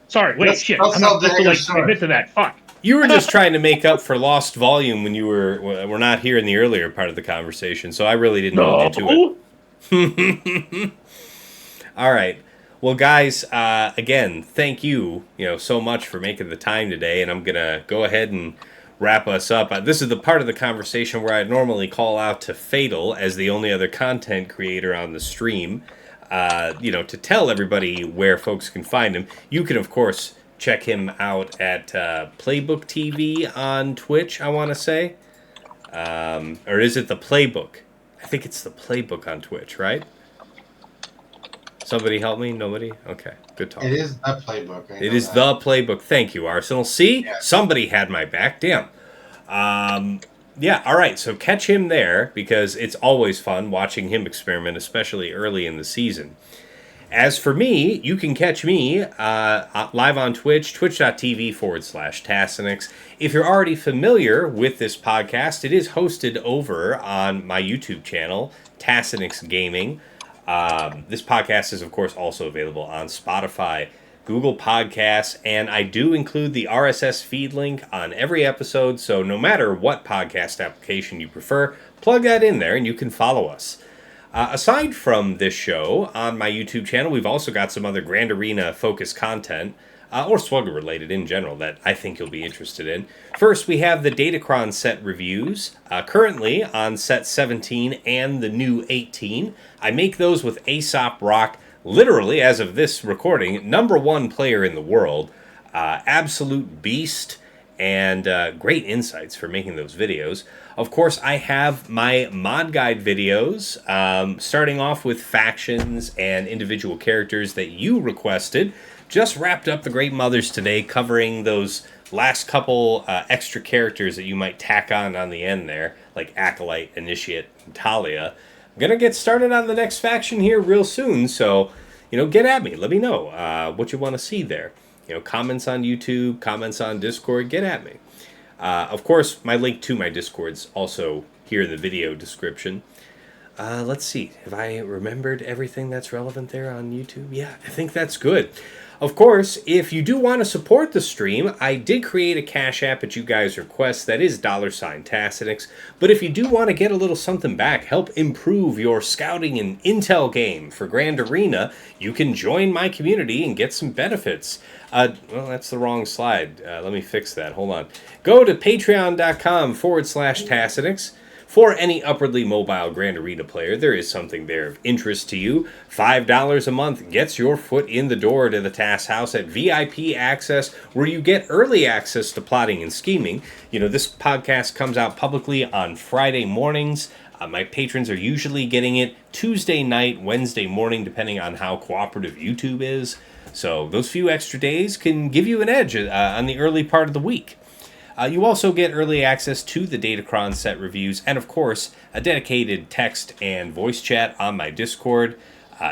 Sorry. Wait, shit. I'm not supposed to admit to that. Fuck. You were just trying to make up for lost volume when you were not here in the earlier part of the conversation, so I really didn't hold you to it. All right. Well, guys, again, thank you, so much for making the time today, and I'm gonna go ahead and wrap us up. This is the part of the conversation where I normally call out to Fatal as the only other content creator on the stream, to tell everybody where folks can find him. You can, of course, check him out at Playbook TV on Twitch, I want to say. Or is it the Playbook? I think it's the Playbook on Twitch, right? Somebody help me? Nobody? Okay, good talk. It is the Playbook. It is the Playbook. Thank you, Arsenal. See? Yeah. Somebody had my back. Damn. Yeah, all right. So catch him there because it's always fun watching him experiment, especially early in the season. As for me, you can catch me live on Twitch, twitch.tv/Tassinix. If you're already familiar with this podcast, it is hosted over on my YouTube channel, Tassinix Gaming. This podcast is, of course, also available on Spotify, Google Podcasts, and I do include the RSS feed link on every episode, so no matter what podcast application you prefer, plug that in there and you can follow us. Aside from this show, on my YouTube channel, we've also got some other Grand Arena-focused content, or Swugger-related in general, that I think you'll be interested in. First, we have the Datacron Set reviews, currently on Set 17 and the new 18. I make those with Aesop Rock, literally, as of this recording, #1 player in the world. Absolute beast, and great insights for making those videos. Of course, I have my mod guide videos, starting off with factions and individual characters that you requested. Just wrapped up the Great Mothers today, covering those last couple extra characters that you might tack on the end there, like Acolyte, Initiate, and Talia. I'm going to get started on the next faction here real soon, so, get at me. Let me know what you want to see there. Comments on YouTube, comments on Discord, get at me. Of course, my link to my Discord's also here in the video description. Let's see. Have I remembered everything that's relevant there on YouTube? Yeah, I think that's good. Of course, if you do want to support the stream, I did create a Cash App at you guys' request. That is $Tassinix. But if you do want to get a little something back, help improve your scouting and intel game for Grand Arena, you can join my community and get some benefits. Well, that's the wrong slide. Let me fix that. Hold on. Go to patreon.com/Tassinix. For any upwardly mobile Grand Arena player, there is something there of interest to you. $5 a month gets your foot in the door to the TAS house at VIP access, where you get early access to plotting and scheming. This podcast comes out publicly on Friday mornings. My patrons are usually getting it Tuesday night, Wednesday morning, depending on how cooperative YouTube is. So those few extra days can give you an edge on the early part of the week. You also get early access to the Datacron Set reviews, and of course, a dedicated text and voice chat on my Discord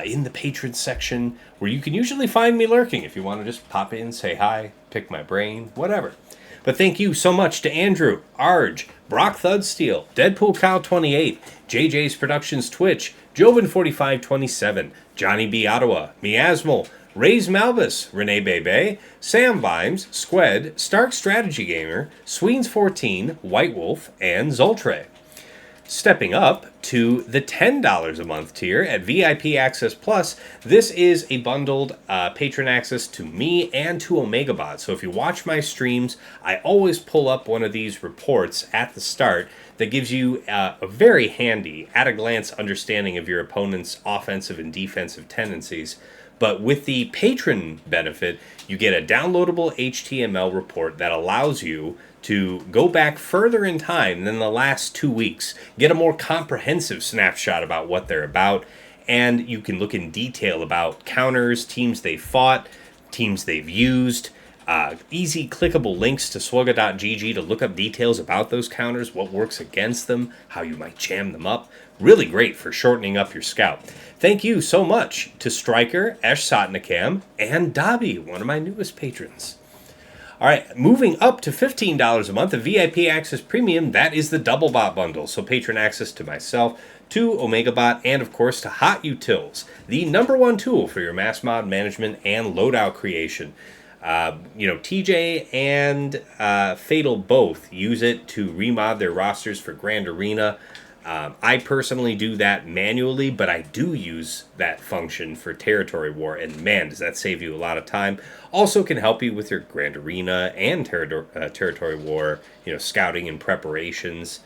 in the Patrons section, where you can usually find me lurking if you want to just pop in, say hi, pick my brain, whatever. But thank you so much to Andrew, Arj, Brock Thudsteel, Deadpool Cow 28, JJ's Productions Twitch, Joven4527, Johnny B. Ottawa, Miasmal, Ray's Malbus, Renee Bebe, Sam Vimes, Squed, Stark Strategy Gamer, Sweens14, White Wolf, and Zoltre. Stepping up to the $10 a month tier at VIP Access Plus, this is a bundled patron access to me and to OmegaBot. So if you watch my streams, I always pull up one of these reports at the start that gives you a very handy, at-a-glance understanding of your opponent's offensive and defensive tendencies. But with the patron benefit, you get a downloadable HTML report that allows you to go back further in time than the last 2 weeks, get a more comprehensive snapshot about what they're about, and you can look in detail about counters, teams they fought, teams they've used, easy clickable links to swugga.gg to look up details about those counters, what works against them, how you might jam them up. Really great for shortening up your scout. Thank you so much to Stryker, Esh Sotnikam, and Dobby, one of my newest patrons. All right, moving up to $15 a month, the VIP Access Premium, that is the DoubleBot bundle. So patron access to myself, to OmegaBot, and of course to Hot Utils, the #1 tool for your mass mod management and loadout creation. TJ and Fatal both use it to remod their rosters for Grand Arena. I personally do that manually, but I do use that function for Territory War, and man, does that save you a lot of time. Also can help you with your Grand Arena and Territory War, scouting and preparations.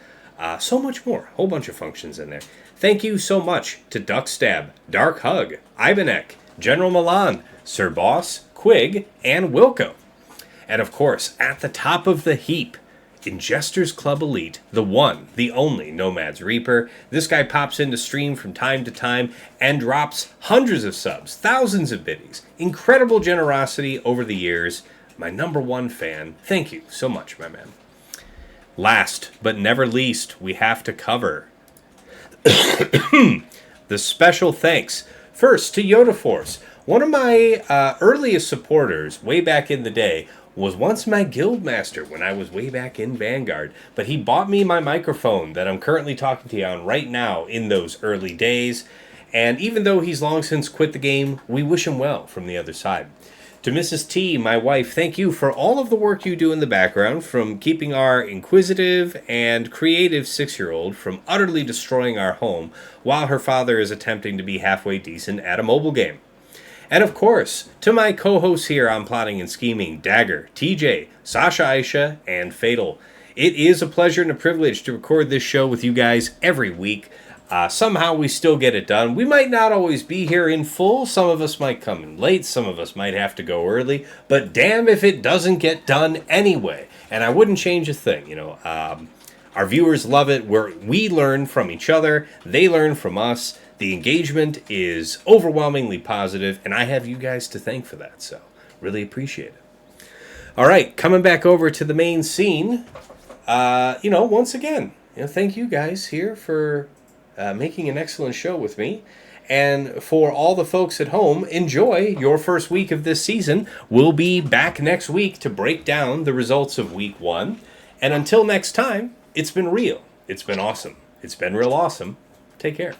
So much more. Whole bunch of functions in there. Thank you so much to Duckstab, Dark Hug, Ivanek, General Milan, Sir Boss, Quig, and Wilco. And of course, at the top of the heap, Ingesters Club Elite, the one, the only Nomad's Reaper. This guy pops into stream from time to time and drops hundreds of subs, thousands of biddies. Incredible generosity over the years. My #1 fan. Thank you so much, my man. Last but never least, we have to cover the special thanks. First to Yoda Force. One of my earliest supporters way back in the day was once my guild master when I was way back in Vanguard. But he bought me my microphone that I'm currently talking to you on right now in those early days. And even though he's long since quit the game, we wish him well from the other side. To Mrs. T, my wife, thank you for all of the work you do in the background, from keeping our inquisitive and creative 6-year-old from utterly destroying our home while her father is attempting to be halfway decent at a mobile game. And of course, to my co-hosts here on Plotting and Scheming, Dagger, TJ, Sasha Aisha, and Fatal. It is a pleasure and a privilege to record this show with you guys every week. Somehow we still get it done. We might not always be here in full. Some of us might come in late. Some of us might have to go early. But damn if it doesn't get done anyway. And I wouldn't change a thing. Our viewers love it. We learn from each other. They learn from us. The engagement is overwhelmingly positive, and I have you guys to thank for that, so really appreciate it. All right, coming back over to the main scene, once again, thank you guys here for making an excellent show with me. And for all the folks at home, enjoy your first week of this season. We'll be back next week to break down the results of week 1. And until next time, it's been real. It's been awesome. It's been real awesome. Take care.